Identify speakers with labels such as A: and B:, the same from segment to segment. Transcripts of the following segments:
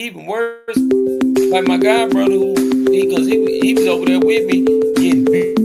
A: even worse, like my god brother who he was over there with me getting beat.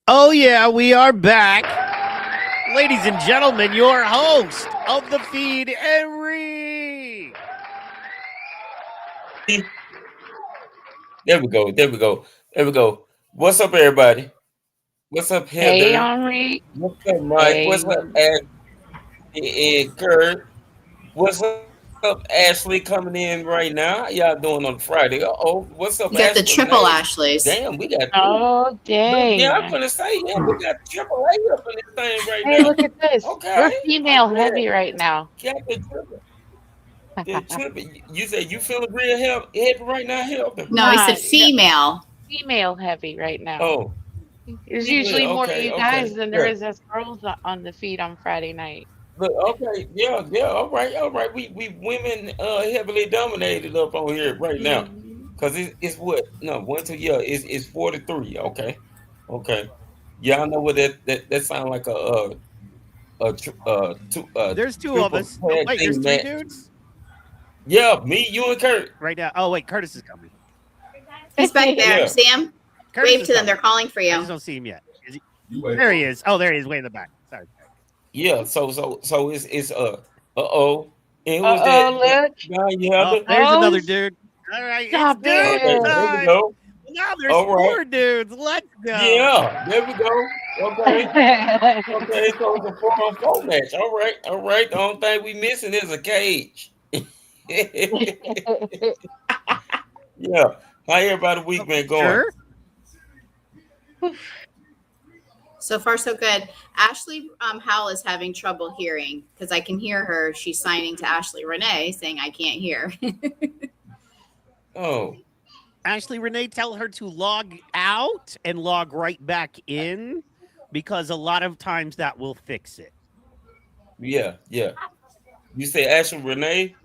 B: Oh, yeah, we are back. Ladies and gentlemen, your host of the feed, Henry.
A: There we go. There we go. There we go. What's up, everybody? What's up,
C: Hey,
A: Heather?
C: Henri.
A: What's up, Mike? What's
C: Hey.
A: up, Ashley and Kurt? What's up, Ashley, coming in right now? How y'all doing on Friday? Oh, what's up,
D: You got
A: Ashley
D: the triple
A: Renee?
D: Ashleys.
A: Damn, we got three.
C: Oh,
A: Look, yeah, I'm
C: dang.
A: gonna say, yeah, we got triple A up in this thing right
C: Hey,
A: now.
C: look at this.
A: Okay,
C: We're female
A: okay.
C: heavy right now.
A: Got the triple. You said you feeling real heavy right now, Heather?
D: No, he said
C: Nah,
D: female.
C: female heavy right now.
A: Oh,
C: There's
A: female.
C: usually more of
A: Okay,
C: you
A: okay.
C: guys than there
A: Yeah.
C: is us girls on the feed on Friday night.
A: Look, okay, yeah, yeah, all right, all right. We women heavily dominated up on here right now.
C: Hmm.
A: Cause it's what? No, 1, 2, yeah, it's 4 to 3. Okay. Okay. Y'all know what that sound like
B: There's two of
A: triple
B: us. Oh,
A: tag
B: wait, there's
A: team
B: three
A: match.
B: dudes
A: Yeah, me, you and Kurt.
B: right now. Oh, wait, Curtis is coming.
D: He's back there.
A: Yeah.
D: See him?
B: Curtis
D: Wave
B: is
D: to them.
B: coming.
D: They're calling for
B: I
D: you.
B: just don't see him yet. Is he? There he is. Oh, there he is, way in the back. Sorry.
A: Yeah, so it's uh-oh. And who is that?
C: Uh-oh,
A: That
C: look.
A: guy you have
B: Oh,
A: the
B: there's
C: Oh,
B: another dude. All right, it's
C: stop
B: dude
A: okay,
C: it.
A: there we
B: time.
A: go.
B: Now there's
A: All right.
B: 4 dudes. Let's go.
A: Yeah, there we go. Okay. Okay, so it's a 4-on-4 match. All right. The only thing we missing is a cage. Yeah. How everybody week
B: Oh,
A: been going?
B: sure.
D: So far, so good. Ashley Howell is having trouble hearing because I can hear her. She's signing to Ashley Renee saying, I can't hear.
A: Oh,
B: Ashley Renee, tell her to log out and log right back in because a lot of times that will fix it.
A: yeah, yeah. You say Ashley Renee?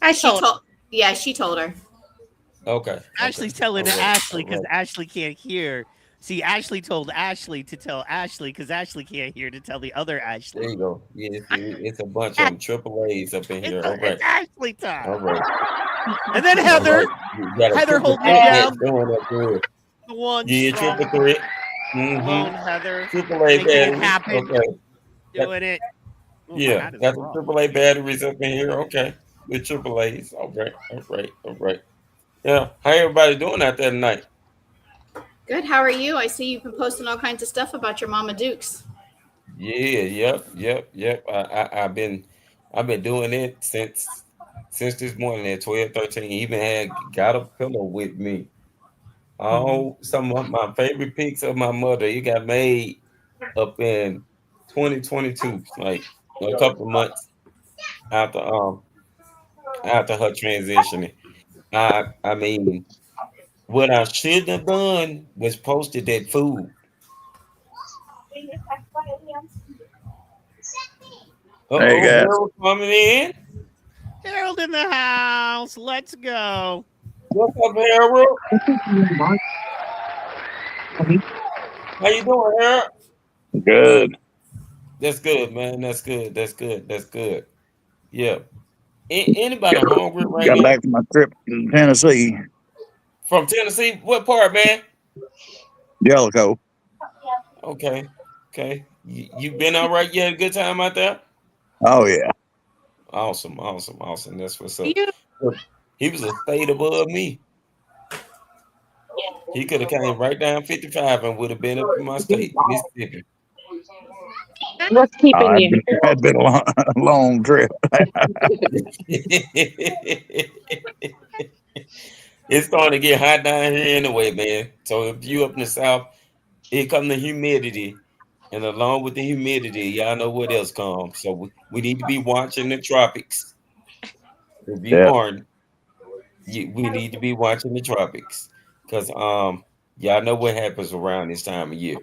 C: I
D: She
C: told her.
D: told, yeah, she told her.
A: Okay, okay.
B: Ashley's telling
A: All right,
B: Ashley
A: all
B: because
A: right.
B: Ashley can't hear. See, Ashley told Ashley to tell Ashley because Ashley can't hear to tell the other
A: There
B: Ashley.
A: you go. Yeah, it's a bunch of them. Triple A's up in here. All
B: It's
A: right.
B: Ashley
A: All
B: time.
A: right.
B: And then
A: All right.
B: Heather,
A: You got a
B: Heather
A: triple
B: holding it
A: threat
C: Yeah.
A: match
B: down.
A: going up there.
B: The one
A: Yeah, triple
B: strong,
A: threat. Mm-hmm.
B: alone Heather,
A: Triple A
B: making it
A: batteries.
B: happen,
A: Okay. Got,
B: doing it. Oh, my
A: yeah,
B: hat is
A: got some
B: rough.
A: triple A batteries up in here. Okay. With triple A's. All right. All right. All right. Yeah. How everybody doing out there tonight?
D: Good. How are you? I see you've been posting all kinds of stuff about your Mama Dukes.
A: Yeah, yep. I've been doing it since this morning at 12:13. Even got a pillow with me. Oh, some of my favorite pics of my mother. It got made up in 2022, like a couple of months after um after her transitioning. I mean, what I shouldn't have done was posted that food.
E: Hey
A: Uh-oh,
E: guys,
A: Harold coming in.
B: Harold in the house. Let's go.
A: What's up, Harold? How you doing, Harold?
E: good.
A: That's good, man. That's good. That's good. That's good. Yeah. Anybody
E: Got,
A: hungry right
E: got
A: now?
E: back from my trip in Tennessee,
A: From Tennessee? What part, man?
E: Jellicoe.
A: Okay. Okay. You been all right? You had a good time out there?
E: Oh yeah,
A: Awesome. Awesome. Awesome. That's what's up.
C: You.
A: Look, he was a state above me. He could have came right down 55 and would have been up in my state, Mississippi.
C: What's keeping
E: I'd
C: you
E: been,
C: here?
E: had been a long, a long trip.
A: It's starting to get hot down here anyway, man. So if you up in the south, here come the humidity. And along with the humidity, y'all know what else comes. So we need to be watching the tropics. If you
E: Yeah.
A: aren't, we need to be watching the tropics. Because y'all know what happens around this time of year.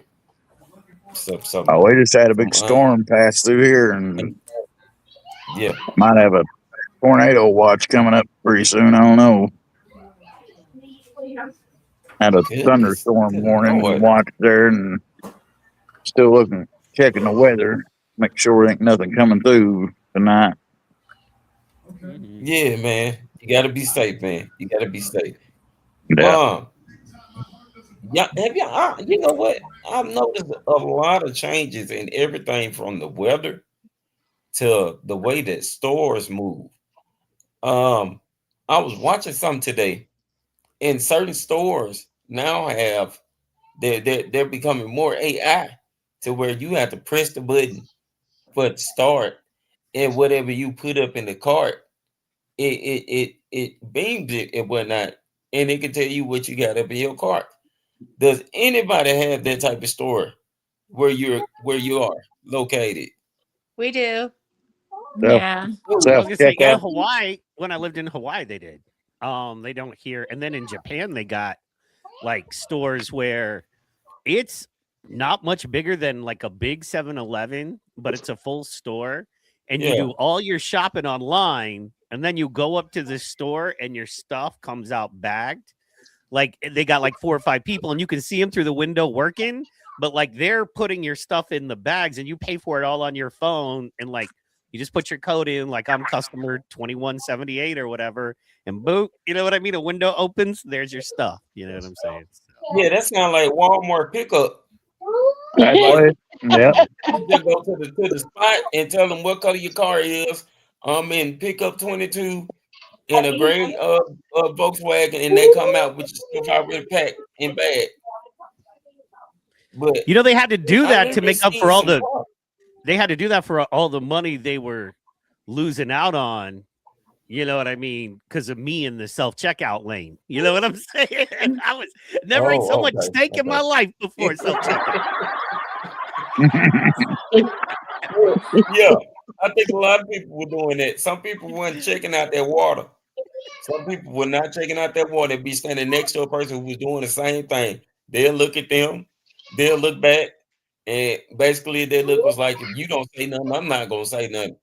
E: Oh, we just had a big
A: Some
E: storm pass through here, and
A: yeah.
E: might have a tornado watch coming up pretty soon. I don't know. Had a
A: Goodness.
E: thunderstorm
A: Good
E: warning
A: Lord.
E: watch there, and still looking, checking the weather, make sure there ain't nothing coming through tonight.
A: Yeah, man. You gotta be safe, man. You gotta be safe.
E: Yeah.
A: Um, Yeah, have you? You know what? I've noticed a lot of changes in everything from the weather to the way that stores move. Um, I was watching something today, and certain stores now have they're becoming more AI to where you have to press the button for it to start, and whatever you put up in the cart, it beams it and whatnot, and it can tell you what you got up in your cart. Does anybody have that type of store where you are located?
D: We do.
E: Self
C: Yeah.
B: I
E: self
B: was gonna say, yeah,
E: checkout.
B: Hawaii. When I lived in Hawaii, they did. They don't here, and then in Japan, they got like stores where it's not much bigger than like a big 7-Eleven, but it's a full store, and you
A: Yeah.
B: do all your shopping online, and then you go up to the store, and your stuff comes out bagged. Like they got like 4 or 5 people, and you can see them through the window working, but like they're putting your stuff in the bags, and you pay for it all on your phone, and like you just put your code in, like I'm customer 2178 or whatever, and boop, you know what I mean? A window opens, there's your stuff. You know what I'm saying? So,
A: Yeah, that sounds like Walmart pickup. Like
E: Actually, yeah.
A: you just go to the spot and tell them what color your car is. And pick up 22 in a gray Volkswagen, and they come out with your stuff already packed in bag. But
B: you know, they had to do
A: I
B: that to
A: remember
B: make up
A: seeing
B: for all
A: some
B: the
A: cars.
B: they had to do that for all the money they were losing out on. You know what I mean? Because of me in the self checkout lane. You know what I'm saying? I was never ate so
A: Oh,
B: much
A: okay,
B: steak in my
A: okay.
B: life before self checkout.
A: Well, yeah, I think a lot of people were doing that. Some people weren't checking out their water. Some people were not checking out their water. They'd be standing next to a person who was doing the same thing. They'll look at them, they'll look back, and basically their look was like, if you don't say nothing, I'm not gonna say nothing.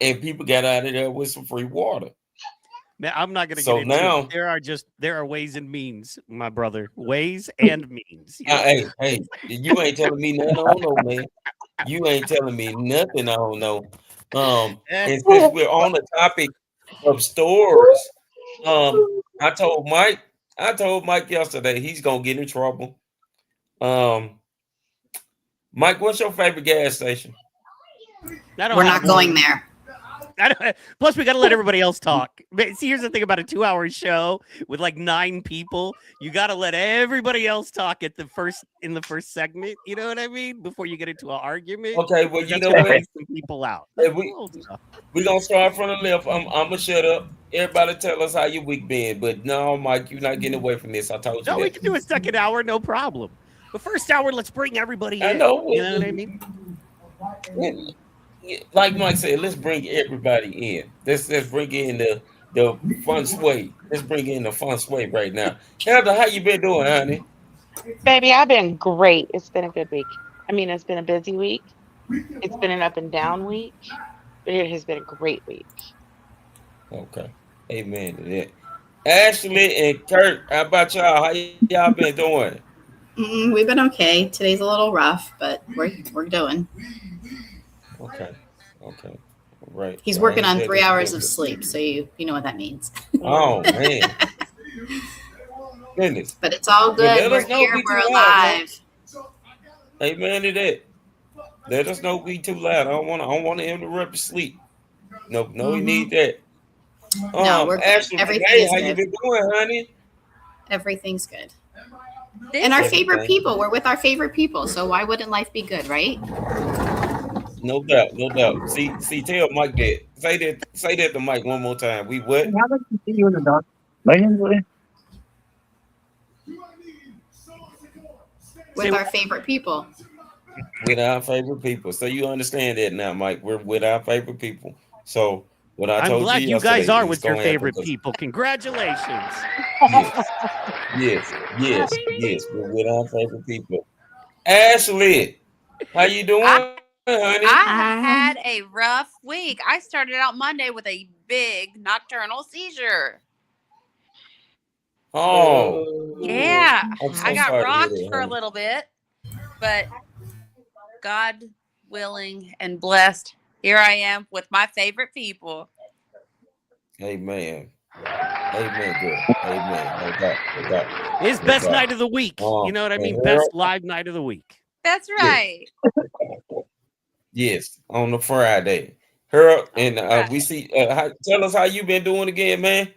A: And people got out of there with some free water.
B: Man, I'm not gonna get
A: So
B: into it, but
A: now,
B: there are ways and means, my brother. Ways and means. You know what I'm
A: hey, you ain't telling me nothing I don't know, man. You ain't telling me nothing I don't know.
B: saying?
A: And since we're on the topic of stores, um, I told Mike, I told Mike yesterday he's gonna get in trouble. Um, Mike, what's your favorite gas station?
B: I don't
D: We're
B: have
D: not going
B: one.
D: there.
B: Plus, we got to let everybody else talk. But see, here's the thing about a 2-hour show with like 9 people. You got to let everybody else talk at the first in the first segment. You know what I mean? Before you get into an argument,
A: Okay, well,
B: because
A: you
B: that's
A: know
B: going to
A: what?
B: phase some people out.
A: If
B: That's little stuff.
A: we gonna start from the left. I'm gonna shut up. Everybody tell us how your week been. But no, Mike, you're not getting away from this. I told you
B: No, we
A: that.
B: can do a second hour, no problem. But first hour, let's bring everybody
A: I
B: in.
A: know.
B: You know what I mean?
A: Like Mike said, let's bring everybody in. Let's bring in the fun sway. Let's bring in the fun sway right now. Heather, how you been doing, honey?
C: Baby, I've been great. It's been a good week. I mean, it's been a busy week. It's been an up and down week, but it has been a great week.
A: Okay. Amen to that. Ashley and Kurt, how about y'all? How y'all been doing?
D: We've been okay. Today's a little rough, but we're doing.
A: Okay. Okay. All right.
D: He's
A: Go on
D: working
A: and
D: on
A: tell
D: three
A: us
D: hours
A: about
D: of
A: it.
D: sleep, so you know what that means.
A: Oh man. Goodness.
D: But it's all
A: Well,
D: good.
A: let
D: We're
A: us know
D: here.
A: we
D: We're
A: too loud now.
D: alive.
A: Amen to that. Let us know we too loud. I don't want to interrupt your sleep. No, no, we
D: Hmm.
A: need that.
D: No, we're good.
A: Ashley
D: Everything
A: Renee,
D: is
A: how you
D: good.
A: been doing, honey?
D: Everything's good. And
F: This
D: our
F: is
D: favorite
A: Everything.
D: people. We're with our favorite people. So why wouldn't life be good, right?
A: No doubt, no doubt. See, tell Mike that. Say that to Mike one more time. We what?
E: How did you see you in the dark? Mainly,
B: Say
D: With our favorite people.
A: With our favorite people. So you understand that now, Mike. We're with our favorite people. So what I
B: I'm
A: told you
B: glad you guys
A: yesterday
B: are
A: is
B: with your
A: gonna happen
B: favorite
A: because
B: people. Congratulations.
A: yes, yes. We're with our favorite people. Ashley, how you
F: I
A: doing, honey?
F: I have
C: Hi.
F: had a rough week. I started out Monday with a big nocturnal seizure.
A: Oh,
C: Boo.
F: Yeah,
A: I'm
F: I
A: so
C: Mhm.
F: got
A: sorry to hear
F: rocked
A: that,
F: for a
A: honey.
F: little bit, but God willing and blessed, here I am with my favorite people.
A: Amen. Amen, girl. Amen. No doubt. No doubt.
B: His
A: No
B: best
A: doubt.
B: night of the week. You know what I mean?
A: And
B: Best
A: Harold,
B: live night of the week.
F: That's
A: yes,
F: right.
A: yes, on the Friday. Harold,
F: On
A: and
F: the
A: we
F: Friday.
A: see. Tell us how you been doing again, man.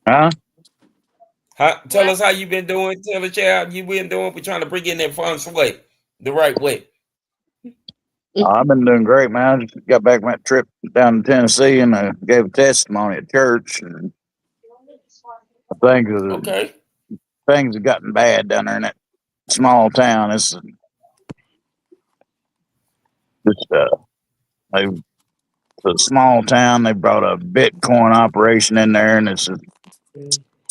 E: Huh?
A: Tell
F: What?
A: us how you been doing. Tell the child you been doing. We're trying to bring in that fun way, the right way.
E: I've been doing great, man. I just got back from that trip down to Tennessee and I gave a testimony at church. And things,
A: Okay.
E: things have gotten bad down there in that small town. It's just they it's a small town. They brought a Bitcoin operation in there, and it's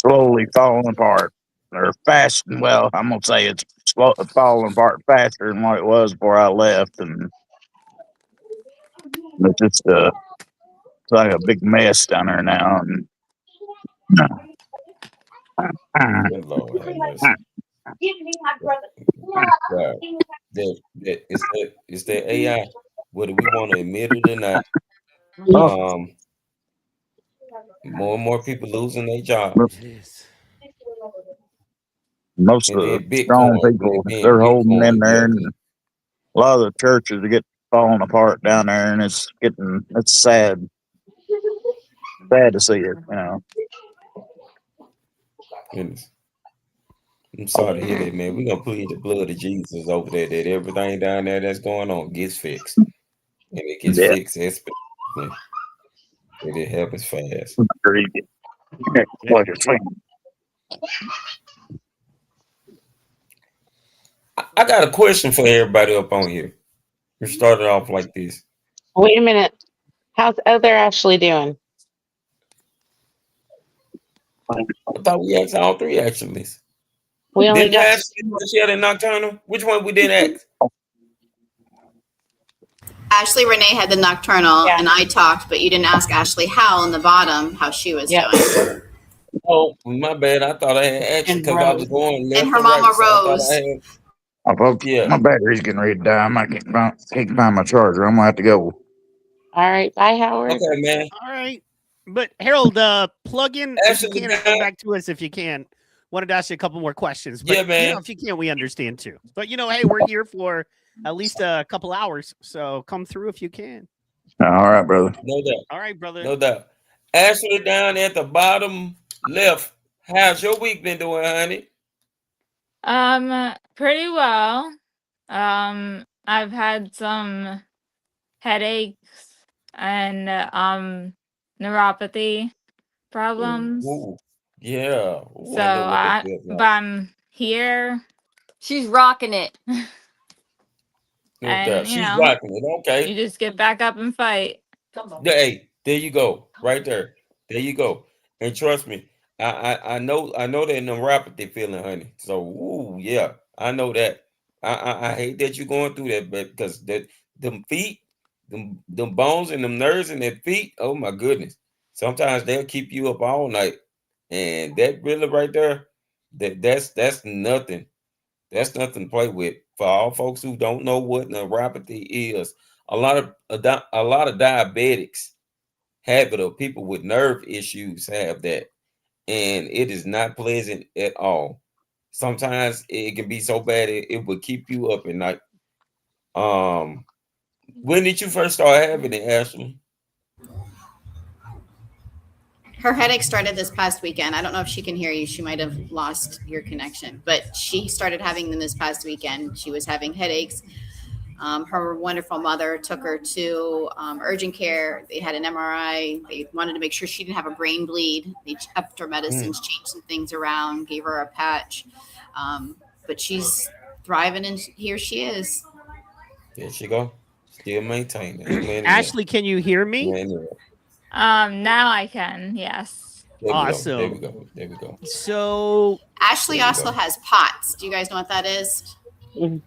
E: slowly falling apart. Or fast. Well, I'm gonna say it's falling apart faster than what it was before I left, and it's just it's like a big mess down there now. And
A: Good Lord have mercy. God. That AI, whether we want to admit it or not,
E: oh,
A: um, more and more people losing their jobs.
B: It is.
E: most
A: And
E: of the
A: then
E: strong
A: Bitcoin, with
E: people
A: it being
E: they're holding in
A: Bitcoin,
E: there,
A: yeah.
E: and a lot of the churches are getting falling apart down there, and it's sad to see it. You know.
A: Goodness. I'm sorry to hear that, man. We're gonna plead the blood of Jesus over there that everything down there that's going on gets fixed. And it gets
E: Yeah.
A: fixed expeditiously. And it happens fast.
E: Agreed.
B: Yeah.
E: What you're saying.
A: I got a question for everybody up on here. We started off like this.
C: Wait a minute. How's other Ashley doing?
A: I thought we asked all three actually.
C: We only
A: Didn't
C: got
A: ask she had a nocturnal? Which one we didn't ask?
D: Ashley Renee had the nocturnal,
C: yeah,
D: and I talked, but you didn't ask Ashley Howell in the bottom how she was
C: yep,
D: doing.
A: Oh, my bad. I thought I had asked
C: and
A: because I was
C: Rose.
A: going
D: And
A: left
D: her
A: or right.
D: mama
A: So I thought I
D: Rose.
A: had,
E: Oh, folks,
A: yeah.
E: my battery's getting ready to die. Can't find my charger. I'm gonna have to go.
C: All right, bye, Howard.
A: Okay, man.
B: All right. But Harold, plug in if you
A: Ashley
B: can or come
A: down.
B: back to us if you can. Wanted to ask you a couple more questions, but
A: Yeah, man.
B: if you can't, we understand too. But hey, we're here for at least a couple hours, so come through if you can.
E: All right, brother.
A: No doubt.
B: All right, brother.
A: No doubt. Ashley down at the bottom left. How's your week been doing, honey?
G: Pretty well. I've had some headaches and neuropathy problems.
A: Ooh. Yeah. Ooh,
G: So
A: I know what that feels
G: but
A: like.
G: I'm here. She's rocking it.
A: No doubt.
G: And
A: She's rocking it.
G: you
A: Okay.
G: just get back up and fight.
A: Hey, there you go. Right there. There you go. And trust me, I know that neuropathy feeling, honey. So ooh, yeah, I know that. I hate that you're going through that, but because them feet, them bones and them nerves in their feet, oh my goodness. Sometimes they'll keep you up all night. And that really right there, that's nothing. That's nothing to play with. For all folks who don't know what neuropathy is, a lot of diabetics have it, or people with nerve issues have that, and it is not pleasant at all. Sometimes it can be so bad it would keep you up at night. Um, when did you first start having it, Ashley?
D: Her headache started this past weekend. I don't know if she can hear you. She might have lost your connection, but she started having them this past weekend. She was having headaches. Her wonderful mother took her to urgent care. They had an MRI. They wanted to make sure she didn't have a brain bleed. They upped her
A: Mm,
D: medicines, changed some things around, gave her a patch. But she's thriving, and here she is.
A: there she go. Still maintaining. Amen to that.
B: Ashley, can you hear me?
A: Amen to that.
G: Now I can, yes.
A: There we go. There we
B: Awesome.
A: go. There we go.
B: So
D: Ashley
A: There we
D: also
A: go.
D: has POTS. Do you guys know what that is?
C: Mhm.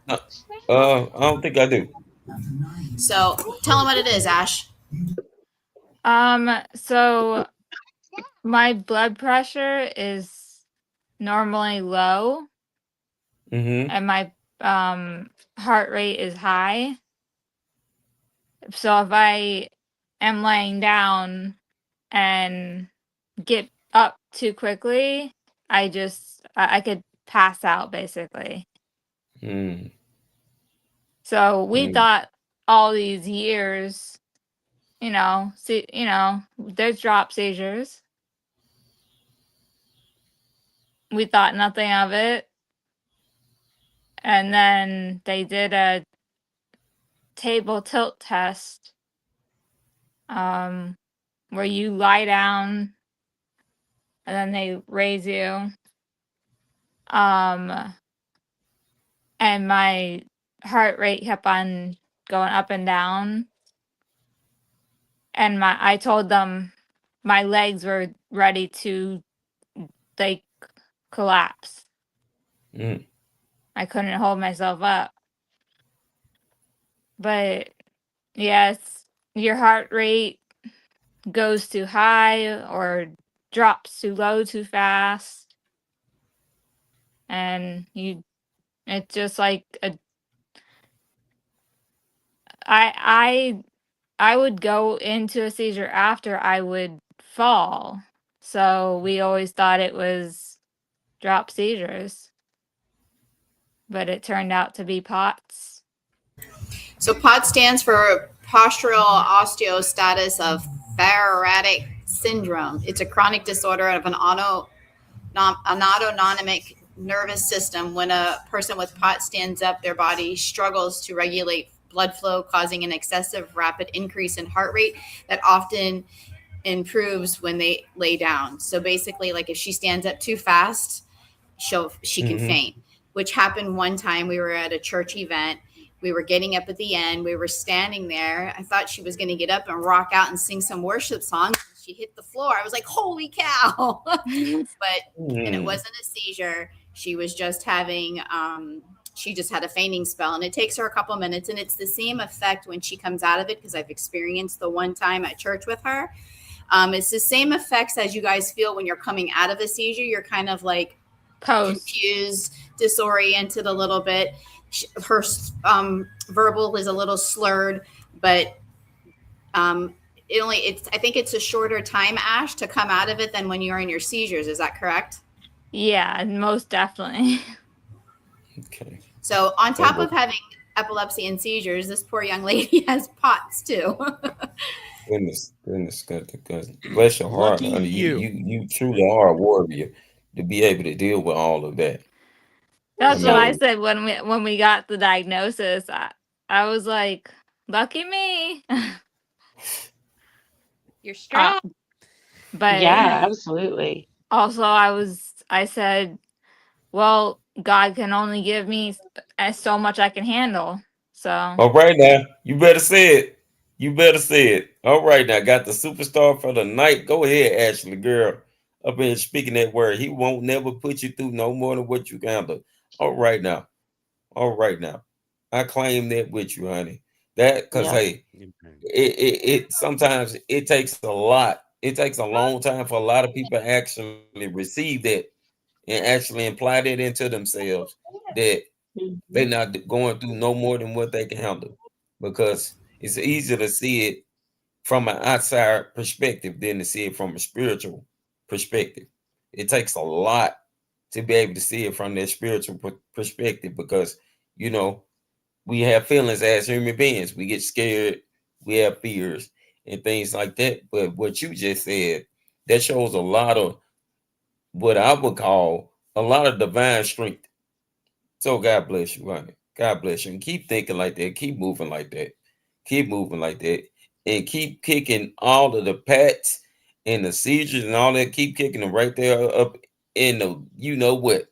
A: Uh, I don't think I do.
D: So tell them what it is, Ash.
G: So my blood pressure is normally low
A: Mm-hmm.
G: and my heart rate is high. So if I am laying down and get up too quickly, I could pass out basically.
A: Mm,
G: So we
A: mm,
G: thought all these years, there's drop seizures. We thought nothing of it. And then they did a table tilt test, where you lie down and then they raise you. Um, and my heart rate kept on going up and down. And I told them my legs were ready to like collapse.
A: mm,
G: I couldn't hold myself up. But yes, your heart rate goes too high or drops too low too fast, and it's just like I I would go into a seizure after I would fall. So we always thought it was drop seizures, but it turned out to be POTS.
D: So POT stands for postural osteostatus of Barrett syndrome. It's a chronic disorder of an autonomic nervous system. When a person with POT stands up, their body struggles to regulate blood flow, causing an excessive rapid increase in heart rate that often improves when they lay down. So basically, like if she stands up too fast, she can
A: mm-hmm.
D: faint, which happened one time. We were at a church event. We were getting up at the end. We were standing there. I thought she was going to get up and rock out and sing some worship songs. She hit the floor. I was like, holy cow. But, and it
A: Mm,
D: wasn't a seizure. She was just having, she just had a fainting spell, and it takes her a couple minutes. And it's the same effect when she comes out of it, because I've experienced the one time at church with her. It's the same effects as you guys feel when you're coming out of a seizure. You're kind of like
G: Post.
D: confused, disoriented a little bit. Her verbal is a little slurred, but I think it's a shorter time, Ash, to come out of it than when you're in your seizures. Is that correct?
G: Yeah, most definitely.
A: okay.
D: So on
A: That
D: top
A: was
D: of having epilepsy and seizures, this poor young lady has POTS too.
A: goodness. Bless your heart,
B: Lucky
A: honey.
B: you.
A: You truly are a warrior to be able to deal with all of that. I
G: That's what I
D: So
A: mean,
G: said when we got the diagnosis. I was like, lucky me.
F: You're
G: uh,
F: strong.
G: but
C: Yeah, absolutely.
G: also I said, well, God can only give me so much I can handle. So
A: all right now, you better say it. You better say it. All right now, got the superstar for the night. Go ahead, Ashley, girl. Up in speaking that word. He won't never put you through no more than what you can handle. All right now. All right now. I claim that with you, honey. That because
C: Yep.
A: hey, it sometimes it takes a lot. It takes a long time for a lot of people to actually receive that and actually imply that into themselves that they're
C: Mhm.
A: not going through no more than what they can handle. Because it's easier to see it from an outside perspective than to see it from a spiritual perspective. It takes a lot to be able to see it from that spiritual perspective because you know we have feelings as human beings. We get scared, we have fears and things like that. But what you just said, that shows a lot of what I would call a lot of divine strength. So God bless you, honey. God bless you. And keep thinking like that. Keep moving like that. Keep moving like that. And keep kicking all of the pats and the seizures and all that. Keep kicking them right there up in the you know what.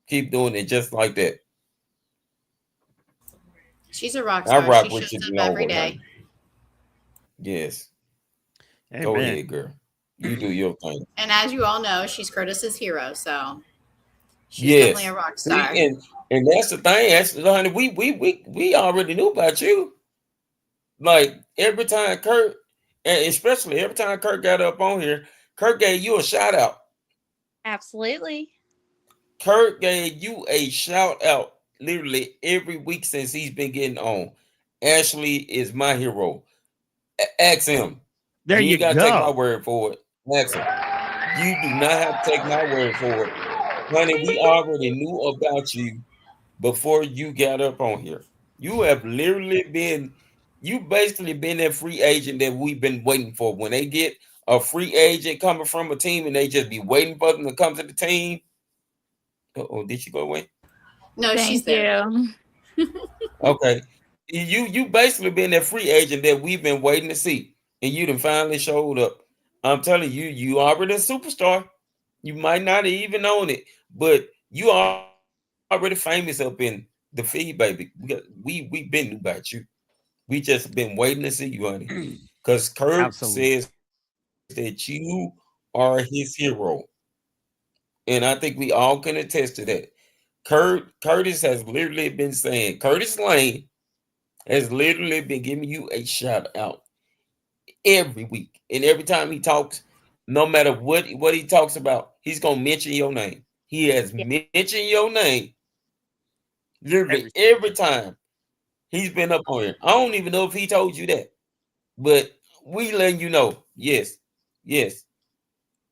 A: Keep doing it just like that.
D: she's a rock
A: I
D: star. She
A: rock with
D: shows
A: you the
D: up
A: long
D: every
A: way,
D: day.
A: honey. Yes. Go
B: Amen.
A: ahead, girl. You do your thing.
D: And as you all know, she's Curtis's hero. So she's definitely a
A: Yes.
D: rock
A: See,
D: star.
A: and that's the thing. Actually, honey, we already knew about you. Like every time Kurt, and especially every time Kurt got up on here, Kurt gave you a shout out.
F: Absolutely.
A: Kurt gave you a shout out literally every week since he's been getting on. Ashley is my hero. Ask him.
B: There
A: You
B: you
A: ain't gotta take my
B: go.
A: word for it. Ask him. You do not have to take my word for it. Honey, we already knew about you before you got up on here. You have literally been, you basically been that free agent that we've been waiting for. When they get a free agent coming from a team and they just be waiting for them to come to the team. Oh, did she go away?
D: No, she's
G: Thank
D: there.
G: you.
A: Okay. You basically been that free agent that we've been waiting to see. And you done finally showed up. I'm telling you, you already a superstar. You might not even own it, but you already famous up in the feed, baby. We been knew about you. We just been waiting to see you, honey. Because Kurt
B: Absolutely.
A: says that you are his hero. And I think we all can attest to that. Curtis has literally been saying, Curtis Lane has literally been giving you a shout out every week. And every time he talks, no matter what he talks about, he's gonna mention your name. He has
C: Yeah.
A: mentioned your name literally
B: Every single
A: every
B: time.
A: time he's been up on here. I don't even know if he told you that, but we letting you know. Yes, yes,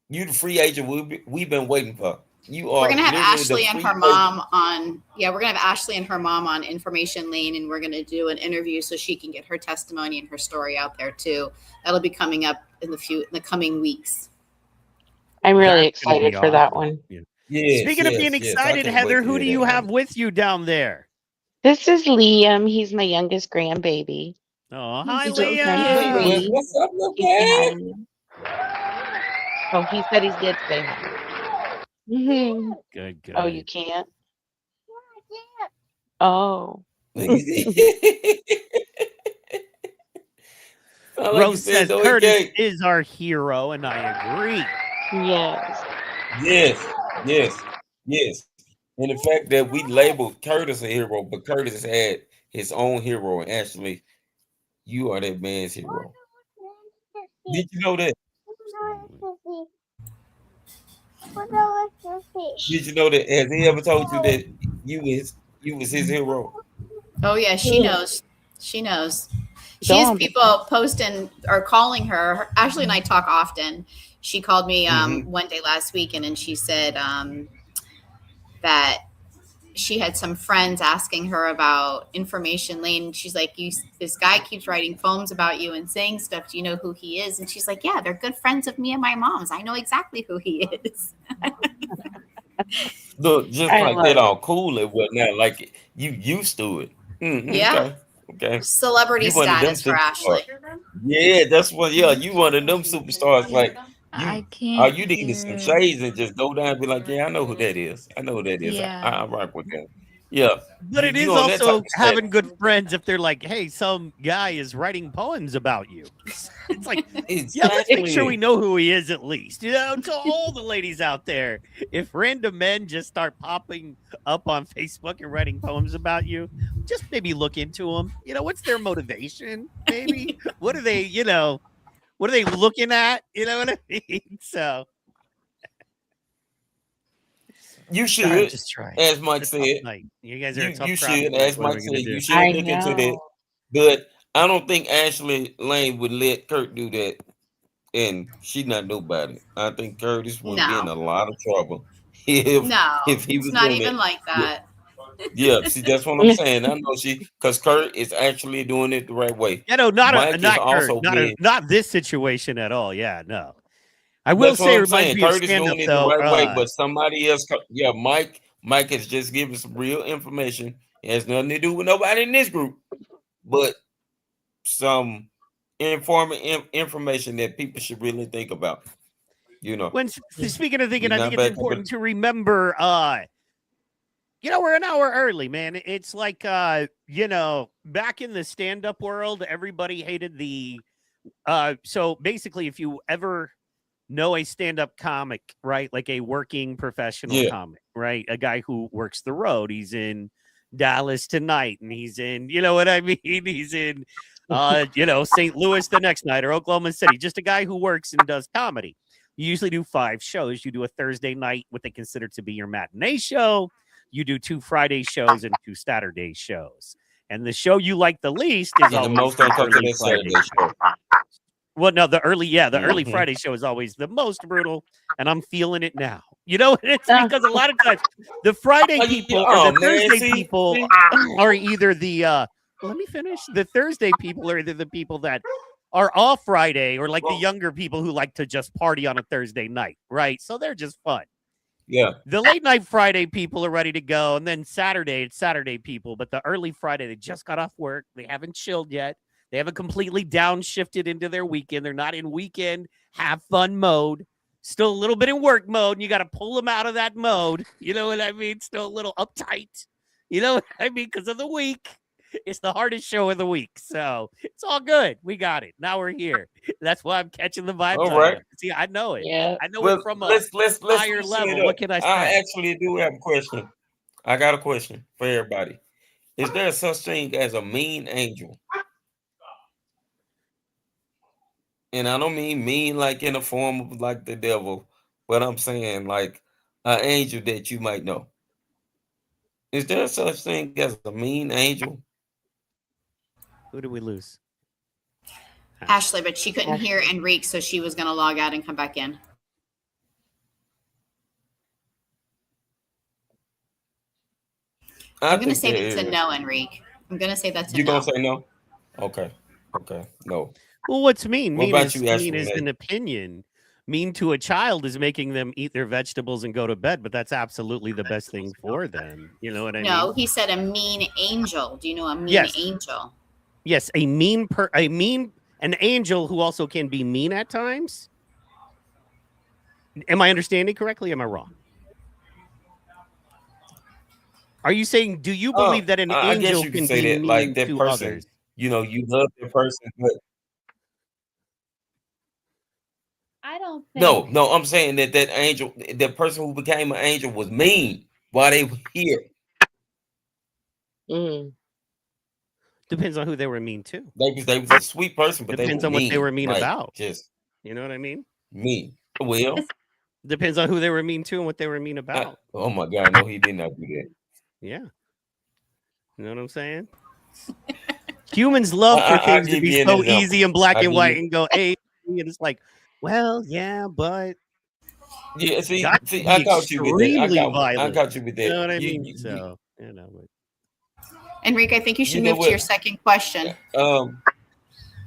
A: you the free agent we've been waiting for. You
D: We're
A: are
D: gonna have
A: literally the
D: Ashley and
A: free
D: her
A: agent.
D: mom on. Yeah, we're gonna have Ashley and her mom on Information Lane, and we're gonna do an interview so she can get her testimony and her story out there too. That'll be coming up in the coming weeks.
C: I'm really
B: That's going to be
C: excited for that
B: awesome.
C: one.
B: Yeah.
A: Yes,
B: Speaking of being
A: yes, yes. I
B: excited,
A: can't
B: Heather,
A: wait to
B: who
A: hear
B: do
A: that,
B: you
A: honey.
B: have with you down there?
C: This is Liam. He's my youngest grandbaby.
B: Oh,
G: He's
B: hi,
C: He
G: so
C: just turned
B: Liam.
G: cute.
C: three.
A: What's up, little
C: You say hi,
A: man?
C: Liam. Oh, he said he's good. Say hi. Mhm.
B: Good,
C: Oh, you
B: good.
C: can't? Oh.
A: Sound like you
B: Rose
A: said
B: says
A: no, he
B: Curtis
A: can't.
B: is our hero, and I agree.
C: Yes.
A: Yes, yes, yes. And the fact that we labeled Curtis a hero, but Curtis had his own hero, and actually, you are that man's hero. Did you know that?
B: Absolutely.
A: Did you know that? Has he ever told you that you was his hero?
D: Oh yeah, she knows. She knows. She
C: Go
D: has
C: on, baby.
D: people posting or calling her. Ashley and I talk often. She called me
A: Mm-hmm.
D: one day last week, and then she said that she had some friends asking her about Information Lane. She's like, "You, this guy keeps writing poems about you and saying stuff. Do you know who he is?" And she's like, "Yeah, they're good friends of me and my mom's. I know exactly who he is."
A: Look, just
C: I
A: like that,
C: love
A: all
C: it.
A: cool and whatnot. Like you used to it.
D: Yeah,
A: Okay, okay.
D: celebrity
A: You one of them
D: status for
A: superstars.
D: Ashley.
A: Yeah, that's what. Yeah, you one of them superstars. Like you,
G: I
A: all
G: can't
A: you need is some
G: hear.
A: shades and just go down and be like, yeah, I know who that is. I know who that is.
G: Yeah.
A: I rock with them. Yeah,
B: But it
A: you
B: is
A: on that type
B: also
A: of status.
B: having good friends if they're like, hey, some guy is writing poems about you. It's like, yeah, let's make sure we
A: Exactly.
B: know who he is at least. You know, to all the ladies out there, if random men just start popping up on Facebook and writing poems about you, just maybe look into them. You know, what's their motivation? Maybe what are they? What are they looking at? You know what I mean? So
A: You
B: sorry, I'm
A: should,
B: just trying.
A: as Mike
B: It's a tough
A: said.
B: night. You guys are a
A: You
B: tough crowd
A: should,
B: tonight.
A: as
B: What are
A: Mike
B: we gonna
A: said, you
B: do?
A: should
C: I
A: look into that.
C: know.
A: But I don't think Ashley Lane would let Kurt do that, and she not nobody. I think Curtis would be in
D: No,
A: a lot of trouble if
D: no,
A: he
D: it's
A: was
D: not
A: doing
D: even
A: it.
D: like
A: Yeah,
D: that.
A: yeah. See, that's what I'm saying. I know because Kurt is actually doing it the right way.
B: Yeah, no,
A: Mike is
B: not Kurt,
A: also being.
B: not this situation at all. Yeah, no. I will
A: That's what
B: say it
A: I'm
B: reminds
A: saying.
B: me of
A: Kurt is
B: stand
A: doing
B: up
A: it the
B: though.
A: right way, but somebody else. Yeah, Mike has just given some real information. It has nothing to do with nobody in this group, but some information that people should really think about. You know,
B: When speaking of thinking,
A: you're
B: I think
A: not
B: it's
A: back up.
B: important to remember we're an hour early, man. It's like back in the stand-up world, everybody hated the so basically if you ever know a stand-up comic, right? Like a working professional
A: Yeah,
B: comic, right? A guy who works the road. He's in Dallas tonight, and he's in, you know what I mean? He's in St. Louis the next night or Oklahoma City. Just a guy who works and does comedy. You usually do 5 shows. You do a Thursday night, what they consider to be your matinee show. You do 2 Friday shows and 2 Saturday shows. And the show you like the least is
A: and the
B: always
A: most
B: the
A: don't come to
B: early
A: that
B: Friday
A: Saturday
B: show.
A: show.
B: Well, no, the early
A: Mhm.
B: Friday show is always the most brutal, and I'm feeling it now. You know, it's
C: Ah,
B: because a lot of times the Friday
A: Oh, yeah,
B: people or
A: oh
B: the
A: man,
B: Thursday
A: see,
B: people
A: see,
B: are either the let me finish. The Thursday people are either the people that are off Friday or like the
A: well,
B: younger people who like to just party on a Thursday night, right? So they're just fun.
A: yeah.
B: The late night Friday people are ready to go, and then Saturday, it's Saturday people. But the early Friday, they just got off work. They haven't chilled yet. They haven't completely downshifted into their weekend. They're not in weekend have fun mode. Still a little bit in work mode, and you got to pull them out of that mode. You know what I mean? Still a little uptight. You know what I mean? Because of the week. It's the hardest show of the week. So it's all good. We got it. Now we're here. That's why I'm catching the vibes
A: All
B: on
A: right.
B: you. See, I know it.
C: yeah.
B: I know it
A: Well,
B: from a
A: let's
B: higher
A: loosen it
B: level.
A: up.
B: What can I
A: I
B: say?
A: actually do have a question. I got a question for everybody. Is there such thing as a mean angel? And I don't mean mean like in the form of like the devil, but I'm saying like an angel that you might know. Is there such thing as a mean angel?
B: Who did we lose?
D: Ashley, but she couldn't hear
C: Ashley.
D: Enrique, so she was going to log out and come back in.
A: I
D: I'm going to
A: think
D: say
A: there
D: that's a
A: is.
D: no, Enrique. I'm going to say that's a
A: You gonna
D: no.
A: say no? Okay. Okay. No.
B: Well, what's mean?
A: What about you,
B: Mean
A: Ashley?
B: is an opinion. Mean to a child is making them eat their vegetables and go to bed, but that's absolutely the best thing for them. You know what I
D: No,
B: mean?
D: he said a mean angel. Do you know a mean
B: Yes.
D: angel?
B: Yes, an angel who also can be mean at times. Am I understanding correctly? Am I wrong? Are you saying do you believe that an
A: I guess
B: angel
A: you could
B: can
A: say
B: be
A: that like
B: mean
A: that
B: to
A: person,
B: others?
A: you love that person, but
F: I don't
A: no,
F: think.
A: no, I'm saying that that angel, that person who became an angel was mean while they were here.
C: Mm.
B: Depends on who they were mean to.
A: They was a sweet person, but they
B: Depends
A: were
B: on what they were
A: mean,
B: mean
A: like
B: about.
A: just
B: You know what I mean?
A: mean. Well,
B: Depends on who they were mean to and what they were mean about.
A: oh my God, no, he did not do that.
B: Yeah. You know what I'm saying? Humans love for
A: I'll
B: things to
A: give
B: be
A: you an
B: so
A: example.
B: easy and black
A: I
B: and
A: give
B: white
A: you,
B: and go, hey, and it's like, well, yeah, but
A: yeah.
B: God
A: See,
B: can
A: I
B: be
A: caught you with that.
B: extremely
A: I
B: violent.
A: caught you with
B: You
A: that.
B: know what I mean? So, you know, but
D: Enrique, I think you
A: You
D: should
A: know
D: move to
A: what?
D: your second question.
A: Um,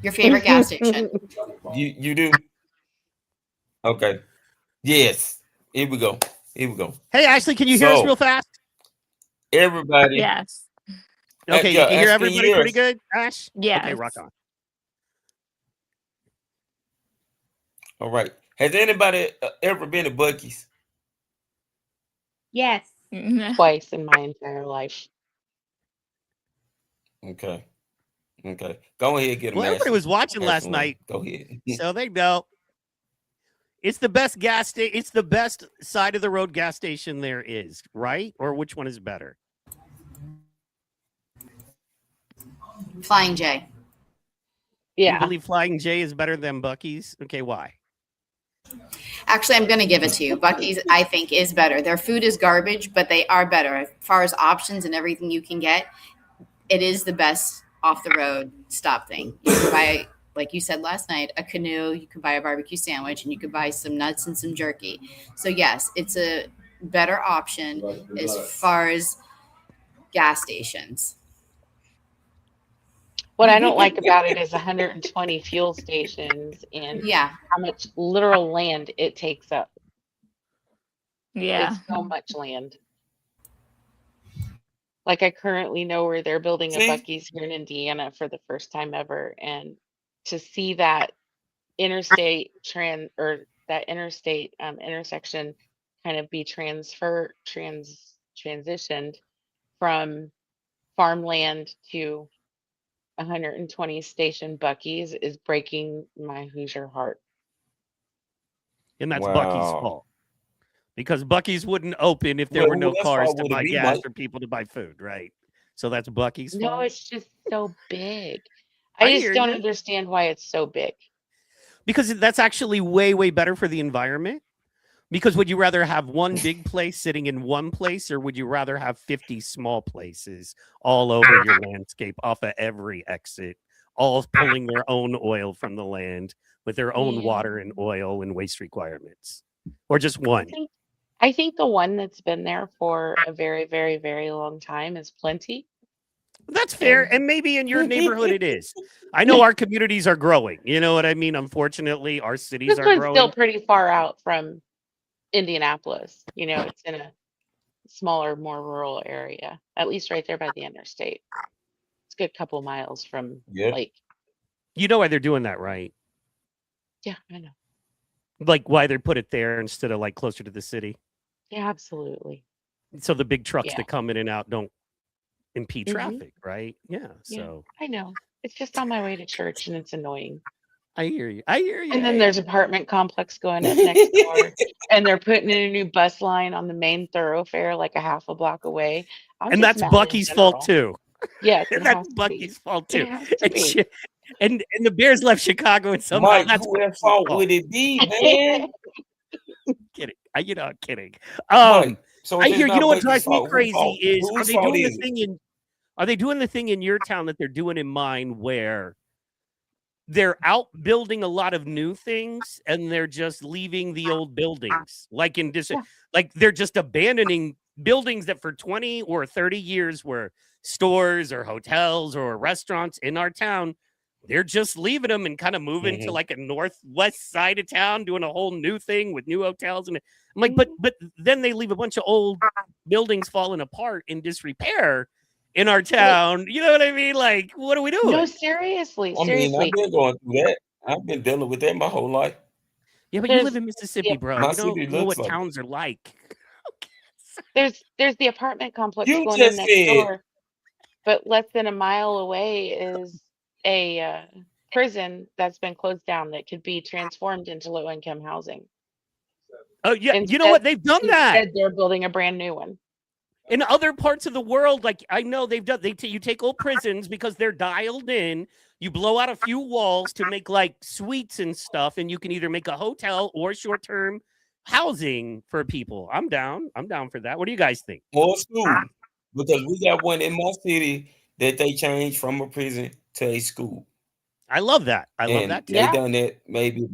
D: Your favorite gas station.
A: you do okay. Yes. Here we go. Here we go.
B: hey, Ashley, can you hear us real
A: So
B: fast?
A: everybody,
G: Yes.
B: Okay, you
A: yeah,
B: can hear
A: asking
B: everybody pretty
A: yours.
B: good, Ash? Okay,
G: Yes.
B: rock on.
A: All right. Has anybody ever been to Bucky's?
F: Yes.
C: Twice in my entire life.
A: Okay. Okay. Go ahead, get them,
B: Well, everybody
A: Ashley.
B: was watching last
A: Ashley Wayne.
B: night,
A: Go ahead.
B: so they know. It's the best gas station. It's the best side of the road gas station there is, right? Or which one is better?
D: Flying J.
B: You
C: Yeah.
B: believe Flying J is better than Bucky's? Okay, why?
D: Actually, I'm going to give it to you. Bucky's, I think, is better. Their food is garbage, but they are better. As far as options and everything you can get, it is the best off the road stop thing. You can buy, like you said last night, a canoe, you can buy a barbecue sandwich, and you can buy some nuts and some jerky. So, yes, it's a better option as far as gas stations.
C: What I don't like about it is 120 fuel stations and
D: Yeah.
C: how much literal land it takes up.
G: Yeah.
C: It's so much land. Like I currently know where they're building a
A: See?
C: Bucky's here in Indiana for the first time ever, and to see that interstate intersection kind of be transitioned from farmland to 120 station Bucky's is breaking my Hoosier heart.
B: And that's Bucky's
A: Wow.
B: fault. Because Bucky's wouldn't open if there
A: Well,
B: were
A: who
B: no
A: else
B: cars
A: fault
B: to
A: would it
B: buy
A: be,
B: gas
A: Mike?
B: or people to buy food, right? So that's Bucky's
C: No,
B: fault.
C: it's just so big.
B: I
C: I just
B: hear
C: don't
B: you.
C: understand why it's so big.
B: Because that's actually way, way better for the environment. Because would you rather have one big place sitting in one place, or would you rather have 50 small places all over your landscape off of every exit all pulling their own oil from the land with their own
C: Yeah.
B: water and oil and waste requirements, or just
C: I
B: one.
C: think I think the one that's been there for a very, very, very long time is Plenty.
B: That's fair,
C: And
B: and maybe in your neighborhood it is. I know our communities are growing. You know what I mean? Unfortunately, our cities
C: this
B: are
C: one's still
B: growing.
C: pretty far out from Indianapolis. You know, it's in a smaller, more rural area, at least right there by the interstate. It's a good couple miles from
A: Yeah.
C: like,
B: You know why they're doing that, right?
C: yeah, I know.
B: Like why they put it there instead of like closer to the city,
C: Yeah, absolutely.
B: so the big trucks
C: Yeah.
B: that come in and out don't impede
C: hmm
B: traffic, right? Yeah.
C: Yeah,
B: So
C: I know. It's just on my way to church and it's annoying.
B: I hear you. I hear you.
C: And then
B: Hey,
C: there's apartment complex going up next door, and they're putting in a new bus line on the main thoroughfare like a half a block away. I'm
B: and
C: just
B: that's
C: mad in
B: Bucky's fault
C: general.
B: too.
C: Yes, it
B: That's
C: has to be.
B: Bucky's fault
C: It
B: too.
C: has to
B: And
C: be.
B: and the Bears left Chicago, and somehow
A: Mike,
B: that's
A: who at
B: Bucky's
A: fault
B: fault.
A: would it be, man?
B: Kidding. I'm kidding.
A: Mike, so
B: I
A: if it's
B: hear. You know
A: not
B: what
A: Bucky's
B: drives me
A: fault, who
B: crazy
A: fault?
B: is
A: Whose fault is it?
B: are they doing the thing in your town that they're doing in mine where they're out building a lot of new things and they're just leaving the old buildings, like
C: Yeah.
B: like they're just abandoning buildings that for 20 or 30 years were stores or hotels or restaurants in our town. They're just leaving them and kind of moving to
A: Mhm.
B: like a northwest side of town, doing a whole new thing with new hotels. And I'm like,
C: Mhm.
B: but then they leave a bunch of old buildings falling apart in disrepair in our
C: Well,
B: town. You know what I mean? Like, what are we
C: no,
B: doing?
C: seriously,
A: I mean, I've
C: seriously.
A: been going through that. I've been dealing with that my whole life.
B: Yeah, but you live
C: There's
B: in
C: the
B: Mississippi, bro.
A: My
B: You don't
A: city
B: know
A: looks
B: what
A: like it.
B: towns are like.
C: there's the apartment complex
A: You
C: going in
A: just
C: next
A: said,
C: door, but less than a mile away is a prison that's been closed down that could be transformed into low income housing.
B: Oh yeah, you know
C: Instead,
B: what? They've done that
C: they're building a brand new one.
B: in other parts of the world. Like I know they've done. You take old prisons because they're dialed in. You blow out a few walls to make like suites and stuff, and you can either make a hotel or short term housing for people. I'm down. I'm down for that. What do you guys think?
A: or school, because we got one in my city that they changed from a prison to a school,
B: I love that. I love
A: and
B: that
A: they
B: too.
C: Yeah,
A: done that maybe,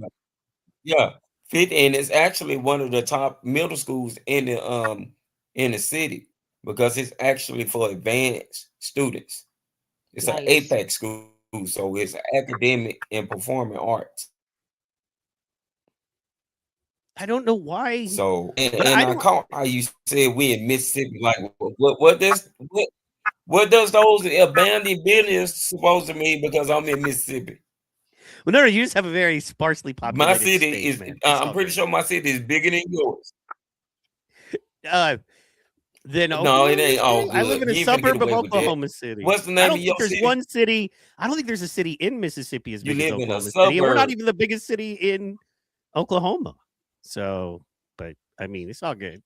A: yeah, fit, and it's actually one of the top middle schools in the city because it's actually for advanced students. It's an
C: nice.
A: APAC school, so it's academic and performing arts.
B: I don't know why,
A: So,
B: but
A: and
B: I
A: I
B: don't.
A: caught how you said we in Mississippi. Like, what does those abandoned buildings supposed to mean? Because I'm in Mississippi.
B: Well, no, you just have a very sparsely
A: My
B: populated
A: city
B: state,
A: is.
B: man. It's
A: I'm
B: all
A: pretty
B: good.
A: sure my city is bigger than yours.
B: Uh, Than
A: No, it
B: Oklahoma
A: ain't all
B: City? I live
A: good.
B: in a
A: You ain't finna get
B: suburb of
A: away with that.
B: Oklahoma City.
A: What's the
B: I
A: name of
B: don't think
A: your
B: there's
A: city?
B: one city. I don't think there's a city in Mississippi as
A: You
B: big as
A: live in a
B: Oklahoma City, and we're not
A: suburb,
B: even the biggest city in Oklahoma. So, but I mean, it's all good.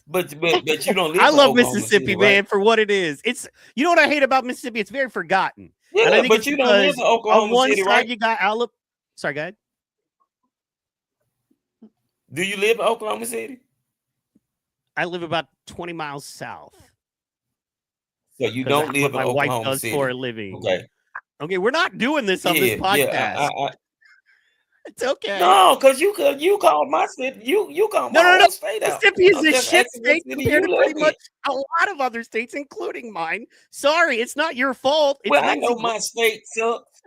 A: but you don't
B: I
A: live in
B: love
A: Oklahoma City,
B: Mississippi,
A: right?
B: man, for what it is. It's you know what I hate about Mississippi? It's very forgotten, and I
A: Yeah,
B: think
A: but
B: it's
A: you don't live
B: because
A: in
B: on
A: Oklahoma
B: one
A: City,
B: side
A: right?
B: you got Alabama. Sorry, go ahead.
A: Do you live in Oklahoma City?
B: I live about 20 miles south
A: So you
B: because
A: don't
B: that's what
A: live in
B: my wife
A: Oklahoma
B: does for a
A: City.
B: living.
A: Okay.
B: Okay, we're not doing this on this
A: Yeah, yeah.
B: podcast. It's okay.
A: No, because you called my city. You called my
B: No.
A: whole state out.
B: Mississippi is
A: I'm
B: a
A: just
B: shit
A: asking what
B: state
A: city
B: compared
A: you
B: to
A: live
B: pretty
A: in.
B: much a lot of other states, including mine. Sorry, it's not your fault. It's
A: Well, I
B: Lindsey.
A: know my state sucks.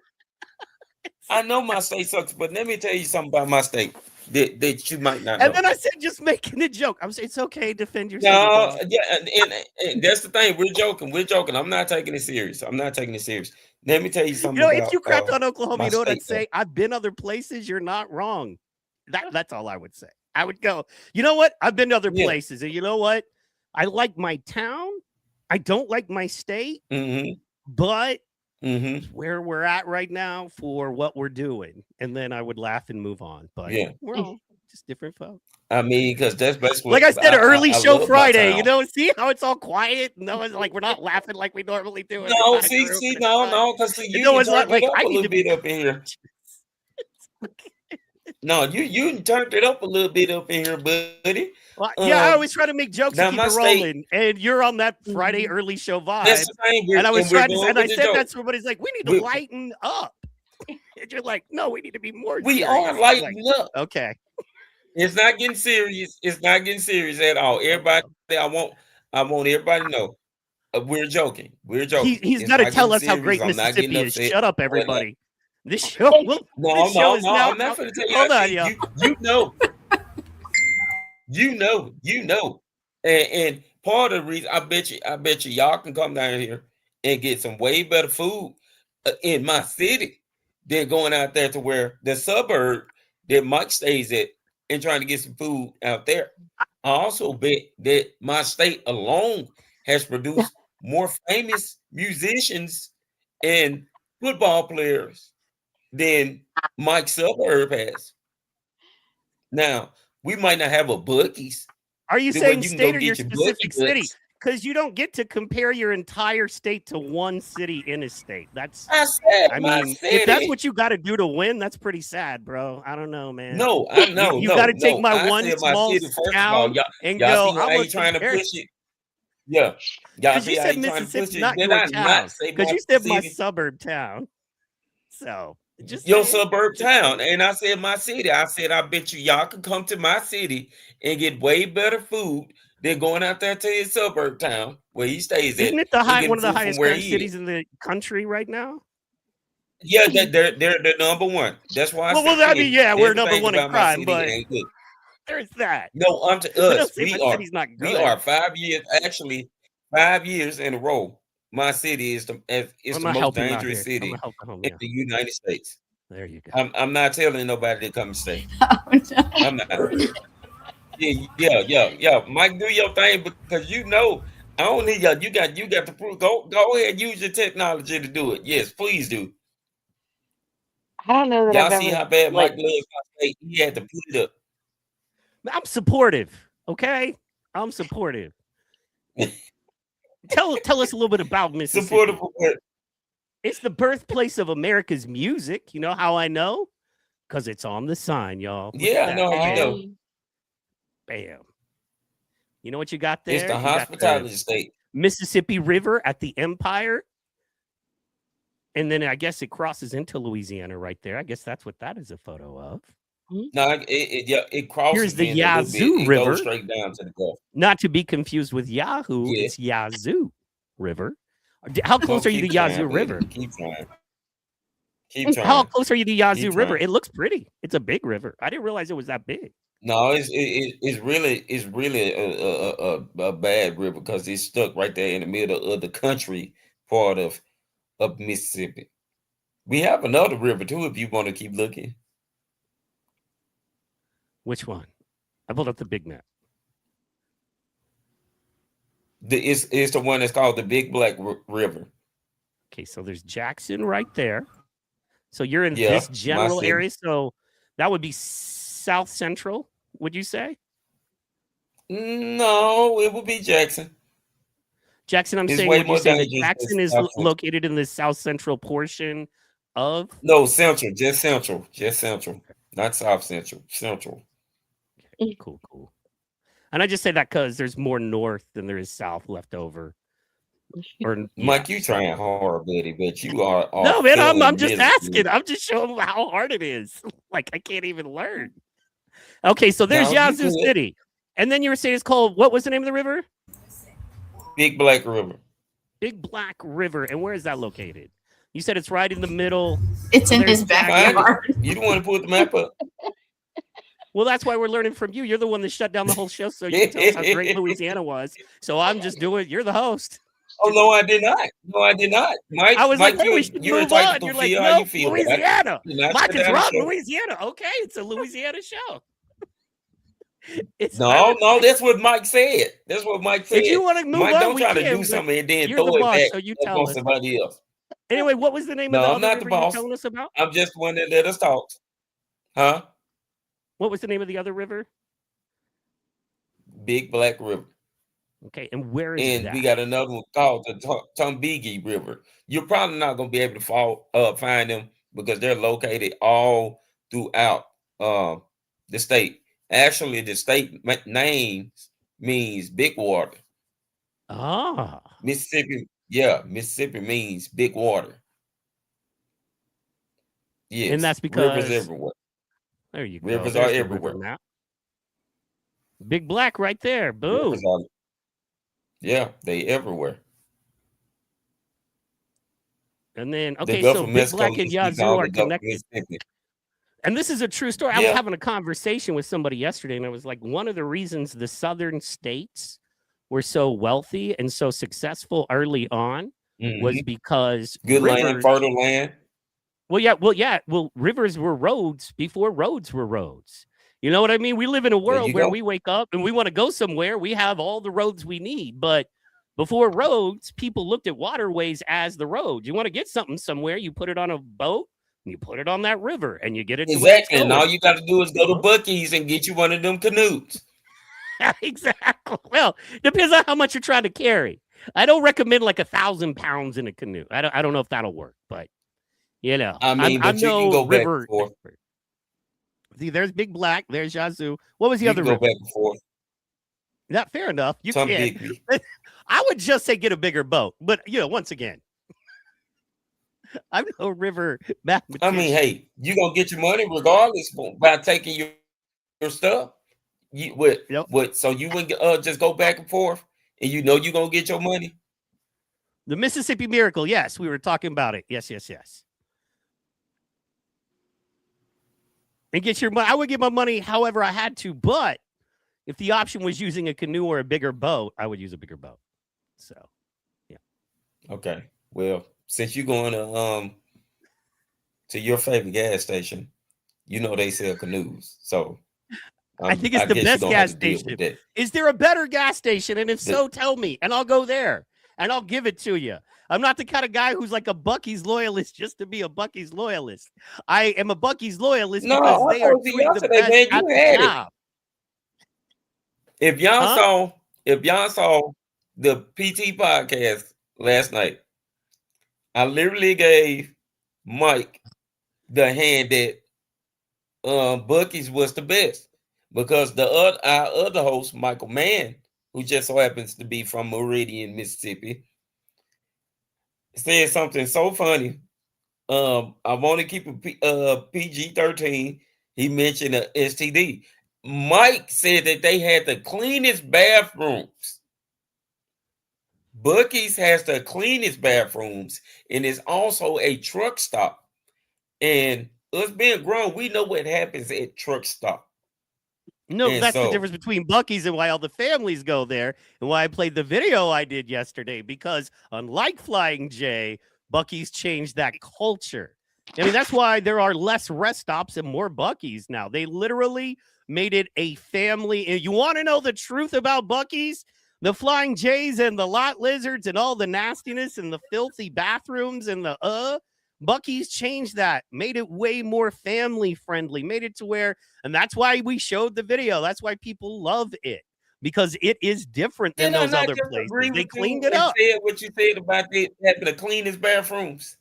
A: I know my state sucks, but let me tell you something about my state that you might not
B: And
A: know.
B: then I said, just making a joke. I'm saying it's okay. Defend yourself,
A: No,
B: dog.
A: yeah, and that's the thing. We're joking. We're joking. I'm not taking it serious. I'm not taking it serious. Let me tell you
B: You
A: something
B: know, if
A: about
B: you crapped on Oklahoma,
A: my
B: you know what I'd
A: state, though.
B: say? I've been other places. You're not wrong. That's all I would say. I would go, you know what? I've been to other
A: Yeah.
B: places. And you know what? I like my town. I don't like my state,
A: Mm-hmm.
B: but
A: Mm-hmm.
B: where we're at right now for what we're doing. And then I would laugh and move on. But
A: Yeah.
B: we're all just different folks.
A: I mean, because that's basically
B: Like I
A: what
B: said, early
A: I
B: show
A: love my
B: Friday. You
A: town.
B: know, see how it's all quiet? No one's like, we're not laughing like we normally do in this
A: No,
B: kind of group.
A: no, because
B: And
A: you
B: no
A: can
B: one's
A: turn it
B: like,
A: up
B: I
A: a
B: need
A: little
B: to be
A: bit up in here. No, you turned it up a little bit up in here, buddy.
B: Well, yeah, I always try to make jokes to
A: Now
B: keep
A: my
B: it
A: state,
B: rolling, and you're on that Friday
C: Mhm.
B: early show
A: that's
B: vibe.
A: the thing,
B: And I was
A: we're
B: trying to,
A: going
B: and
A: with
B: I
A: the
B: said
A: joke.
B: that somebody's like, we need to
A: We,
B: lighten up. And you're like, no, we need to be more
A: we are
B: serious. I'm like,
A: lighting up.
B: okay.
A: It's not getting serious. It's not getting serious at all. Everybody, I want everybody to know we're joking. We're joking.
B: He's
A: It's
B: got to
A: not getting
B: tell us how
A: serious.
B: great
A: I'm not getting
B: Mississippi is.
A: upset
B: Shut up,
A: or whatnot.
B: everybody. This show, well,
A: No,
B: this show is now.
A: I'm not going to tell you.
B: Hold on,
A: See,
B: y'all.
A: you know, and part of the reason I bet you y'all can come down here and get some way better food in my city than going out there to where the suburb that Mike stays at and trying to get some food out there. I also bet that my state alone has produced more famous musicians and football players than Mike's suburb has. Now, we might not have a bookies
B: Are you
A: the way
B: saying
A: you can go
B: state or your
A: get your bookie
B: specific city?
A: books.
B: Because you don't get to compare your entire state to one city in a state. That's,
A: I said
B: I
A: my
B: mean, if that's
A: city.
B: what you got to do to win, that's pretty sad, bro. I don't know, man.
A: No, I know,
B: You got to take
A: no.
B: my
A: I
B: one
A: said my
B: small
A: city first of all.
B: town and
A: Y'all
B: go,
A: see how
B: I'm
A: I
B: going
A: ain't
B: to
A: trying to
B: compare.
A: push it? Yeah. Y'all
B: Because you
A: see how
B: said
A: he trying to push
B: Mississippi's
A: it?
B: not
A: Did
B: your
A: I not
B: town.
A: say
B: Because
A: my
B: you said my
A: city?
B: suburb town. So just
A: Your
B: saying.
A: suburb
B: Just
A: town.
B: saying.
A: And I said my city. I said I bet you y'all can come to my city and get way better food than going out there to his suburb town where he stays at
B: Isn't it the
A: and
B: one
A: getting
B: of the
A: food from
B: highest
A: where
B: crime
A: he is.
B: cities in the country right now?
A: Yeah, they're the number one. That's why I
B: Well, I mean,
A: said
B: yeah, we're number
A: everything
B: one in
A: about my
B: crime,
A: city
B: but
A: ain't good.
B: there's that.
A: No, to
B: I don't
A: us.
B: say my city's not
A: We
B: good.
A: are 5 years. Actually, 5 years in a row. My city is
B: I'm
A: the
B: gonna
A: most
B: help him out
A: dangerous
B: here. I'm
A: city
B: gonna help the
A: in
B: homie out.
A: the United States.
B: There you go.
A: I'm not telling nobody to come and stay.
D: Oh, no.
A: I'm not. Yeah. Mike, do your thing because I don't need y'all. You got to prove. Go ahead. Use your technology to do it. Yes, please do.
C: I don't know that
A: Y'all
C: I've
A: see
C: ever
A: how bad
C: like.
A: Mike loves my state. He had to put it
B: I'm supportive. Okay, I'm supportive. Tell us a little bit about Mississippi.
A: supportive of what?
B: It's the birthplace of America's music. You know how I know? Because it's on the sign, y'all. Look
A: Yeah,
B: at
A: I know
B: that.
A: how you know.
B: Bam. You know what you got
A: It's
B: there?
A: the
B: You got the
A: hospitality state.
B: Mississippi River at the Empire. And then I guess it crosses into Louisiana right there. I guess that's what that is a photo of.
A: No, it crosses
B: Here's the
A: in a little bit.
B: Yazoo
A: It
B: River.
A: goes straight down to the Gulf.
B: Not to be confused with Yahoo.
A: Yeah.
B: It's Yazoo River. How close
A: Come,
B: are you to
A: keep trying,
B: Yazoo
A: buddy.
B: River?
A: Keep trying. Keep
B: How
A: trying.
B: close are you to Yazoo
A: Keep
B: River?
A: trying.
B: It looks pretty. It's a big river. I didn't realize it was that big.
A: No, it's really a bad river because it's stuck right there in the middle of the country part of Mississippi. We have another river too if you want to keep looking.
B: Which one? I pulled up the big map.
A: It's the one that's called the Big Black River.
B: Okay, so there's Jackson right there. So you're in
A: Yeah,
B: this
A: my
B: general
A: city.
B: area. So that would be South Central, would you say?
A: No, it would be Jackson.
B: Jackson, I'm
A: It's
B: saying,
A: way
B: would you
A: more
B: say that
A: dangerous
B: Jackson
A: than
B: is
A: South Central.
B: located in the South Central portion of?
A: No, Central, just Central, not South Central, Central.
B: Okay, cool. And I just say that because there's more north than there is south left over. Or
A: Mike, you trying hard, buddy, but you are
B: no, man. I'm
A: failing
B: just
A: miserably.
B: asking. I'm just showing how hard it is. Like I can't even learn. Okay, so there's
A: No, you
B: Yazoo
A: good.
B: City, and then you were saying it's called what was the name of the river?
A: Big Black River.
B: Big Black River, and where is that located? You said it's right in the middle.
D: It's in
B: There's
D: his
B: Jackson.
D: backyard.
A: You don't want to put the map up.
B: Well, that's why we're learning from you. You're the one that shut down the whole show, so you can tell us how great Louisiana was. So I'm just doing. You're the host.
A: Oh no, I did not. No, I did not. Mike,
B: I was
A: Mike,
B: like, hey, we should
A: you're
B: move
A: entitled
B: on.
A: to
B: You're like,
A: feel how
B: no,
A: you feel.
B: Louisiana. Mike is wrong.
A: Show.
B: Louisiana. Okay, it's a Louisiana show.
A: No, that's what Mike said. That's what Mike said.
B: If you want to move
A: Mike,
B: on,
A: don't
B: we
A: try to
B: can,
A: do something and then
B: you're the
A: throw it
B: boss,
A: back
B: so you
A: up
B: tell
A: on
B: us.
A: somebody else.
B: Anyway, what was the name of the
A: I'm
B: other
A: not
B: river
A: the boss.
B: you were telling us about?
A: I'm just one that let us talk. Huh?
B: What was the name of the other river?
A: Big Black River.
B: Okay, and where is that?
A: We got another one called the Tumbegi River. You're probably not going to be able to find them because they're located all throughout Um, the state. Actually, the state name means big water.
B: Ah.
A: Mississippi, yeah, Mississippi means big water.
B: And
A: Yes,
B: that's
A: rivers
B: because
A: everywhere.
B: there you go.
A: Rivers are
B: There's the river
A: everywhere.
B: map. Big Black right there.
A: Rivers
B: Boom.
A: are, yeah, they everywhere.
B: And then
A: The
B: okay,
A: Gulf
B: so
A: of
B: Big
A: Mexico
B: Black and
A: used to be
B: Yazoo
A: called
B: are
A: the Gulf of
B: connected.
A: Mississippi.
B: And this is a true story. I was
A: Yeah.
B: having a conversation with somebody yesterday, and I was like, one of the reasons the southern states were so wealthy and so successful early on was
A: Mhm.
B: because
A: Good land,
B: rivers.
A: fertile land.
B: Well, rivers were roads before roads were roads. You know what I mean? We live in a
A: There
B: world
A: you
B: where
A: go.
B: we wake up and we want to go somewhere. We have all the roads we need, but before roads, people looked at waterways as the road. You want to get something somewhere, you put it on a boat, and you put it on that river, and you get it to where it's
A: Exactly. And all
B: going.
A: you got to do is go to
B: Huh?
A: Buc-ee's and get you one of them canoes.
B: Exactly. Well, depends on how much you're trying to carry. I don't recommend like 1,000 pounds in a canoe. I don't know if that'll work, but you know,
A: I mean,
B: I'm
A: but you can
B: no
A: go back and
B: river
A: forth.
B: expert. See, there's Big Black, there's Yazoo. What was the
A: You
B: other
A: can go
B: river?
A: back and forth.
B: Not fair enough. You
A: Some
B: can.
A: Bigby.
B: I would just say get a bigger boat, but you know, once again, I'm no river
A: I
B: mathematician.
A: mean, hey, you gonna get your money regardless by taking your stuff. You
B: Yep.
A: so you wouldn't just go back and forth, and you know you're gonna get your money.
B: The Mississippi Miracle. Yes, we were talking about it. Yes. And get your money. I would get my money however I had to, but if the option was using a canoe or a bigger boat, I would use a bigger boat. So, yeah.
A: Okay. Well, since you're going to your favorite gas station, you know they sell canoes, so
B: I think
A: I
B: it's the
A: guess you're
B: best
A: gonna have
B: gas
A: to deal with
B: station.
A: that.
B: Is there a better gas station? And if
A: The-
B: so, tell me, and I'll go there and I'll give it to you. I'm not the kind of guy who's like a Buc-ee's loyalist just to be a Buc-ee's loyalist. I am a Buc-ee's loyalist
A: No,
B: because
A: I
B: they are
A: told you
B: doing the
A: yesterday,
B: best
A: man.
B: at
A: You
B: the
A: had it.
B: job.
A: If y'all
B: Huh?
A: saw the PT podcast last night, I literally gave Mike the hand that Bucky's was the best because our other host, Michael Mann, who just so happens to be from Meridian, Mississippi, said something so funny. I want to keep it PG-13. He mentioned a STD. Mike said that they had the cleanest bathrooms. Bucky's has the cleanest bathrooms and is also a truck stop. And us being grown, we know what happens at truck stop.
B: No,
A: And
B: that's the
A: so,
B: difference between Buc-ee's and why all the families go there and why I played the video I did yesterday. Because unlike Flying J, Buc-ee's changed that culture. I mean, that's why there are less rest stops and more Buc-ee's now. They literally made it a family. And you want to know the truth about Buc-ee's? The Flying J's and the Lot Lizards and all the nastiness and the filthy bathrooms and the Buc-ee's changed that, made it way more family friendly, made it to where, and that's why we showed the video. That's why people love it, because it is different than
A: did I
B: those
A: not
B: other
A: just
B: places.
A: agree
B: They
A: with you
B: cleaned it
A: and
B: up.
A: said what you said about having the cleanest bathrooms?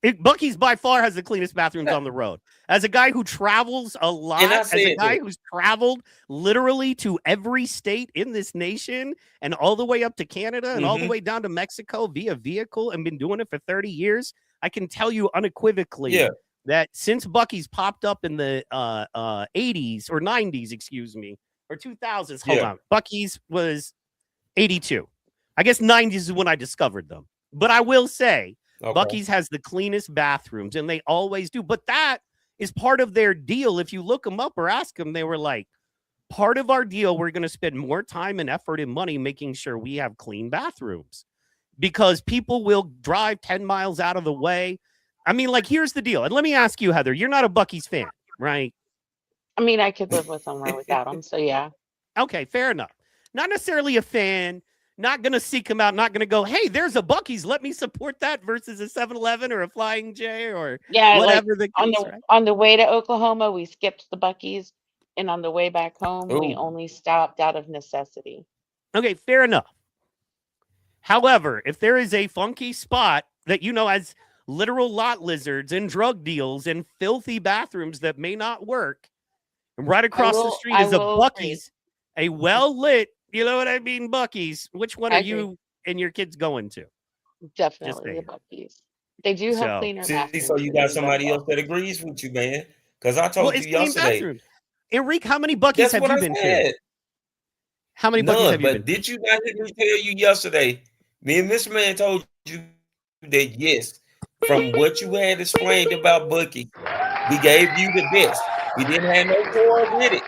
B: Buc-ee's by far has the cleanest bathrooms on the road. As a guy who travels a lot,
A: And I
B: as a
A: said
B: guy
A: that.
B: who's traveled literally to every state in this nation and all the way up to Canada and all the
A: Mhm.
B: way down to Mexico via vehicle and been doing it for 30 years, I can tell you unequivocally
A: Yeah.
B: that since Buc-ee's popped up in the 80s or 90s, excuse me, or 2000s, hold
A: Yeah.
B: on, Buc-ee's was 82. I guess 90s is when I discovered them. But I will say,
A: Okay.
B: Buc-ee's has the cleanest bathrooms, and they always do. But that is part of their deal. If you look them up or ask them, they were like, part of our deal, we're going to spend more time and effort and money making sure we have clean bathrooms, because people will drive 10 miles out of the way. I mean, like, here's the deal. And let me ask you, Heather, you're not a Buc-ee's fan, right?
C: I mean, I could live with somewhere without them. So yeah.
B: Okay, fair enough. Not necessarily a fan, not going to seek him out, not going to go, hey, there's a Buc-ee's, let me support that versus a 7-Eleven or a Flying J or
C: Yeah, like
B: whatever the case, right?
C: on the way to Oklahoma, we skipped the Buc-ee's, and on the way back home, we
A: Ooh.
C: only stopped out of necessity.
B: Okay, fair enough. However, if there is a funky spot that, you know, as literal lot lizards and drug deals and filthy bathrooms that may not work. And right across the street
C: I
B: is a
C: will agree.
B: Buc-ee's, a well-lit, you know what I mean, Buc-ee's. Which one
C: I
B: are
C: agree.
B: you and your kids going to? Just
C: Definitely the
B: saying.
C: Buc-ee's. They do have
B: So,
C: cleaner
A: See, so
C: bathrooms
A: you
C: than
A: got
C: you, but
A: somebody else that agrees with you, man. Because I
B: well,
A: told you
B: it's clean
A: yesterday.
B: bathrooms. Enrique, how many Buc-ee's
A: That's
B: have
A: what
B: you
A: I
B: been to?
A: said.
B: How many Buc-ee's have
A: None.
B: you been
A: But
B: to?
A: did you not hear me tell you yesterday? Me and Mr. Man told you that yes, from what you had explained about Bucky, we gave you the best. We didn't have no core with it.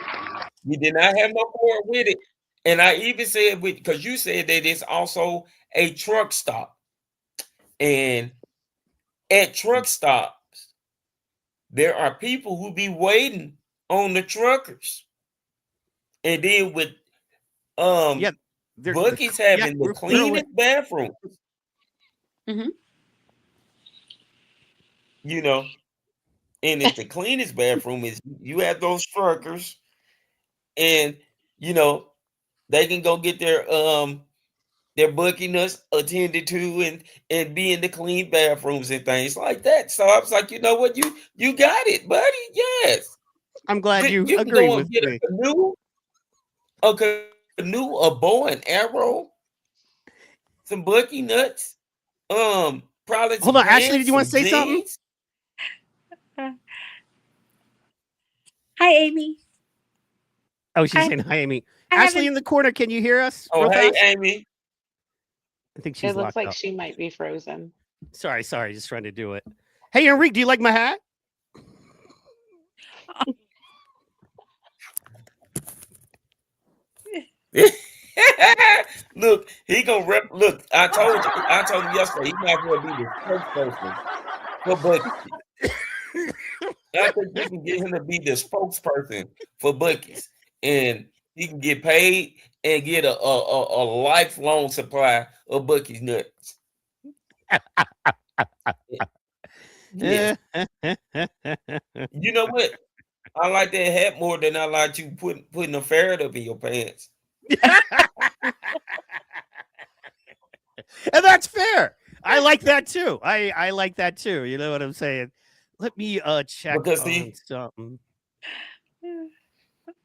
A: We did not have no core with it. And I even said because you said that it's also a truck stop. And at truck stops, there are people who be waiting on the truckers. And then with
B: Yeah, they're
A: Bucky's
B: yeah,
A: having the
B: they're away.
A: cleanest bathroom,
F: Mm-hmm.
A: you know, and it's the cleanest bathroom is you have those truckers and you know they can go get their Bucky nuts attended to and be in the clean bathrooms and things like that. So I was like, you know what, you got it, buddy. Yes.
B: I'm glad you
A: You can
B: agree
A: go and
B: with
A: get
B: me.
A: a canoe, a bow and arrow, some Bucky nuts, probably
B: Hold
A: some
B: on, Ashley, did
A: pants,
B: you want to
A: some
B: say something?
A: jeans.
F: Hi, Amy.
B: Oh, she's
F: I
B: saying hi, Amy.
F: I
B: Ashley
F: haven't.
B: in the corner, can you hear us
A: Oh,
B: real
A: hey,
B: fast?
A: Amy.
B: I think
C: it
B: she's
C: looks
B: locked
C: like
B: up.
C: she might be frozen.
B: Sorry, just trying to do it. Hey, Enrique, do you like my hat?
A: Look, he gonna rep. Look, I told him yesterday he might as well be the spokesperson for Bucky. I think we can get him to be the spokesperson for Bucky's, and he can get paid and get a lifelong supply of Bucky's nuts. Yes, you know what? I like that hat more than I like you putting a ferret up in your pants.
B: And that's fair. I like that too. I like that too. You know what I'm saying? Let me check
A: Because
B: on
A: see,
B: something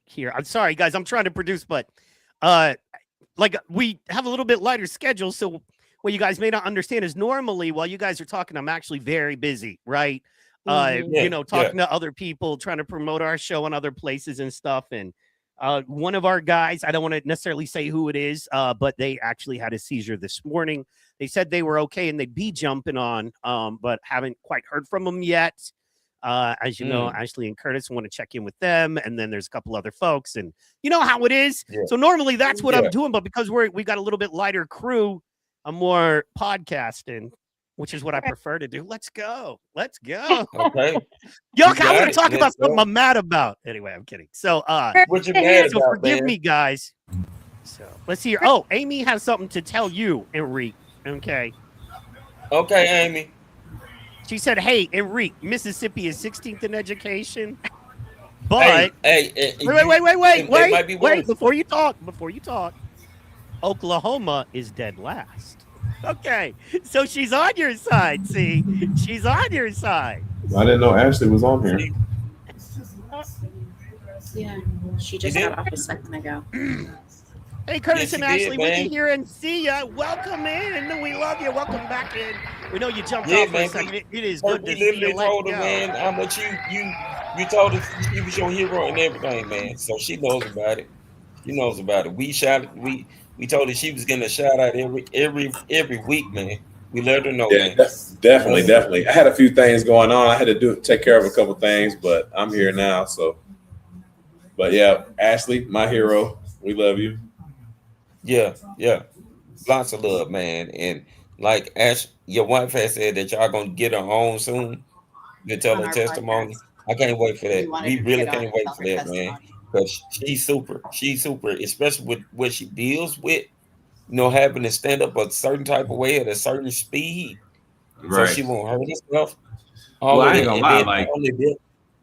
B: here. I'm sorry, guys. I'm trying to produce, but uh like we have a little bit lighter schedule. So what you guys may not understand is normally while you guys are talking, I'm actually very busy, right?
C: Mhm.
A: yeah,
B: You know,
A: yeah,
B: talking to other people, trying to promote our show in other places and stuff. And one of our guys, I don't want to necessarily say who it is, but they actually had a seizure this morning. They said they were okay and they'd be jumping on, but haven't quite heard from them yet. As you know, Ashley and Curtis want to check in with them, and then there's a couple other folks, and you know how it is.
A: yeah,
B: So normally that's what
A: yeah.
B: I'm doing, but because we got a little bit lighter crew, I'm more podcasting, which is what I prefer to do. Let's go.
A: Okay,
B: Yo,
A: you
B: I want
A: got
B: to
A: it.
B: talk about
A: Let's
B: something
A: go.
B: I'm mad about. Anyway, I'm kidding. So
A: What you mad
B: so
A: about,
B: forgive
A: man?
B: me, guys. So let's hear. Oh, Amy has something to tell you, Enrique. Okay.
A: Okay, Amy.
B: She said, "Hey, Enrique, Mississippi is 16th in education, but
A: Hey, it might be
B: wait.
A: worse
B: Before you talk, Oklahoma is dead last. Okay, so she's on your side. See, she's on your side.
H: I didn't know Ashley was on here.
A: See,
D: Yeah, she
A: you
D: just
A: did.
D: got off a second ago.
B: Hey, Curtis
A: Yes,
B: and
A: you did,
B: Ashley, we can
A: man.
B: hear and see ya. Welcome in. We love you. Welcome back in. We know you jumped
A: Yeah,
B: off for a
A: man.
B: second. It is
A: We
B: good to see you.
A: literally
B: Let's
A: told her,
B: go.
A: man, how much you told her she was your hero and everything, man. So she knows about it. She knows about it. We told her she was getting a shout out every week, man. We let her know,
H: Yeah,
A: man. We let
H: definitely,
A: her know.
H: definitely. I had a few things going on. I had to take care of a couple things, but I'm here now. So, but yeah, Ashley, my hero. We love you.
A: Yeah, yeah. Lots of love, man. And like Ash, your wife has said that y'all gonna get her on soon to tell
D: On
A: her
D: our
A: testimony.
D: podcast.
A: I can't wait for
D: We
A: that.
D: wanted
A: We
D: her to
A: really
D: get on
A: can't
D: and
A: wait
D: tell
A: for
D: her
A: that, man.
D: testimony.
A: Because she's super. She's super, especially with what she deals with. You know, having to stand up a certain type of way at a certain speed, so
H: Right.
A: she won't hurt herself.
H: Well,
A: All of
H: I ain't
A: that,
H: gonna
A: and
H: lie.
A: then not
H: Like
A: only that.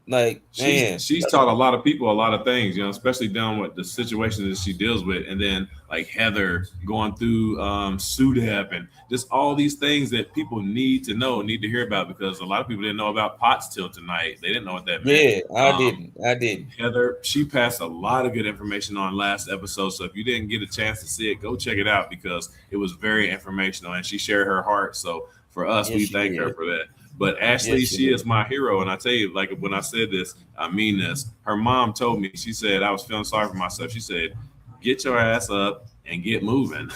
A: Like, man,
H: she's taught a lot of people a lot of things, you know, especially down with the situations that she deals with, and then like Heather going through SUDEP and just all these things that people need to know, need to hear about, because a lot of people didn't know about POTS till tonight. They didn't know what that meant.
A: yeah, I didn't.
H: Heather, she passed a lot of good information on last episode. So if you didn't get a chance to see it, go check it out because it was very informational and she shared her heart. So for us,
A: Yes,
H: we
A: she
H: thank her
A: did.
H: for that. But Ashley,
A: Yes, she
H: she
A: did.
H: is my hero. And I tell you, like when I said this, I mean this. Her mom told me, she said, I was feeling sorry for myself. She said, get your ass up and get moving.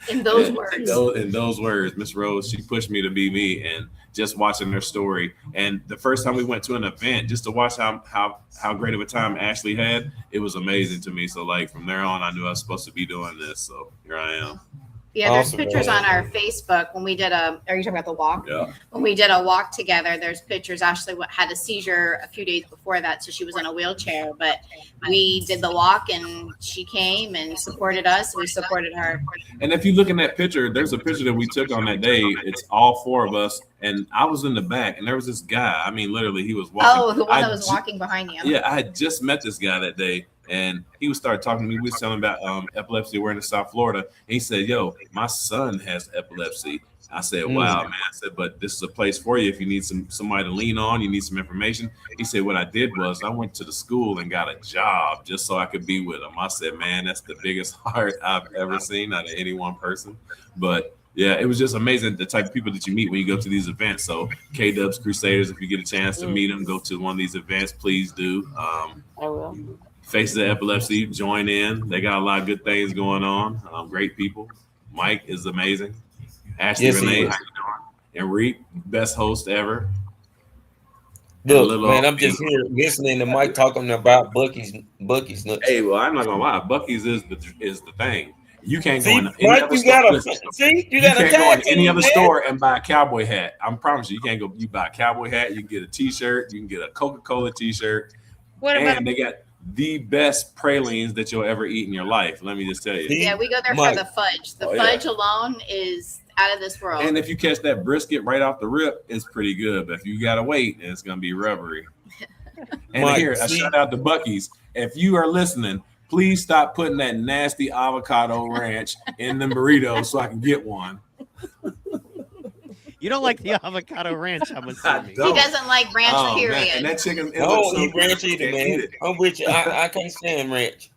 D: In those
H: in,
D: words.
H: in those words, Miss Rose, she pushed me to be me. And just watching their story, and the first time we went to an event just to watch how great of a time Ashley had, it was amazing to me. So like from there on, I knew I was supposed to be doing this. So here I am.
D: Yeah, there's
A: Awesome,
D: pictures
A: man.
D: on our Facebook when we did are you talking about the walk?
H: Yeah.
D: When we did a walk together, there's pictures. Ashley had a seizure a few days before that, so she was in a wheelchair. But we did the walk, and she came and supported us. We supported her.
H: And if you look in that picture, there's a picture that we took on that day. It's all four of us, and I was in the back, and there was this guy. I mean, literally, he was walking.
D: Oh, the one that was walking behind you.
H: Yeah, I had just met this guy that day, and he was started talking to me. We was telling about epilepsy. We're in South Florida, and he said, "Yo, my son has epilepsy." I said, "Wow, man." I said, "But this is a place for you if you need somebody to lean on. You need some information." He said, "What I did was I went to the school and got a job just so I could be with him." I said, "Man, that's the biggest heart I've ever seen out of any one person." But yeah, it was just amazing the type of people that you meet when you go to these events. So K-Dubs Crusaders, if you get a chance to meet them, go to one of these events, please do.
C: I will.
H: Faces of Epilepsy, join in. They got a lot of good things going on. Great people. Mike is amazing. Ashley
A: Yes, he
H: Renee,
A: is.
H: how you doing? Enrique, best host ever. And
A: Look,
H: little
A: man,
H: old
A: I'm just
H: me.
A: here listening to Mike talking about Bucky's nuts.
H: Hey, well, I'm not gonna lie. Bucky's is the thing. You can't go
A: See,
H: in any
A: Mike,
H: other
A: you
H: store.
A: got a
H: Listen,
A: you got a
H: can't go in
A: tag
H: any
A: team,
H: other
A: man.
H: store and buy a cowboy hat. I promise you can't go. You buy a cowboy hat, you can get a T-shirt, you can get a Coca-Cola T-shirt,
F: What about
H: and they got the best pralines that you'll ever eat in your life. Let me just tell you.
A: See?
D: Yeah, we go there
A: Mike.
D: for the fudge. The
H: Oh, yeah.
D: fudge alone is out of this world.
H: And if you catch that brisket right off the rip, it's pretty good. But if you gotta wait, it's gonna be rubbery. And
A: Mike,
H: here, a
A: see?
H: shout out to Bucky's. If you are listening, please stop putting that nasty avocado ranch in the burrito so I can get one.
B: You don't like the avocado ranch, I'm assuming.
D: He
H: don't.
D: doesn't like ranch,
H: Oh, man.
D: period.
H: And that chicken, it
A: I
H: looks
A: don't
H: so
A: eat
H: good,
A: ranch
H: you
A: either,
H: can't eat
A: man.
H: it.
A: I'm with you. I can't stand ranch.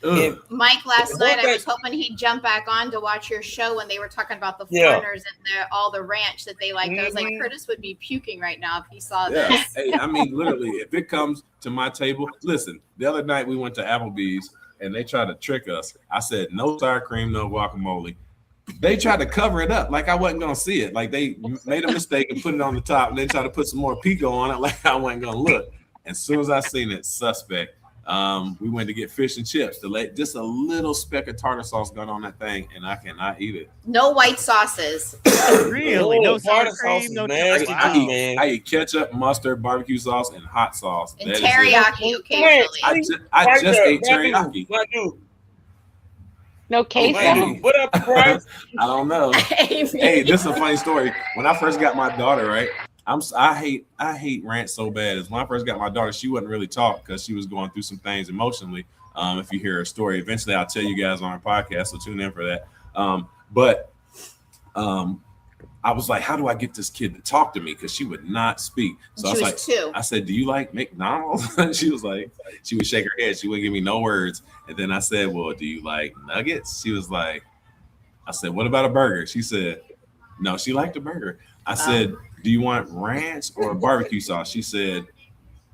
H: Ugh.
A: And
D: Mike, last
A: One
D: night I
A: thing-
D: was hoping he'd jump back on to watch your show when they were talking about the
A: Yeah.
D: foreigners and all the ranch that they liked. I was like,
A: Mhm.
D: Curtis would be puking right now if he saw
H: Yeah.
D: this.
H: Hey, I mean, literally, if it comes to my table, listen, the other night we went to Applebee's and they tried to trick us. I said, no sour cream, no guacamole. They tried to cover it up like I wasn't going to see it. Like they made a mistake and put it on the top and then tried to put some more pico on it like I wasn't going to look. As soon as I seen it, suspect. We went to get fish and chips to let just a little speck of tartar sauce got on that thing, and I cannot eat it.
D: No white sauces.
B: Really? No sour
A: tartar sauce
B: cream,
A: is
B: no
A: nasty,
B: wow.
A: too, man.
H: I eat ketchup, mustard, barbecue sauce, and hot sauce.
D: And
H: That is it.
D: teriyaki occasionally.
H: I just ate
A: My
H: teriyaki.
A: dude, my dude,
C: No
H: Oh,
C: queso.
A: my dude. What up, Bryce?
H: I don't know. Hey, this is a funny story. When I first got my daughter, right? I hate ranch so bad. Is when I first got my daughter, she wouldn't really talk because she was going through some things emotionally. If you hear her story, eventually I'll tell you guys on our podcast, so tune in for that. But I was like, how do I get this kid to talk to me? Because she would not speak. So I was like,
D: 2.
H: I said, do you like McDonald's? She was like, she would shake her head. She wouldn't give me no words. And then I said, well, do you like nuggets? She was like, I said, what about a burger? She said, no, she liked a burger. I said, do you want ranch or barbecue sauce? She said,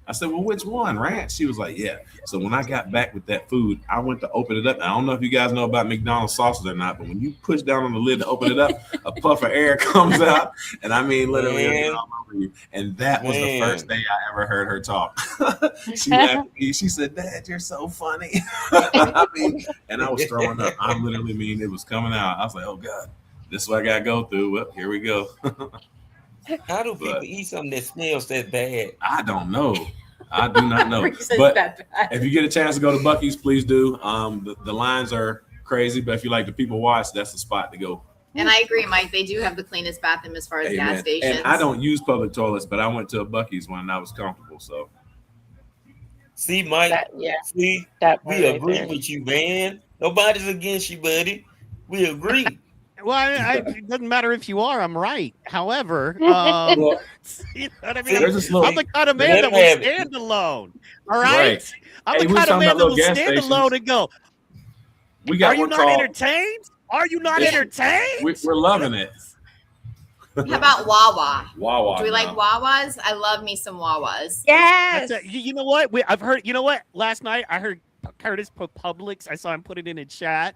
H: I said, well, which one? Ranch? She was like, yeah. So when I got back with that food, I went to open it up. I don't know if you guys know about McDonald's sauces or not, but when you push down on the lid to open it up, a puff of air comes out. And I mean, literally, it'll get all over you. And that was the first day I ever heard her talk. She laughed at me. She said, Dad, you're so funny. I mean, and I was throwing up. I literally mean, it was coming out. I was like, oh, God, this is what I got to go through. Well, here we go.
A: How do people eat something that smells that bad?
H: I don't know. I do not know.
D: Reasons
H: But
D: that bad.
H: if you get a chance to go to Buc-ee's, please do. The lines are crazy, but if you like the people watch, that's the spot to go.
D: And I agree, Mike. They do have the cleanest bathroom as far as gas
H: Amen.
D: stations.
H: And I don't use public toilets, but I went to a Buc-ee's when I was comfortable. So
A: See, Mike.
C: Yeah,
A: See,
C: that part
A: we
C: right
A: agree
C: there.
A: with you, man. Nobody's against you, buddy. We agree.
B: Well, it doesn't matter if you are. I'm right. However,
H: Well,
B: you know what I mean.
A: See,
H: there's this little
B: I'm the kind of man
A: let
B: that
A: him
B: will
A: have it.
B: stand alone. All right.
H: right.
B: I'm
H: Hey,
B: the
H: we was
B: kind of
H: talking
B: man
H: about
B: that
H: little
B: will
H: gas
B: stand alone
H: stations.
B: and go.
H: We
B: Are
H: got
B: you
H: one
B: not
H: called.
B: entertained? Are you not entertained?
H: We're loving it.
D: How about Wawa?
H: Wawa.
D: Do we like
H: now.
D: Wawas? I love me some Wawas.
F: Yes.
B: You know what? I've heard. You know what? Last night I heard Curtis put Publix. I saw him put it in a chat,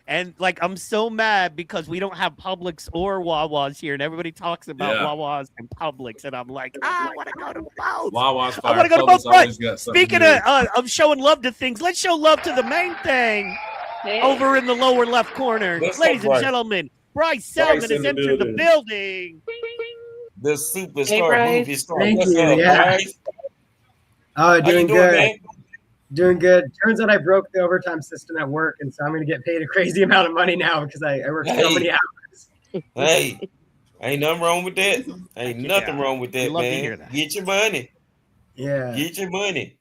B: and like I'm so mad because we don't have Publix or Wawas here, and everybody talks about
H: Yeah.
B: Wawas and Publix, and I'm like, I want to go to both.
H: Wawa's
B: I
H: fire.
B: want to go to
H: Publix
B: both. But
H: always got something
B: speaking
H: good.
B: of showing love to things, let's show love to the main thing
C: Hey.
B: over in the lower left corner,
A: Let's go,
B: ladies and
A: Bryce.
B: gentlemen. Bryce Selman
H: in
B: has
H: the
B: entered the
H: building.
B: building.
A: The
C: Hey,
A: superstar
C: Bryce.
A: movie star.
I: Thank
A: What's
I: you.
A: up,
I: Yeah.
A: Bryce?
I: Oh,
A: How you
I: doing
A: doing,
I: good.
A: man?
I: Doing good. Turns out I broke the overtime system at work, and so I'm going to get paid a crazy amount of money now because I work so
A: Hey.
I: many hours.
A: Hey, ain't nothing wrong with that. Ain't nothing
B: Yeah.
A: wrong with
B: We
A: that,
B: love to
A: man.
B: hear that.
A: Get your money.
I: Yeah.
A: Get your money.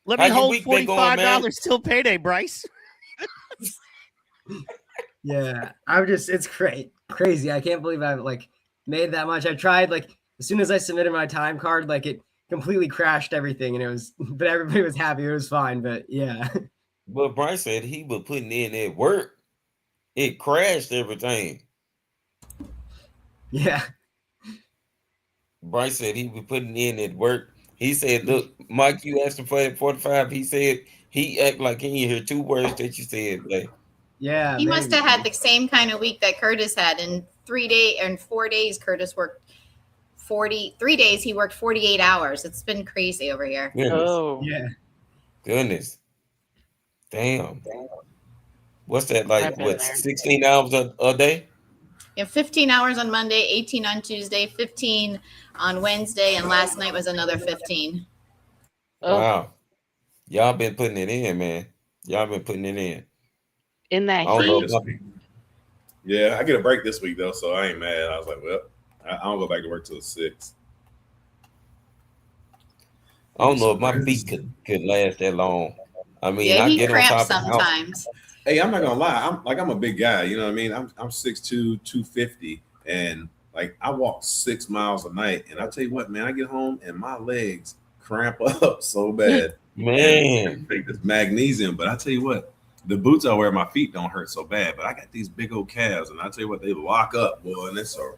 B: Let
A: How
B: me
A: your
B: hold
A: week been going,
B: $45 till payday, Bryce.
I: Yeah. It's great. Crazy. I can't believe I've made that much. I tried as soon as I submitted my time card, it completely crashed everything, and but everybody was happy. It was fine, but yeah.
A: But Bryce said he was putting in that work. It crashed everything.
I: Yeah.
A: Bryce said he was putting in that work. He said, look, Mike, you asked him for that 45. He said he act like he didn't hear two words that you said, like,
I: Yeah.
D: He must have had the same kind of week that Curtis had. In 4 days, Curtis worked 3 days. He worked 48 hours. It's been crazy over here.
A: goodness,
C: Oh,
I: Yeah.
A: goodness. Damn. What's that like?
C: I've been
A: What,
C: there.
A: 16 hours a day?
D: You have 15 hours on Monday, 18 on Tuesday, 15 on Wednesday, and last night was another 15.
C: oh,
A: Wow. Y'all been putting it in, man. Y'all been putting it in.
C: in that
A: I don't
H: Break
A: know
C: heat.
H: this
A: if
H: week. Yeah, I get a break this week though, so I ain't mad. I was like, well, I don't go back to work till the 6th.
A: I don't know if my feet could last that long. I mean,
D: Yeah,
A: I
D: he
A: get on
D: cramps
A: top of the house.
D: sometimes.
H: Hey, I'm not gonna lie. I'm a big guy. You know what I mean? I'm 6'2", 250, and I walk 6 miles a night. And I tell you what, man, I get home and my legs cramp up so bad.
A: Man,
H: I think it's magnesium, but I tell you what, the boots I wear, my feet don't hurt so bad. But I got these big old calves, and I tell you what, they lock up, boy. And it's
D: So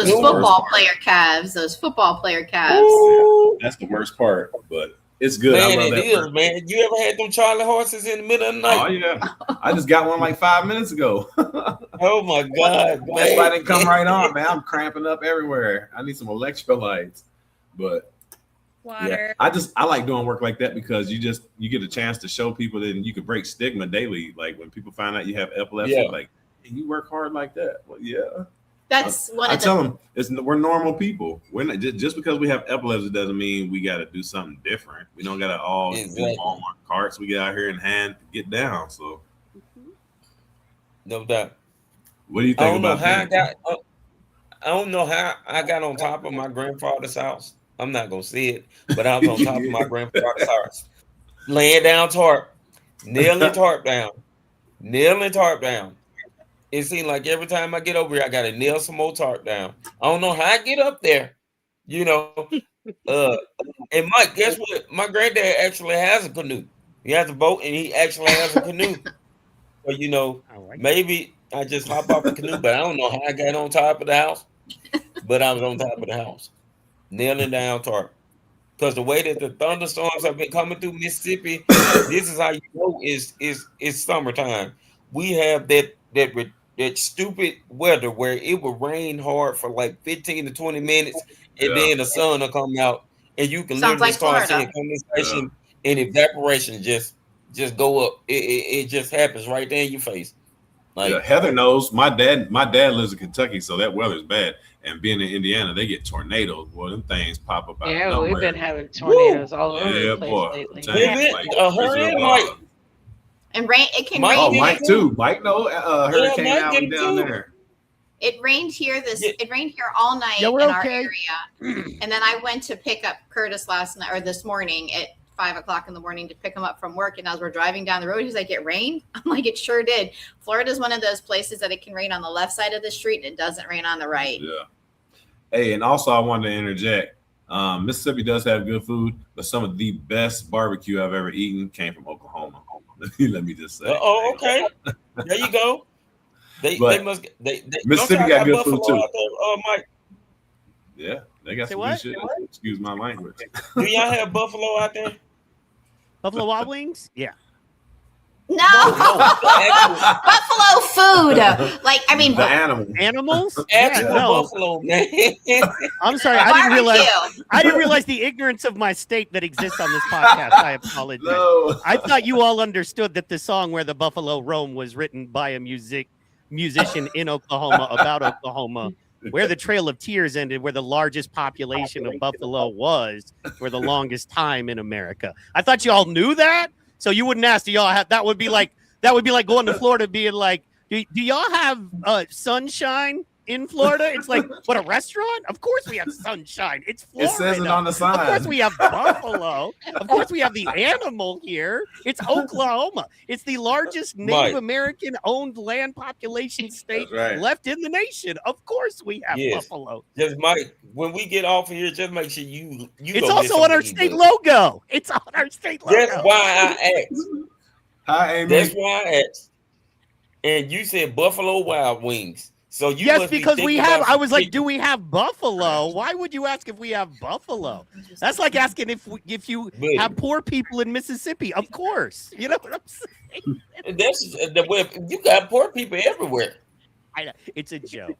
D: those
A: Ooh.
D: football player calves,
A: Ooh,
H: that's the worst part. But it's good.
A: man,
H: I love
A: it
H: that
A: is,
H: part.
A: man. You ever had them Charlie horses in the middle of the
H: Oh
A: night?
H: yeah, I just got one like 5 minutes ago.
A: Oh my God,
H: That's why I
A: man.
H: didn't come right on, man. I'm cramping up everywhere. I need some electrolytes. But
F: Water.
H: yeah, I like doing work like that because you get a chance to show people that you can break stigma daily. Like when people find out you have epilepsy,
A: Yeah.
H: like, hey, you work hard like that. Well, yeah.
D: That's one
H: I
D: of
H: tell
D: the.
H: them we're normal people. We're not just because we have epilepsy doesn't mean we got to do something different. We don't got to all
A: Exactly.
H: do Walmart carts. We get out here and get down. So,
A: No doubt.
H: what do you
A: I
H: think
A: don't know
H: about
A: how I
H: that?
A: got. I don't know how I got on top of my grandfather's house. I'm not gonna say it, but I was on top of my grandfather's house, laying down tarp, nailing tarp down, nailing tarp down. It seemed like every time I get over here, I gotta nail some more tarp down. I don't know how I get up there, you know. And Mike, guess what? My granddad actually has a canoe. He has a boat, and he actually has a canoe. So maybe I just hop off the canoe, but I don't know how I got on top of the house. But I was on top of the house, nailing down tarp. Because the way that the thunderstorms have been coming through Mississippi, this is how you know it's summertime. We have that stupid weather where it will rain hard for like 15 to 20 minutes, and then the sun will come out, and you can
D: Sounds
A: literally
D: like
A: start
D: Florida.
A: seeing condensation and evaporation just go up. It just happens right there in your face.
H: Yeah, Heather knows. My dad lives in Kentucky, so that weather's bad. And being in Indiana, they get tornadoes. Boy, them things pop up out of
C: Yeah,
H: nowhere.
C: we've been having tornadoes all over
H: Yeah,
C: the place
H: boy.
C: lately.
H: I'm telling you, like,
A: Her
H: it's
A: and
H: wild.
A: Mike.
D: And rain. It can
A: Mike-
D: rain.
H: Oh, Mike too. Mike know Hurricane
A: Mike
H: Alley
A: did
H: down
A: too.
H: there.
D: It rained here.
A: Yeah.
D: It rained here all night
B: Yeah, we're
D: in our
B: okay.
D: area, and then I went to pick up Curtis last night or this morning at 5 o'clock in the morning to pick him up from work. And as we're driving down the road, he's like, "It rained?" I'm like, "It sure did." Florida is one of those places that it can rain on the left side of the street and it doesn't rain on the right.
H: Yeah. Hey, and also I wanted to interject. Mississippi does have good food, but some of the best barbecue I've ever eaten came from Oklahoma. Let me just say.
A: Oh, okay. There you go. They must.
H: Mississippi got good food too.
A: Out there, Mike.
H: Yeah, they got some
B: what?
H: good shit. Excuse my language.
A: Do y'all have buffalo out there?
B: Buffalo Wild Wings? Yeah.
D: No, buffalo food. Like, I mean,
H: the animal.
B: Animals?
A: Actual
B: no.
A: buffalo, man.
B: I'm sorry, I didn't realize the ignorance of my state that exists on this podcast. I apologize.
H: No.
B: I thought you all understood that the song "Where the Buffalo Roam" was written by a musician in Oklahoma about Oklahoma, where the Trail of Tears ended, where the largest population of buffalo was for the longest time in America. I thought you all knew that, so you wouldn't ask. Do y'all have that? Would be like going to Florida, being like, do y'all have sunshine in Florida? It's like, what, a restaurant? Of course we have sunshine. It's Florida.
H: It says it on the sign.
B: Of course we have buffalo. Of course we have the animal here. It's Oklahoma. It's the largest Native American owned land population state left in the nation. Of course we have buffalo.
A: Just Mike, when we get off of here, just make sure you
B: it's also on our state logo. It's on our state logo.
A: That's why I asked.
H: Hi, Amy.
A: That's why I asked. And you said Buffalo Wild Wings. So you
B: yes, because we have. I was like, do we have buffalo? Why would you ask if we have buffalo? That's like asking if you have poor people in Mississippi. Of course, you know what I'm saying.
A: That's the way you got poor people everywhere.
B: I know it's a joke.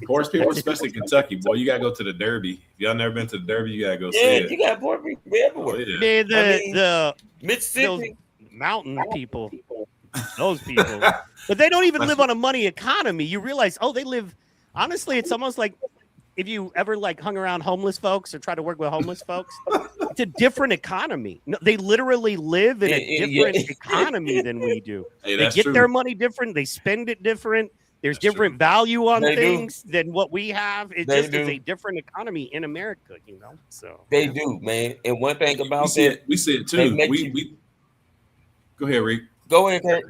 H: Poor people, especially Kentucky. Boy, you gotta go to the Derby. If y'all never been to the Derby, you gotta go see it.
A: You got poor people everywhere.
B: Man, the
A: Mississippi
B: mountain people. Those people, but they don't even live on a money economy. You realize, they live. Honestly, it's almost like if you ever like hung around homeless folks or try to work with homeless folks. It's a different economy. No, they literally live in a different economy than we do.
H: Hey,
B: they get their money different. They spend it different. There's different value on things than what we have. It's it's a different economy in America, you know. So
A: they do, man. And one thing about
H: we see it too. We go ahead, Rick.
A: Go ahead, Kurt.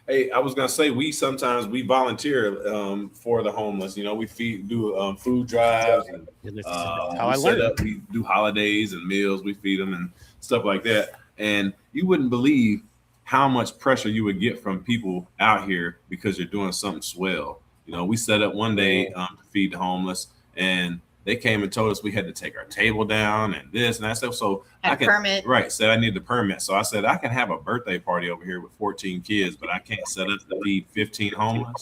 H: Hey, I was gonna say we sometimes volunteer for the homeless. You know, we do food drives and
B: how I learned.
H: We do holidays and meals. We feed them and stuff like that. And you wouldn't believe how much pressure you would get from people out here because you're doing something swell. You know, we set up one day to feed the homeless, and they came and told us we had to take our table down and this and that stuff. So
D: permit.
H: Said I need the permit. So I said I can have a birthday party over here with 14 kids, but I can't set up to feed 15 homeless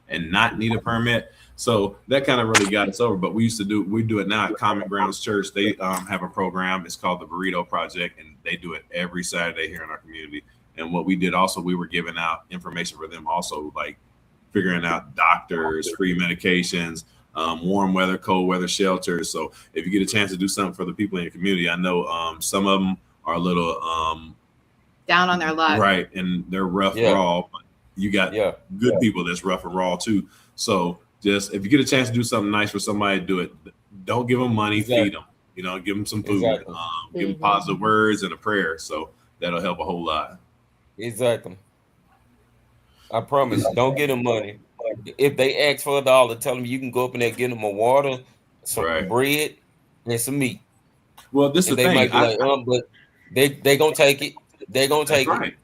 H: and not need a permit. So that kind of really got us over. But we do it now at Common Grounds Church. They have a program. It's called the Burrito Project, and they do it every Saturday here in our community. And what we did also, we were giving out information for them also, like figuring out doctors, free medications, warm weather, cold weather shelters. So if you get a chance to do something for the people in your community, I know some of them are a little
D: down on their luck,
H: right? And they're rough, raw. But you got good people that's rough and raw too. So just if you get a chance to do something nice for somebody, do it. Don't give them money, feed them. You know, give them some food, give them positive words and a prayer. So that'll help a whole lot.
A: Exactly. I promise. Don't get them money. If they ask for $1, tell them you can go up in there, get them a water, some bread, and some meat.
H: Well, this is the thing.
A: Might be like, but they gonna take it. They gonna take it.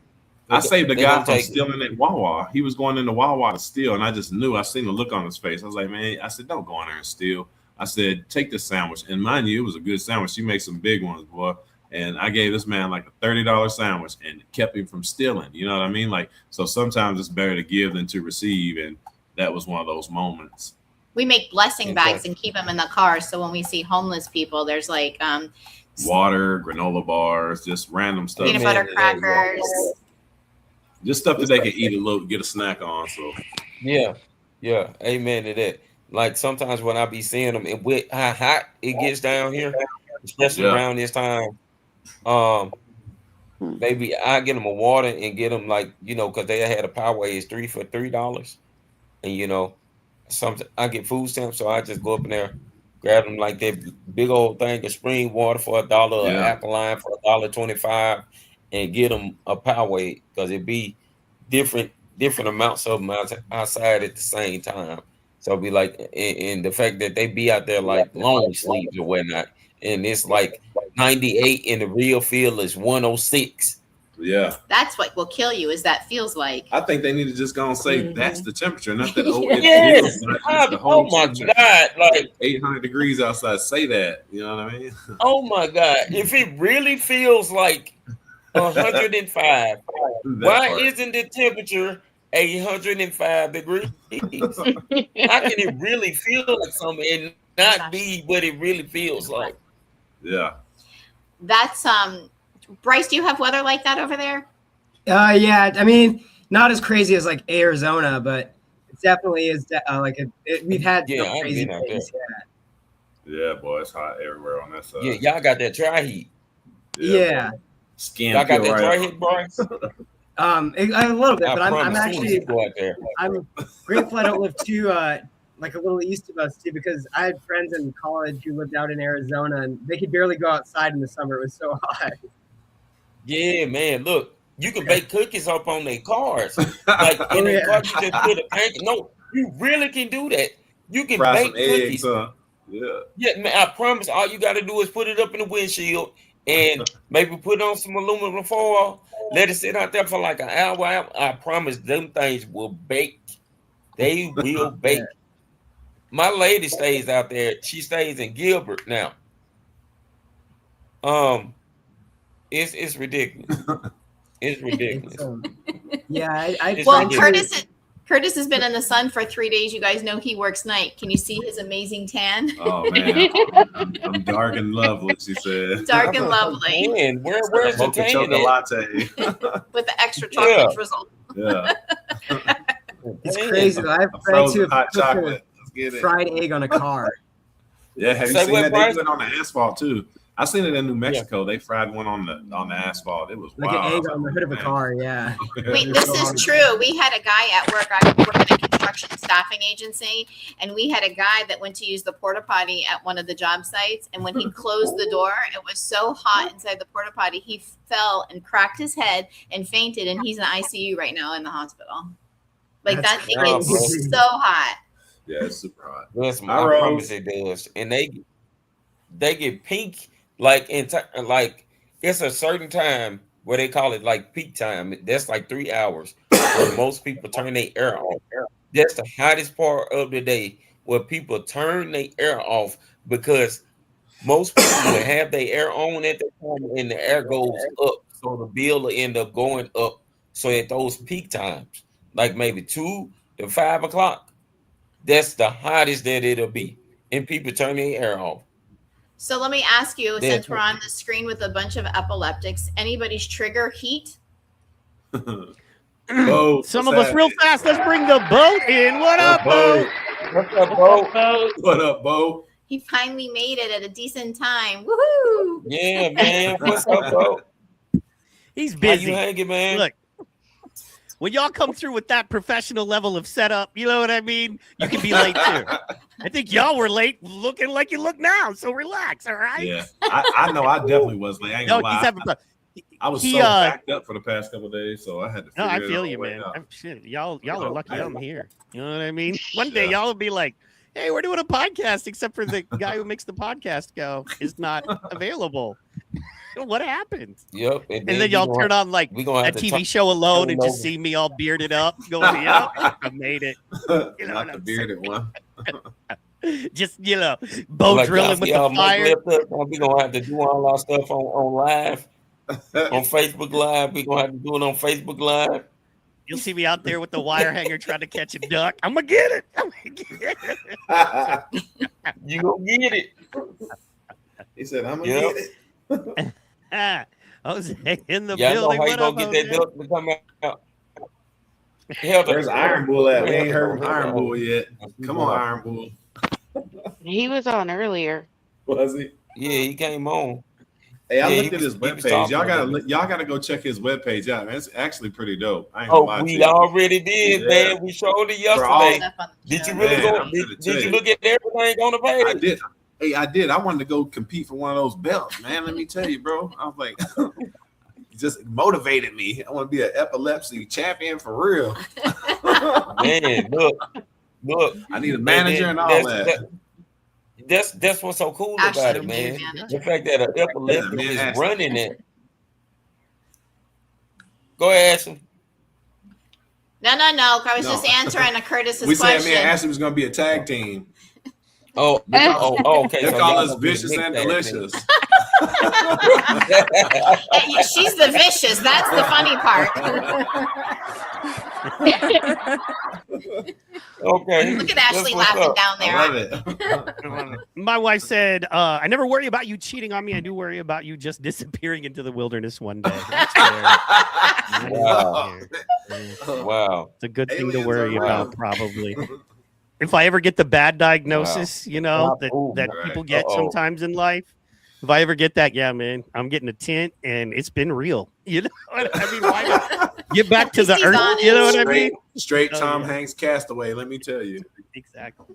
H: I saved a guy from stealing at Wawa. He was going into Wawa to steal, and I just knew. I seen the look on his face. I was like, man. I said, don't go in there and steal. I said, take this sandwich, and mind you, it was a good sandwich. She makes some big ones, boy. And I gave this man like a $30 sandwich and kept him from stealing. You know what I mean? Like, so sometimes it's better to give than to receive. And that was one of those moments.
D: We make blessing bags and keep them in the car. So when we see homeless people, there's like
H: water, granola bars, just random stuff.
D: Peanut butter crackers.
H: Just stuff that they can eat a little, get a snack on. So
A: yeah. Amen to that. Like sometimes when I be seeing them, and with how hot it gets down here, especially around this time, maybe I get them a water and get them like, you know, because they had a Powerade is 3 for $3, and you know, I get food stamps, so I just go up in there grab them like that big old thing of spring water for $1,
H: Yeah.
A: alkaline for $1.25, and get them a Powerade because it be different amounts of them outside at the same time. So it'd be like, and the fact that they be out there like long sleeves or whatnot, and it's like 98 and the real feel is 106.
H: Yeah.
D: That's what will kill you. Is that feels like.
H: I think they need to just go and say that's the temperature, not that it
A: Yes.
H: feels like it's the whole
A: Oh my
H: temperature.
A: God! Like
H: 800 degrees outside. Say that. You know what I mean?
A: oh my God! If it really feels like 105, why
H: part.
A: isn't the temperature 105 degrees? How can it really feel like something and not be what it really feels like?
H: Yeah.
D: That's Bryce, do you have weather like that over there?
I: Yeah, I mean, not as crazy as like Arizona, but it definitely is like we've had
A: Yeah,
I: some
A: I ain't
I: crazy
A: been out there.
I: days.
H: Yeah, boy, it's hot everywhere on that side.
A: Yeah, y'all got that dry heat.
I: Yeah.
H: boy. Skin
A: Y'all got
H: peel
A: that
H: right
A: dry
H: off.
A: heat, Bryce?
I: A little bit, but I'm
A: promise, soon as
I: actually
A: you go out there.
I: I'm grateful I don't live too like a little east of us too, because I had friends in college who lived out in Arizona and they could barely go outside in the summer. It was so hot.
A: Yeah, man. Look, you can bake cookies up on their cars. Like in their car, you just put a pancake. No, you really can do that. You can
H: Fry
A: bake
H: some eggs,
A: cookies.
H: huh? Yeah.
A: Yeah, man, I promise. All you got to do is put it up in the windshield and maybe put on some aluminum foil. Let it sit out there for like an hour. I promise them things will bake. They will bake. My lady stays out there. She stays in Gilbert now. It's ridiculous. It's ridiculous.
I: Yeah,
D: well, Curtis has been in the sun for 3 days. You guys know he works night. Can you see his amazing tan?
H: Oh man, I'm dark and lovely. She said.
D: Dark and lovely.
A: Man, where's the
H: mocha
A: tan
H: chocolate
A: at?
H: latte?
D: With the extra chocolate drizzle.
H: Yeah.
I: It's crazy though. I have friends who have
H: hot
I: cooked
H: chocolate. Let's get it.
I: fried egg on a car.
H: Yeah, have you
A: Say
H: seen
A: what,
H: that? They
A: Bryce?
H: do it on the asphalt too. I seen it in New Mexico. They fried one on the asphalt. It was
I: Like
H: wild.
I: an egg on the hood of a car, yeah.
D: Wait, this is true. We had a guy at work. I work in a construction staffing agency, and we had a guy that went to use the porta potty at one of the job sites. And when he closed the door, it was so hot inside the porta potty, he fell and cracked his head and fainted. And he's in ICU right now in the hospital. Like that thing is so hot.
H: Yeah, it's super hot.
A: Listen, I promise it does. And they get pink like like it's a certain time where they call it like peak time. That's like 3 hours where most people turn their air off. That's the hottest part of the day where people turn their air off because most people will have their air on at the time and the air goes up. So the bill will end up going up. So at those peak times, like maybe 2 to 5 o'clock, that's the hottest that it'll be. And people turn their air off.
D: So let me ask you, since we're on the screen with a bunch of epileptics, anybody's trigger heat?
B: Some of us real fast. Let's bring the boat in. What up, Bo?
A: What's up, Bo?
H: What up, Bo?
D: He finally made it at a decent time. Woohoo!
A: Yeah, man. What's up, Bo?
B: He's busy.
A: How you hanging, man?
B: Look, when y'all come through with that professional level of setup, you know what I mean? You can be late too. I think y'all were late looking like you look now, so relax, all right?
H: Yeah, I know I definitely was late. I ain't gonna lie. I was so backed up for the past couple of days, so I had to figure
B: I
H: it
B: feel
H: out
B: you,
H: way
B: man.
H: out.
B: Shit, y'all are lucky I'm here. You know what I mean? One day y'all will be like, hey, we're doing a podcast, except for the guy who makes the podcast go is not available. What happened?
A: Yep.
B: And then y'all turn on like a TV show alone and just see me all bearded up going, yep, I made it. You know
H: not the bearded one.
B: Just, bow drilling with the fire.
A: We're going to have to do all our stuff on live, on Facebook Live. We're going to have to do it on Facebook Live.
B: You'll see me out there with the wire hanger trying to catch a duck. I'm going to get it.
A: You going to get it.
H: He said, I'm going to get it.
B: Jose in the
A: building.
B: Know how
A: you gonna get that duck to come out?
H: Where's Iron Bull at? We ain't heard from Iron Bull yet. Come on, Iron Bull.
C: He was on earlier.
H: Was he?
A: Yeah, he came on.
H: Hey, I looked at his webpage. Y'all gotta go check his webpage out. It's actually pretty dope. I ain't gonna lie to you.
A: Already did, man. We showed it yesterday. Did you really go? Did you look at everything on the page?
H: Hey, I did. I wanted to go compete for one of those belts, man. Let me tell you, bro. I was like, just motivated me. I want to be an epilepsy champion for real.
A: Man, look.
H: I need a manager and all that.
A: That's what's so cool
D: Ashley
A: about it,
D: can be your
A: man.
D: manager.
A: The fact that an epileptic
H: man,
A: is
H: Ashley.
A: running it. Go ahead, Ashley.
D: No. I was
H: No.
D: just answering a Curtis's
H: We said
D: question.
H: me and Ashley was going to be a tag team.
A: Okay.
H: They
A: So
H: call
A: y'all
H: us
A: gonna be the
H: vicious and
A: mixed
H: delicious.
D: Hey, she's the vicious. That's the funny part.
A: Okay.
D: Look at Ashley
A: That's what's
D: laughing
A: up.
D: down there.
H: I love it.
B: My wife said, "I never worry about you cheating on me. I do worry about you just disappearing into the wilderness one day." That's fair.
A: Wow.
B: Yeah.
A: Wow.
B: It's a good thing to
H: Aliens
B: worry
H: are
B: about,
H: real.
B: probably. If I ever get the bad diagnosis, you know,
A: Ooh,
B: that
H: right.
B: people get
A: Uh-oh.
B: sometimes in life. If I ever get that, yeah, man, I'm getting a tint, and it's been real. You know what I mean? Why not get back to the
D: He's
B: earth?
D: honest.
B: You know what I mean?
H: Straight
B: Oh,
H: Tom
B: yeah.
H: Hanks Castaway, let me tell you.
B: Exactly.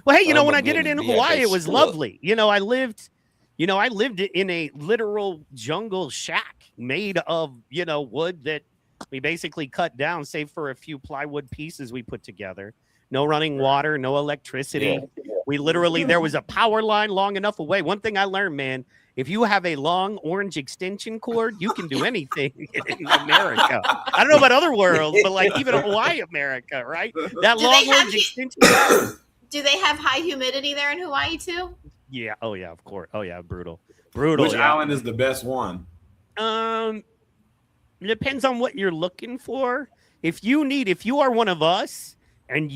B: Well, hey, you know,
A: Oh,
B: when
A: my
B: I did it in
A: goodness,
B: Hawaii,
A: yeah,
B: it was
A: shit.
B: lovely. I lived in a literal jungle shack made of, wood that we basically cut down, save for a few plywood pieces we put together. No running water, no electricity.
A: Yeah.
B: We literally, there was a power line long enough away. One thing I learned, man, if you have a long orange extension cord, you can do anything in America. I don't know about other worlds, but like even Hawaii, America, right? That
D: Do
B: long
D: they have
B: orange
D: you-
B: extension cord.
D: Do they have high humidity there in Hawaii too?
B: Yeah. Oh yeah. Of course. Oh yeah. Brutal. Brutal.
H: Which
B: yeah.
H: island is the best one?
B: Depends on what you're looking for. If you are one of us, and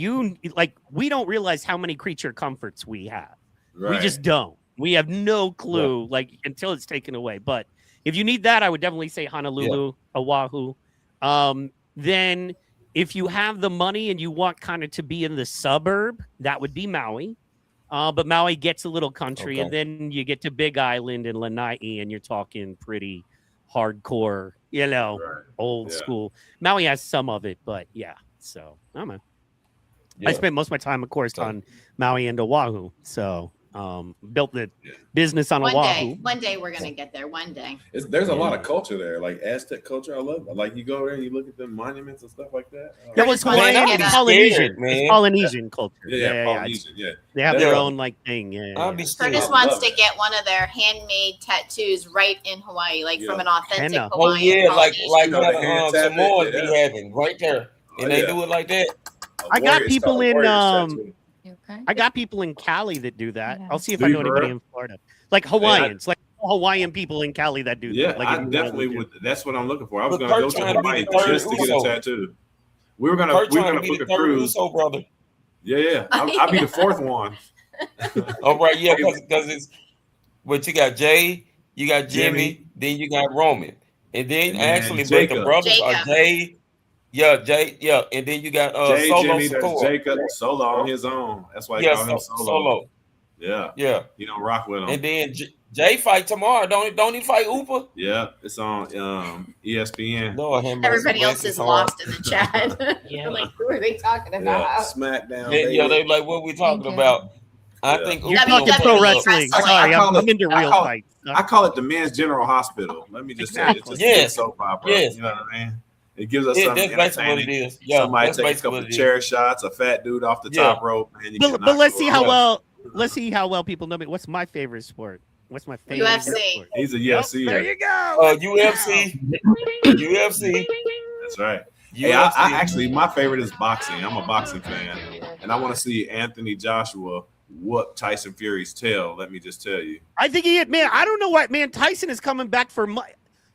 B: we don't realize how many creature comforts we have.
H: Right.
B: We just don't. We have no clue, until it's taken away. But if you need that, I would definitely say Honolulu, Oahu. Then if you have the money and you want kind of to be in the suburb, that would be Maui. But Maui gets a little country, and then you get to Big Island and Lanai, and you're talking pretty hardcore, old school. Maui has some of it, but yeah. So I don't know. I spent most of my time, of course, on Maui and Oahu. So built the business on Oahu.
D: One day we're gonna get there. One day.
H: There's a lot of culture there, like Aztec culture. I love it. Like you go there and you look at the monuments and stuff like that.
B: That was
D: Man,
B: Hawaiian
D: I'd
B: and
D: be
B: Polynesian.
A: scared, man.
B: It's Polynesian culture.
H: Polynesian, yeah.
B: They have their
A: Yeah.
B: own thing.
A: I'll be scared.
D: Curtis
H: I
D: wants
H: love
D: to
H: it.
D: get one of their handmade tattoos right in Hawaii, like from an authentic
B: Henna.
A: Oh
D: Hawaiian.
A: yeah, like
D: Polynesian.
A: how
H: the hand
A: the
H: tap it,
A: Samoans be
H: yeah.
A: having right there, and they do it like that.
B: I got people in
G: You okay?
B: I got people in Cali that do that.
G: Yeah.
B: I'll see if
H: Do
B: I
H: you
B: know
H: for
B: anybody
H: real?
B: in Florida, like Hawaiians, like Hawaiian people in Cali that do
H: Yeah,
B: that. Like
H: I
B: if you
H: definitely
B: wanted to.
H: would. That's what I'm looking for. I was
A: But
H: going to go
A: Kurt
H: to
A: trying to be
H: Hawaii
A: the third
H: just to get a
A: Uso.
H: tattoo. We were
A: Kurt
H: gonna
A: trying to be
H: book
A: the
H: a
A: third
H: cruise.
A: Uso brother.
H: Yeah. I'll be the fourth one.
A: Oh right, yeah, because it's but you got Jay, you got Jimmy,
H: Jimmy.
A: then you got Roman, and then
H: And then
A: actually, but
H: Jacob.
A: the brothers are
D: Jacob.
A: Jay, and then you got
H: Jay,
A: Solo
H: Jimmy, there's
A: Secor.
H: Jacob, Solo on his own. That's why I
A: Yeah,
H: call him Solo.
A: Solo.
H: Yeah,
A: Yeah,
H: you don't rock with him.
A: and then Jay fight tomorrow. Don't he fight Upa?
H: Yeah, it's on ESPN.
A: Lord have mercy,
D: Everybody
A: bless
D: else
A: his
D: is
A: heart.
D: lost in the chat.
C: Yeah.
D: Like, who are they talking
H: Yeah,
D: about?
H: SmackDown.
A: Yeah,
H: baby.
A: they like what we talking
G: Thank you.
A: about. I
H: Yeah.
A: think
B: You're
A: Upa
B: talking
A: gonna
B: pro
A: put a little-
B: wrestling.
D: I
B: Sorry,
H: call
B: I'm
H: it-
B: into
H: I
B: real
H: call it-
B: fights.
H: I call it the men's general hospital. Let me just say it. It's just a
A: Yes.
H: big soap opera.
A: Yes.
H: You know what I mean? It gives us
A: Yeah,
H: something
A: that's basically what it
H: entertaining.
A: is. Yeah,
H: Somebody
A: that's
H: take a
A: basically
H: couple
A: what it is.
H: chair shots, a fat dude off the
A: Yeah.
H: top rope, and you
B: But
H: cannot
B: let's
H: go
B: see
H: wrong.
B: how
A: Yeah.
B: well people know me. What's my favorite sport? What's my favorite
D: UFC.
B: sport?
H: He's a
B: Yep,
H: UFC.
B: there you go.
A: UFC. UFC.
H: That's right.
A: UFC.
H: Hey, I actually, my favorite is boxing. I'm a boxing fan, and I want to see Anthony Joshua whoop Tyson Fury's tail. Let me just tell you.
B: I think I don't know what, man. Tyson is coming back for money.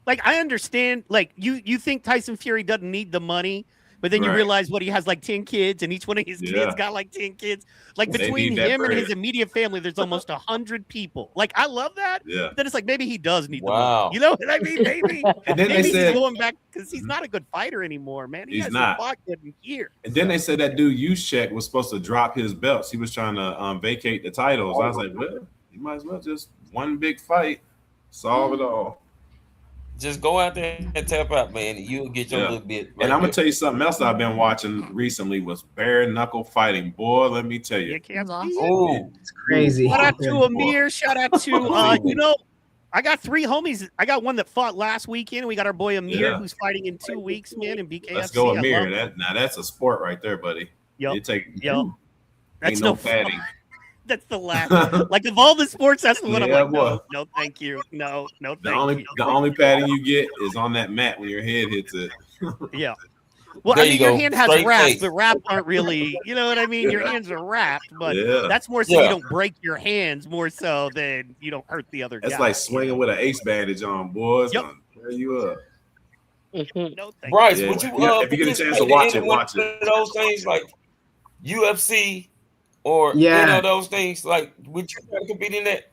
B: Like, I understand, like, you think Tyson Fury doesn't need the money, but then you
H: Right.
B: realize what he has, like 10 kids, and each one of his
H: Yeah.
B: kids got like 10 kids. Like,
H: They
B: between
H: need that
B: him and
H: bread.
B: his immediate family, there's almost 100 people. Like, I love that.
H: Yeah.
B: Then it's like, maybe he does need the
A: Wow.
B: money. You know what I mean? Maybe,
H: And then
B: maybe
H: they
B: he's
H: said,
B: going back because he's not a good fighter anymore, man. He
H: He's
B: hasn't
H: not.
B: fought good in years.
H: and then they said that dude Yushek was supposed to drop his belts. He was trying to vacate the titles. I was like, well, you might as well just one big fight, solve it all.
A: Just go out there and tap out, man. And you'll get your
H: Yeah.
A: little bit
H: And
A: right
H: I'm gonna
A: there.
H: tell you something else I've been watching recently was bare knuckle fighting. Boy, let me tell you.
B: You can't
G: Lost.
B: see it.
A: Oh,
I: It's crazy.
B: Shout out to
H: Boy.
B: Amir. Shout out to I got 3 homies. I got one that fought last weekend. We got our boy Amir,
H: Yeah.
B: who's fighting in 2 weeks, man, in BKFC.
H: Let's go,
B: I
H: Amir.
B: love it.
H: Now that's a sport right there, buddy.
B: Yep.
H: You take
B: Yep. That's
H: ain't
B: no
H: no padding.
B: That's the last. Like of all the sports, that's the one I'm
H: Yeah,
B: like,
H: boy.
B: no, no, thank you, no,
H: The
B: thank you.
H: only padding you get is on that mat when your head hits it.
B: Yeah. Well,
A: There
B: I mean,
A: you
B: your
A: go.
B: hand has
A: Straight
B: wraps,
A: face.
B: but wraps aren't really, you know what I mean? Your hands are wrapped, but
H: Yeah.
B: that's more so you
A: Yeah.
B: don't break your hands, more so than you don't hurt the other
H: That's
B: guy.
H: like swinging with an ace bandage on, boys.
B: Yep.
H: Tear you up.
B: No, thank
A: Bryce,
H: Yeah.
A: would you
H: If you get a chance to
A: participate in
H: watch
A: any
H: it,
A: one
H: watch it.
A: of those things like UFC or any
I: Yeah.
A: of those things? Like, would you try to compete in that?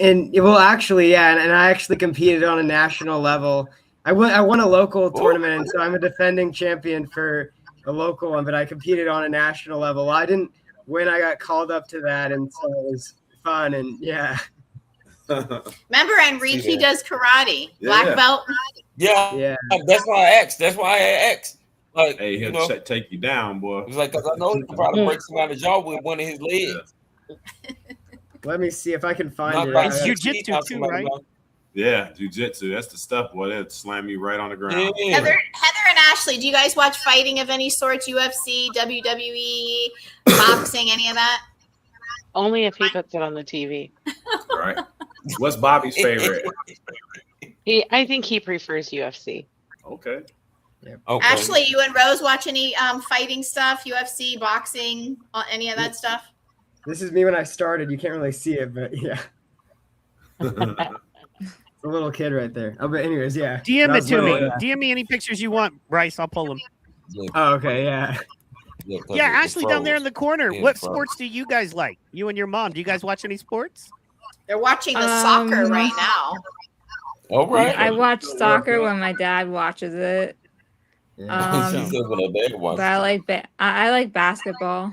I: And well, actually, yeah, and I actually competed on a national level. I won a local tournament, and so I'm a defending champion for a local one. But I competed on a national level. I didn't win. I got called up to that, and so it was fun. And yeah,
D: Remember, Enrique
A: Yeah.
D: does karate,
H: Yeah.
D: black belt.
A: Yeah,
I: yeah,
A: that's why I asked. That's why I asked. Like,
H: Hey, he'll
A: you know,
H: take you down, boy.
A: it was like, because I know he could probably break somebody's jaw with one of his legs.
I: let me see if I can find
A: Not
I: it.
A: by
B: It's
I: I-
B: jujitsu
A: his teeth out
B: too,
A: somebody's
B: right?
A: mouth.
H: Yeah, jujitsu. That's the stuff, boy. That'd slam you right on the ground.
A: Yeah.
D: Heather and Ashley, do you guys watch fighting of any sort? UFC, WWE, boxing, any of that?
C: Only if he puts it on the TV.
H: Right. What's Bobby's favorite?
C: I think he prefers UFC.
H: Okay.
A: Okay.
D: Ashley, you and Rose watch any fighting stuff? UFC, boxing, any of that stuff?
I: This is me when I started. You can't really see it, but yeah, it's a little kid right there. Oh, but anyways, yeah. When I
B: DM it
I: was
B: to me.
I: little, yeah.
B: DM me any pictures you want, Bryce. I'll pull them.
A: Yeah,
I: Oh, okay, yeah.
A: 'cause
B: Yeah,
A: the
B: Ashley down there in
A: froze.
B: the corner.
A: Yeah,
B: What
A: the froze.
B: sports do you guys like? You and your mom. Do you guys watch any sports?
D: They're watching the soccer right now.
A: All right.
G: I watch soccer when my dad watches it.
I: Yeah.
A: She said when her dad watched
G: But I
A: it.
G: like I like basketball.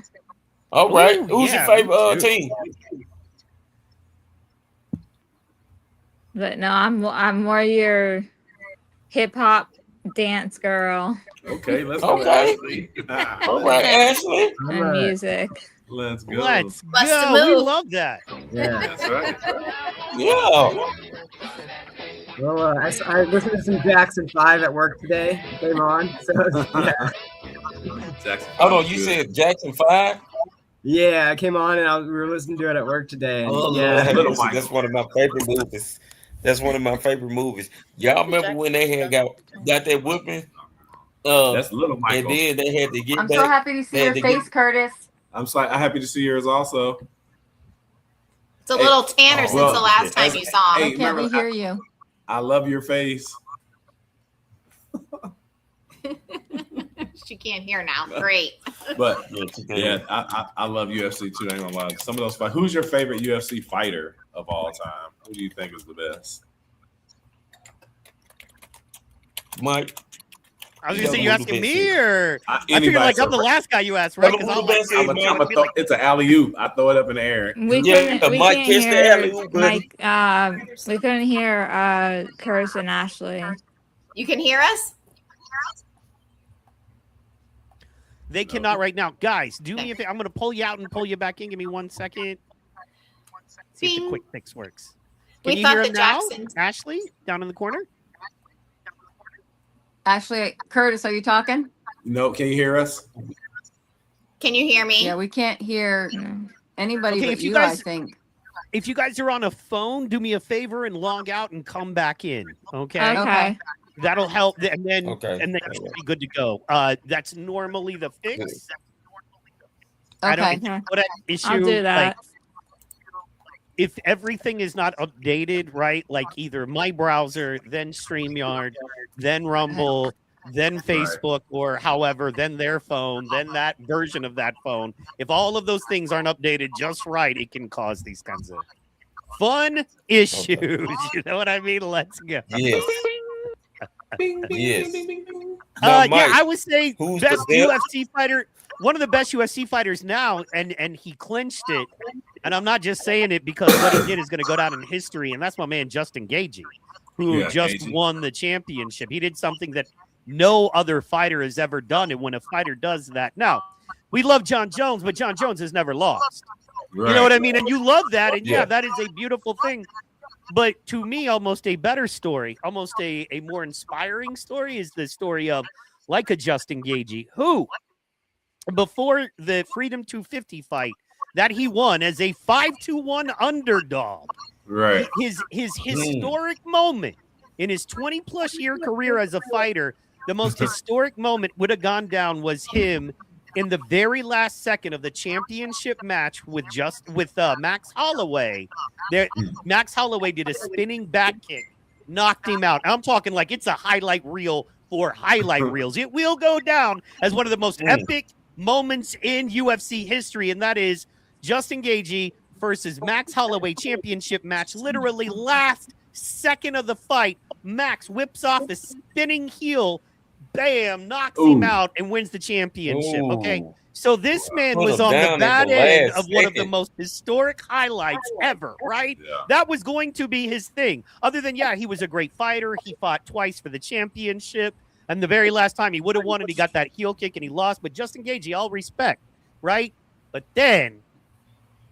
A: All right.
B: Ooh,
A: Who's
B: yeah,
A: your favorite
B: me too.
A: team?
G: But no, I'm more your hip hop dance girl
H: Okay, let's go.
A: Okay.
H: Ashley.
A: All right, Ashley.
G: and
I: Alright.
G: music.
H: Let's go.
B: Let's
D: Bust a
B: go. We
D: move.
B: love that.
I: Yeah.
H: That's right.
A: Yeah.
I: Well, I listened to some Jackson 5 at work today. Came on. So, yeah.
H: Jackson.
A: Hold on. You said Jackson 5?
I: Yeah, I came on and we were listening to it at work today. And
A: Oh,
I: yeah.
H: Little
A: Lord.
H: Michael.
A: That's one of my favorite movies. That's one of my favorite movies. Y'all remember when they had got that whooping?
H: That's little
A: And
H: Michael.
A: then they had to get
G: I'm
A: back.
G: so happy to see
A: They
G: your
A: had to get-
G: face, Curtis.
H: I'm happy to see yours also.
D: It's a little tanner since
H: well,
D: the last time you saw
H: hey,
D: him.
F: Can't we
H: remember,
F: hear you?
H: I love your face.
D: She can't hear now. Great.
H: But
A: Yeah,
H: yeah, I love UFC too. I ain't gonna lie. Some of those fight. Who's your favorite UFC fighter of all time? Who do you think is the best?
A: Mike.
B: I was
A: Yeah,
B: gonna say you
A: who
B: asking
A: the
B: me,
A: best
B: or I
H: Anybody
B: figured like
H: so-
B: I'm the last guy you asked, right?
A: Who
B: Because
A: the
B: I'm like,
A: best is, man?
H: It's an alley oop. I throw it up in the air.
G: We
A: Yeah,
G: couldn't, we
A: Mike
G: couldn't
A: kissed the
G: hear
A: alley-oop, buddy.
G: Mike. We couldn't hear Curtis and Ashley.
D: You can hear us?
B: they cannot right now, guys. Do me a favor. I'm gonna pull you out and pull you back in. Give me 1 second. See if the
D: Bing.
B: quick fix works. Can
D: We
B: you
D: thought
B: hear
D: the
B: him now,
D: Jacksons.
B: Ashley, down in the corner?
F: Ashley, Curtis, are you talking?
H: No, can you hear us?
D: Can you hear me?
F: Yeah, we can't hear
G: No.
F: anybody
B: Okay,
F: but
B: if you
F: you, I
B: guys-
F: think.
B: If you guys are on a phone, do me a favor and log out and come back in. Okay,
G: Okay.
B: that'll help. And then
A: Okay.
B: and then you should be good to go. That's normally the fix. I
F: Okay.
B: don't know what an issue.
G: I'll do that.
B: Like, if everything is not updated, right? Like either my browser, then StreamYard, then Rumble, then Facebook, or however, then their phone, then that version of that phone. If all of those things aren't updated just right, it can cause these kinds of fun issues. You know what I mean? Let's go.
A: Yes. Yes.
B: Yeah,
A: Mike,
B: I would say
A: who's the
B: best
A: best?
B: UFC fighter. One of the best UFC fighters now, and he clinched it. And I'm not just saying it because what he did is going to go down in history, and that's my man Justin Gagey. who
H: Yeah,
B: just
H: Gaethje.
B: won the championship. He did something that no other fighter has ever done. And when a fighter does that, now we love John Jones, but John Jones has never lost.
H: Right.
B: You know what I mean? And you love that. And yeah,
A: Yeah.
B: that is a beautiful thing. But to me, almost a better story, almost a more inspiring story is the story of like a Justin Gaethje, who before the Freedom 250 fight that he won as a 5-1 underdog,
H: Right.
B: his historic moment in his 20-plus year career as a fighter, the most historic moment would have gone down was him in the very last second of the championship match with Max Holloway. There, Max Holloway did a spinning back kick, knocked him out. I'm talking like it's a highlight reel for highlight reels. It will go down as one of the most epic moments in UFC history, and that is Justin Gaethje versus Max Holloway championship match. Literally last second of the fight, Max whips off a spinning heel, bam, knocks him out and wins the championship. Okay, so this man
A: Put
B: was
A: him
B: on the
A: down at
B: bad
A: the
B: end
A: last
B: of one of the
A: second.
B: most historic highlights ever, right?
H: Yeah.
B: That was going to be his thing. Other than, yeah, he was a great fighter. He fought twice for the championship. And the very last time he would have won it, he got that heel kick and he lost. But Justin Gaethje, all respect, right? But then,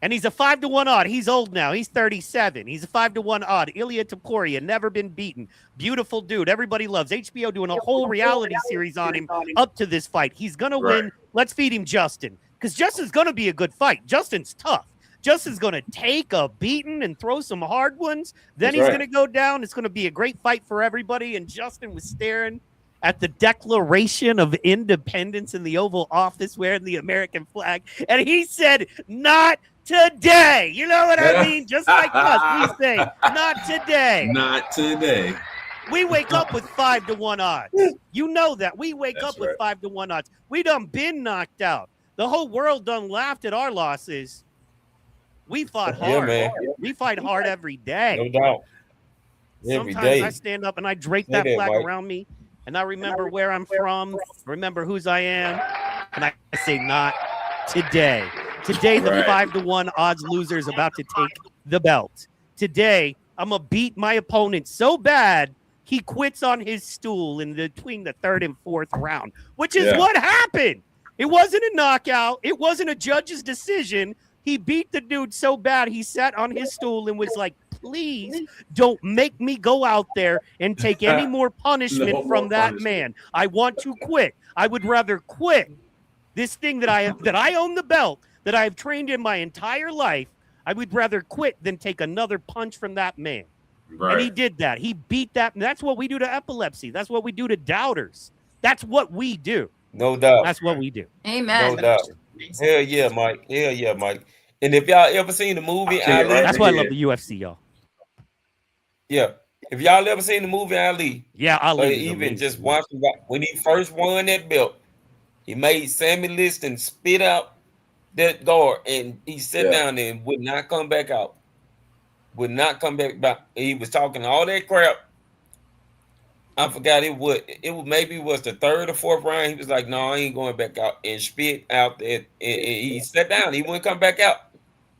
B: and he's a 5-1 odd. He's old now. He's 37. He's a 5-1 odd. Ilya Topuria, never been beaten. Beautiful dude. Everybody loves. HBO doing a whole reality series on him up to this fight. He's going to win. Let's feed him Justin, because Justin's going to be a good fight. Justin's tough. Justin's going to take a beating and throw some hard ones. Then he's going to go down. It's going to be a great fight for everybody. And Justin was staring at the Declaration of Independence in the Oval Office wearing the American flag. And he said, not today. You know what I mean? Just like us, we say, not today.
H: Not today.
B: We wake up with 5-1 odds. You know that. We wake up with 5-1 odds. We done been knocked out. The whole world done laughed at our losses. We fought hard.
A: Yeah, man.
B: We fight hard every day.
A: No doubt. Every
B: Sometimes
A: day.
B: I stand up and I drape
A: Say
B: that
A: that,
B: flag
A: Mike.
B: around me, and I remember where I'm from, remember whose I am, and I say, not today. Today, the 5-1 odds loser is about to take the belt. Today, I'm going to beat my opponent so bad, he quits on his stool in between the third and fourth round, which is what happened. It wasn't a knockout. It wasn't a judge's decision. He beat the dude so bad, he sat on his stool and was like, please don't make me go out there and take any more punishment from that man. I want to quit. I would rather quit this thing that I own the belt, that I have trained in my entire life. I would rather quit than take another punch from that man.
H: Right.
B: And he did that. He beat that. That's what we do to epilepsy. That's what we do to doubters. That's what we do.
A: No doubt.
B: That's what we do.
F: Amen.
A: No doubt. Hell yeah, Mike. Hell yeah, Mike. And if y'all ever seen the movie Ali,
B: That's why I love the UFC, y'all.
A: yeah. If y'all ever seen the movie Ali,
B: Yeah, Ali.
A: or
B: is
A: even
B: amazing.
A: just watching when he first won that belt, he made Sammy Liston spit out that guard, and he sat down there and would not come back out. Would not come back. He was talking all that crap. I forgot it was maybe it was the third or fourth round. He was like, "No, I ain't going back out," and spit out that. And he sat down. He wouldn't come back out,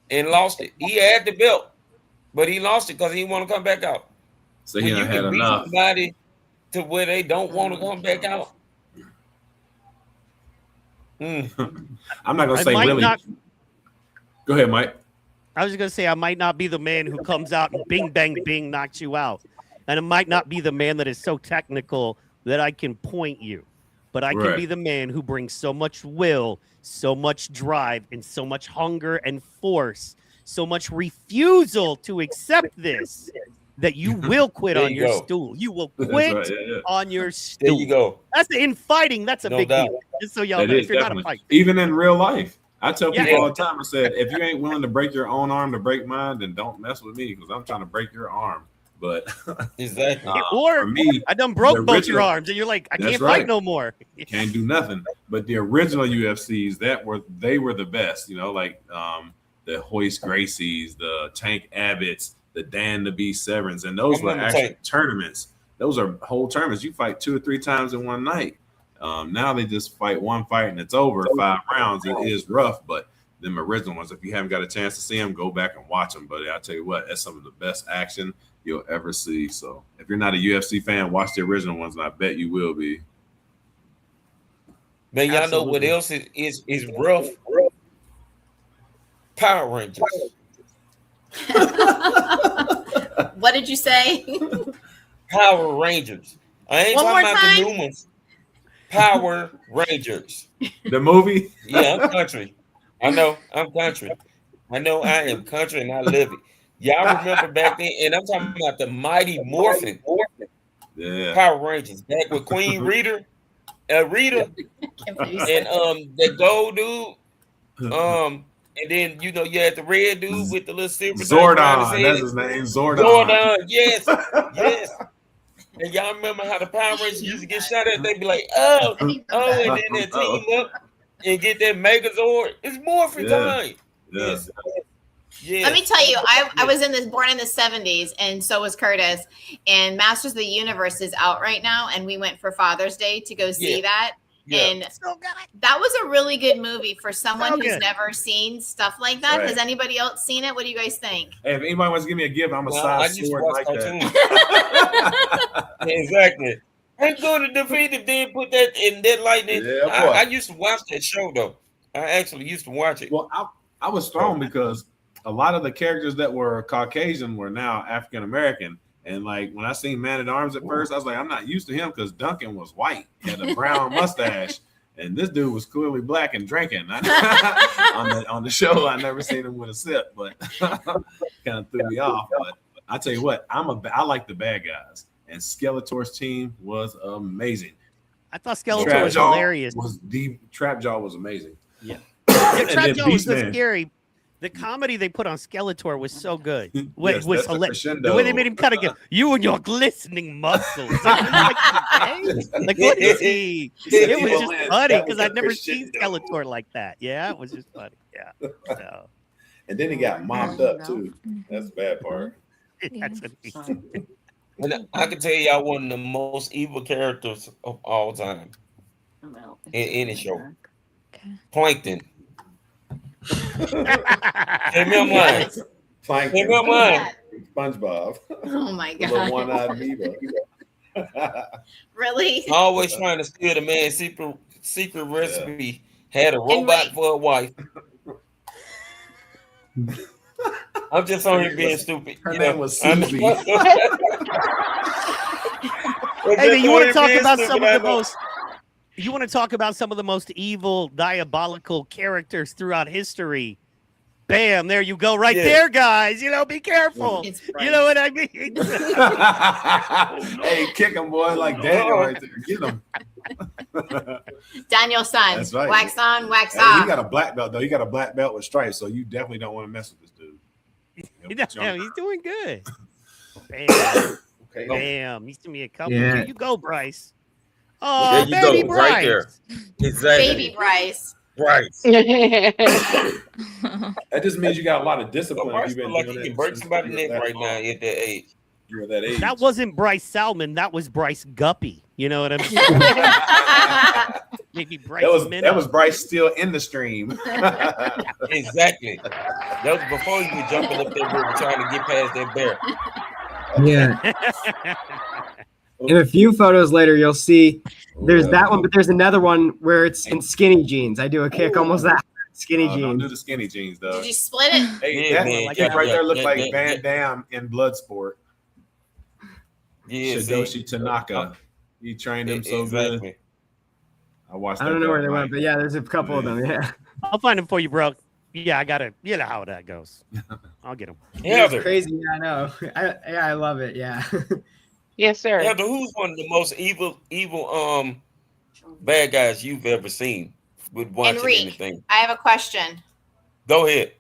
A: and lost it. He had the belt, but he lost it because he didn't want to come back out.
H: So
A: When
H: he
A: you
H: done had
A: can beat
H: enough.
A: somebody to where they don't want to come back out.
H: I'm not gonna
B: I
H: say
B: might
H: really.
B: not-
H: Go ahead, Mike.
B: I was going to say I might not be the man who comes out and bing, bang, bing, knocks you out. And it might not be the man that is so technical that I can point you. But I can be the man who brings so much will, so much drive, and so much hunger and force, so much refusal to accept this, that you will quit
A: There
B: on
A: you
B: your
A: go.
B: stool. You will
H: That's
B: quit
H: right, yeah.
B: on your
A: There
B: stool.
A: you go.
B: That's in fighting. That's a
A: No
B: big
A: doubt.
B: deal. Just so y'all
H: That
B: know,
H: is
B: if you're not a
H: definitely.
B: fighter.
H: Even in real life, I tell
B: Yeah.
H: people all the time. I said, if you ain't willing to break your own arm to break mine, then don't mess with me because I'm trying to break your arm. But
A: Exactly.
B: Or
H: for me,
B: I done broke
H: the
B: both your
H: original-
B: arms, and you're like, I
H: That's
B: can't
H: right.
B: fight no more.
H: can't do nothing. But the original UFCs they were the best. You know, like the Hoist Gracies, the Tank Abbotts, the Dan the Beast Severns, and those
A: I
H: were
A: remember
H: actual
A: Tank.
H: tournaments. Those are whole tournaments. You fight 2 or 3 times in one night. Now they just fight one fight and it's over. 5 rounds. It is rough, but them original ones, if you haven't got a chance to see them, go back and watch them. But I tell you what, that's some of the best action you'll ever see. So if you're not a UFC fan, watch the original ones, and I bet you will be.
A: Man, y'all know what
B: Absolutely.
A: else is rough? Power Rangers.
D: What did you say?
A: Power Rangers. I ain't
D: One
A: talking
D: more
A: about the
D: time?
A: new ones. Power Rangers.
H: The movie?
A: Yeah, I'm country. I know I'm country. I know I am country and I live it. Y'all remember back then, and I'm talking about the Mighty Morphin
H: Yeah.
A: Power Rangers back with Queen Rita, Rita,
D: Confused.
A: and the gold dude, and then you had the red dude with the little silver thing around his
H: Zordon.
A: head.
H: That's his name. Zordon.
A: Zordon, yes, yes. And y'all remember how the Power Rangers used to get shot at? They'd be like, oh, and then they team up and get that Megazord. It's Morphin time.
H: Yeah.
A: Yes. Yes.
D: Let me tell you, I was born in the 70s, and so was Curtis. And Masters of the Universe is out right now, and we went for Father's Day to go see that.
A: Yeah.
D: And that was a really good movie for someone who's
B: good.
D: never seen stuff like that.
H: Right.
D: Has anybody else seen it? What do you guys think?
H: Hey, if anybody wants to give me a gift, I'm a
A: Well, I
H: size
A: used to
H: sword
A: watch
H: like
A: cartoons.
H: that.
A: Exactly. I'm going to defeat him, then put that in that lightning.
H: Yeah, boy.
A: I used to watch that show though. I actually used to watch it.
H: Well, I was thrown because a lot of the characters that were Caucasian were now African American. And like when I seen Man at Arms at first, I was like, I'm not used to him because Duncan was white, had a brown mustache, and this dude was clearly black and drinking. On the show, I never seen him with a sip, but kind of threw me off. But I tell you what, I like the bad guys, and Skeletor's team was amazing.
B: I thought Skeletor was hilarious.
H: Trapjaw was amazing.
B: Yeah,
H: And then
B: Trapjaw was so
H: Beastman.
B: scary. The comedy they put on Skeletor was so good.
H: Yes,
B: Was
H: that's the
B: hilarious.
H: crescendo.
B: The way they made him kind of get you and your glistening muscles. Like what is he? It was just funny because I'd never seen Skeletor like that. Yeah, it was just funny. Yeah. So.
H: And then he got mopped up too. That's the bad part.
B: That's amazing.
A: And I can tell y'all one of the most evil characters of all time in any show. Plankton. Hey, me, I'm lying.
H: Plankton.
A: Hey, me, I'm lying.
H: SpongeBob.
D: Oh my
H: The little
D: God.
H: one-eyed amoeba.
D: Really?
A: Always trying to steal the man's secret recipe. Had a robot for a wife. I'm just on here being stupid.
H: Her name was
A: Susie.
B: Hey, man, you want to talk about some of the most? You want to talk about some of the most evil, diabolical characters throughout history? Bam! There you go, right there, guys. Be careful. You know what I mean?
H: Hey, kick him, boy, like Daniel right there. Get him.
D: Daniel's son.
H: That's right.
D: Wax on, wax
H: Hey,
D: off.
H: he got a black belt though. He got a black belt with stripes, so you definitely don't want to mess with this dude.
B: Yeah, he's doing good. Bam!
H: Okay.
B: Bam! You send me a couple.
I: Yeah.
B: Here you go, Bryce. Oh,
A: There you
B: baby
A: go,
B: Bryce.
A: right there. Exactly.
D: Baby Bryce.
A: Bryce.
H: That just means you got a lot of discipline.
A: Bryce
H: You've been
A: feel like
H: doing
A: he
H: it
A: can break
H: since
A: somebody's
H: you were
A: neck
H: that
A: right now
H: long.
A: at that age.
H: You're that age.
B: That wasn't Bryce Salmon. That was Bryce Guppy. You know what I'm saying? Maybe Bryce.
H: That was Bryce still in the stream.
A: Exactly. That was before you were jumping up there river trying to get past that bear.
I: Yeah. In a few photos later, you'll see there's that one, but there's another one where it's in skinny jeans. I do a kick almost that skinny
H: Don't
I: jeans.
H: do the skinny jeans though.
D: Did you split it?
H: Hey,
A: Yeah,
H: that
A: man.
H: kid right there looked like
A: yeah.
H: Van Damme in Bloodsport.
A: Yeah,
H: Shidoshi Tanaka. He trained him so good.
A: exactly.
H: I watched.
I: I don't know where they went, but yeah, there's a couple of them. Yeah.
B: I'll find them for you, bro. Yeah, I gotta. You know how that goes. I'll get them.
I: It's
A: Heather,
I: crazy. Yeah, I know. I love it. Yeah.
C: Yes, sir.
A: Heather, who's one of the most evil bad guys you've ever seen with watching
D: Enrique,
A: anything?
D: I have a question.
A: Go ahead.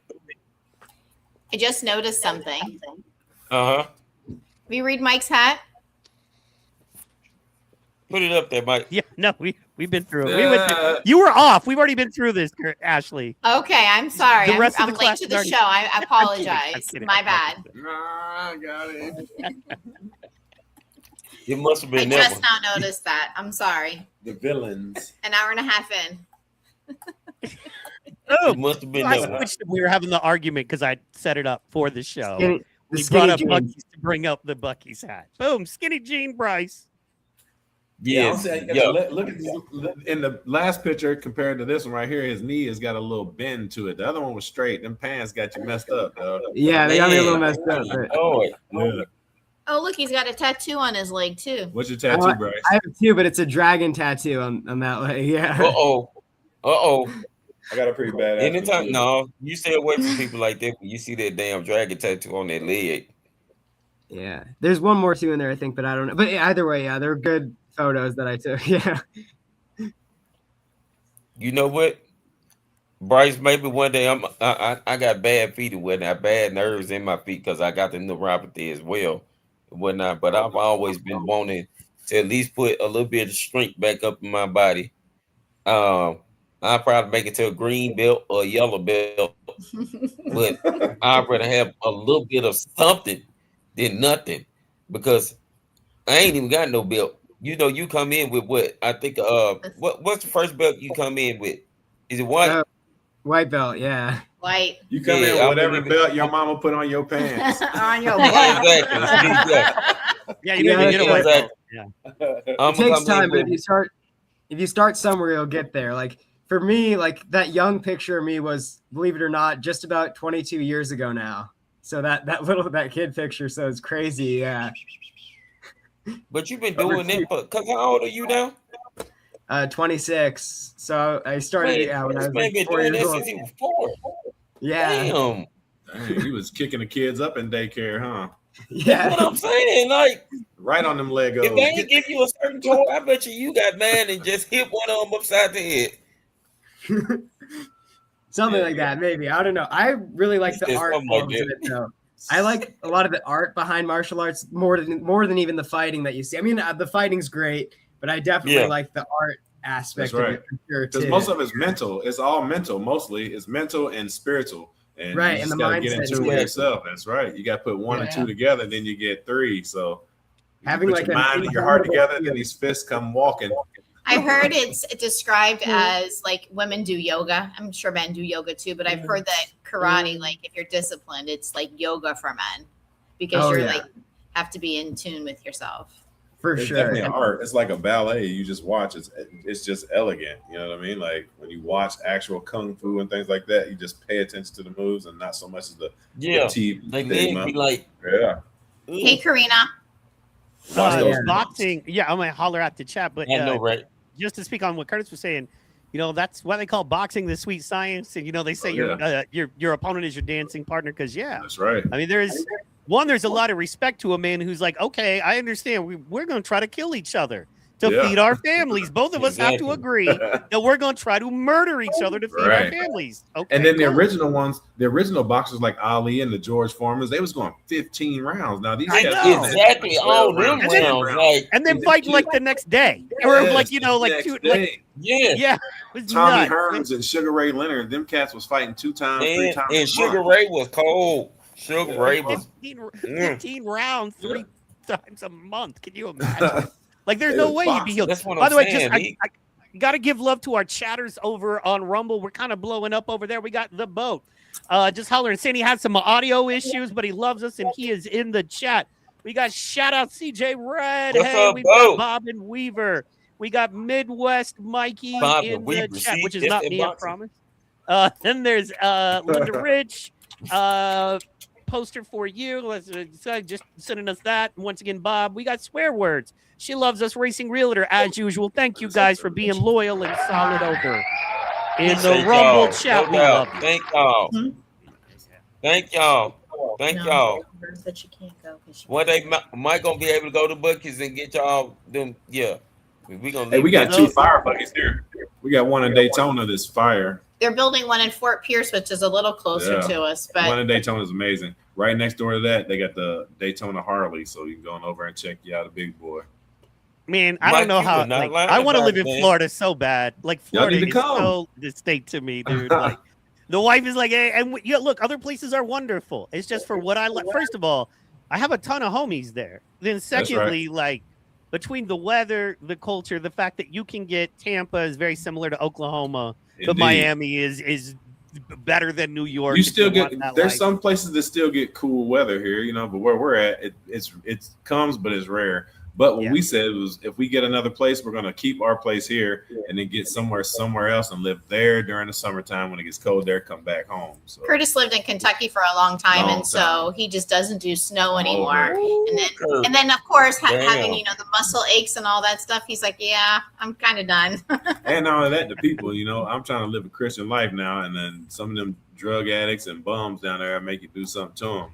D: I just noticed something.
A: Uh-huh.
D: Will you read Mike's hat?
A: Put it up there, Mike.
B: Yeah, no, we've been through it. We went through, you were off. We've already been through this, Ashley.
D: Okay, I'm sorry.
B: The rest of
D: I'm
B: the
D: late
B: class
D: to
B: is
D: the
B: already-
D: show. I
B: I'm
D: apologize.
B: kidding.
D: My bad.
H: I got it.
A: It must have
D: I
A: been that
D: just
A: one.
D: now noticed that. I'm sorry.
H: The villains.
D: An hour and a half in.
B: Oh,
A: It must have been
B: I
A: that one.
B: switched. We were having the argument because I set it up for the show.
I: The
B: We
I: skinny
B: brought up
I: jeans.
B: Bucky's to bring up the Bucky's hat. Boom, skinny jean Bryce.
H: Yeah, I'm
A: Yes,
H: saying
A: yeah.
H: look at in the last picture compared to this one right here. His knee has got a little bend to it. The other one was straight. Them pants got you messed up, dog.
I: Yeah, they got me a little
A: Man,
I: messed up. But
A: oh,
H: Yeah.
D: Oh, look, he's got a tattoo on his leg too.
H: What's your tattoo, Bryce?
I: I have two, but it's a dragon tattoo on that leg. Yeah.
A: uh-oh.
H: I got a pretty bad.
A: Anytime, no, you stay away from people like that when you see that damn dragon tattoo on their leg.
I: Yeah. There's one more too in there, I think, but I don't know. But either way, yeah, they're good photos that I took. Yeah.
A: You know what, Bryce? Maybe one day I got bad feet and whatnot, bad nerves in my feet because I got the neuropathy as well and whatnot. But I've always been wanting to at least put a little bit of strength back up in my body. I'll probably make it to a green belt or a yellow belt, but I'd rather have a little bit of something than nothing because I ain't even got no belt. You know, you come in with what I think. What's the first belt you come in with? Is it white?
I: White belt, yeah.
D: White.
H: You come in with whatever belt your mama put on your pants.
D: On your
A: Exactly.
B: Yeah, you didn't get a white belt. Yeah.
I: It takes time, but if you start somewhere, you'll get there. Like for me, like that young picture of me was, believe it or not, just about 22 years ago now. So that kid picture, so it's crazy, yeah.
A: But you've been doing it for, cause how old are you now?
I: 26. So I started when I was like 4 years old.
A: Since he was 4.
I: Yeah.
A: Damn.
H: Dang, he was kicking the kids up in daycare, huh?
I: Yeah.
A: That's what I'm saying. Like,
H: right on them Legos.
A: If they ain't give you a certain toy, I bet you got mad and just hit one of them upside the head.
I: Something like that, maybe. I don't know. I really like the art
A: like
I: of it, though. I like a lot of the art behind martial arts more than even the fighting that you see. I mean, the fighting's great, but I definitely like the art aspect of it for sure, too.
H: Because most of it's mental. It's all mental, mostly. It's mental and spiritual. And
I: right,
H: you
I: and
H: just
I: the
H: gotta
I: mindset
H: get into it yourself. That's right. You got to put one and two together, then you get 3. So
I: having
H: put
I: like
H: your mind and your heart together, then these fists come walking.
D: I heard it's described as like women do yoga. I'm sure men do yoga too, but I've heard that karate, like if you're disciplined, it's like yoga for men because you're like have to be in tune with yourself.
I: For
H: it's
I: sure.
H: Definitely an art. It's like a ballet. You just watch. It's just elegant. You know what I mean? Like when you watch actual kung fu and things like that, you just pay attention to the moves and not so much as the teeth.
A: Like they be like,
D: Hey, Karina.
B: Boxing. Yeah, I'm gonna holler at the chat, but
A: I know, right?
B: Just to speak on what Curtis was saying, you know, that's why they call boxing the sweet science, and you know they say your opponent is your dancing partner because
H: that's right.
B: I mean, there's a lot of respect to a man who's like, okay, I understand we're going to try to kill each other to feed our families. Both of us have to agree that we're going to try to murder each other to feed our families. Okay,
H: and then the original ones, the original boxers like Ali and the George Foremans, they was going 15 rounds. Now these
A: exactly all them rounds, like,
B: and then fighting like the next day, or like
H: Tommy Hearns and Sugar Ray Leonard, them cats was fighting 2 times, 3 times.
A: And Sugar Ray was cold. Sugar Ray was
B: 15 rounds 3 times a month. Can you imagine? Like, there's no way you'd be healed.
A: By
B: the way, I got to give love to our chatters over on Rumble. We're kind of blowing up over there. We got the boat. Just hollering, saying he had some audio issues, but he loves us and he is in the chat. We got shout out CJ Red. We've got Bob and Weaver. We got Midwest Mikey in the chat, which is not me, I promise. Then there's Linda Rich. Poster for you. Just sending us that. And once again, Bob, we got swear words. She loves us, Racing Realtor, as usual. Thank you guys for being loyal and solid over in the Rumble chat. We love you.
A: Thank y'all. Thank y'all. Thank y'all.
D: But you can't go.
A: One day, Mike gonna be able to go to Buc-ee's and get y'all them. Yeah, we gonna.
H: Hey, we got 2 fire buckets here. We got one in Daytona. This fire.
D: They're building one in Fort Pierce, which is a little closer to us. But
H: one in Daytona is amazing. Right next door to that, they got the Daytona Harley, so you can go on over and check you out, a big boy.
B: Man, I don't know how. Like, I want to live in Florida so bad. Like Florida is so distinct to me, dude. Like the wife is like, hey, and look, other places are wonderful. It's just for what I like. First of all, I have a ton of homies there. Then secondly, like between the weather, the culture, the fact that you can get Tampa is very similar to Oklahoma. But Miami is better than New York.
H: You
B: if
H: still
B: want
H: get
B: that
H: there's
B: life.
H: some places that still get cool weather here, you know, but where we're at, it comes, but it's rare. But what
B: Yeah.
H: we said was if we get another place, we're gonna keep our place here and then get somewhere else and live there during the summertime when it gets cold there, come back home. So
D: Curtis lived in Kentucky for a long time,
H: Long
D: and so he just doesn't do snow
H: I'm over
D: anymore.
H: it.
D: And then of course having
A: Damn.
D: the muscle aches and all that stuff, he's like, yeah, I'm kind of done.
H: And not only that, the people, you know, I'm trying to live a Christian life now, and then some of them drug addicts and bums down there make you do something to them.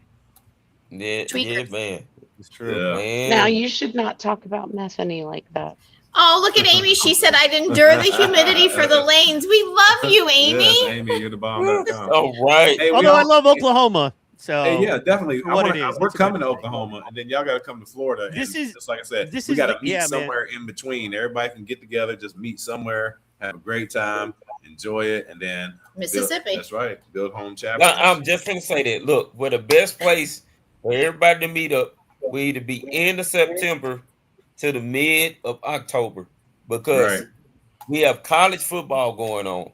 A: Yeah,
D: Tweakers.
A: man.
B: It's true.
H: Yeah.
A: Man.
C: Now you should not talk about methany like that.
D: Oh, look at Amy. She said I'd endure the humidity for the lanes. We love you, Amy.
H: Yes, Amy, you're the bomb.com.
A: All right.
H: Hey, we
B: Although I
H: all-
B: love Oklahoma. So
H: Hey, yeah, definitely.
B: for what it is,
H: We're
B: it's a good
H: coming to
B: thing.
H: Oklahoma, and then y'all got to come to Florida.
B: This
H: and
B: is-
H: just like I said.
B: this
H: We
B: is
H: got to
B: the-
H: meet
B: yeah, man.
H: somewhere in between. Everybody can get together, just meet somewhere, have a great time, enjoy it, and then
D: Mississippi.
H: That's right. Build home chapters.
A: Now, I'm just gonna say that. Look, we're the best place for everybody to meet up will either be end of September to the mid of October because
H: Right.
A: we have college football going on.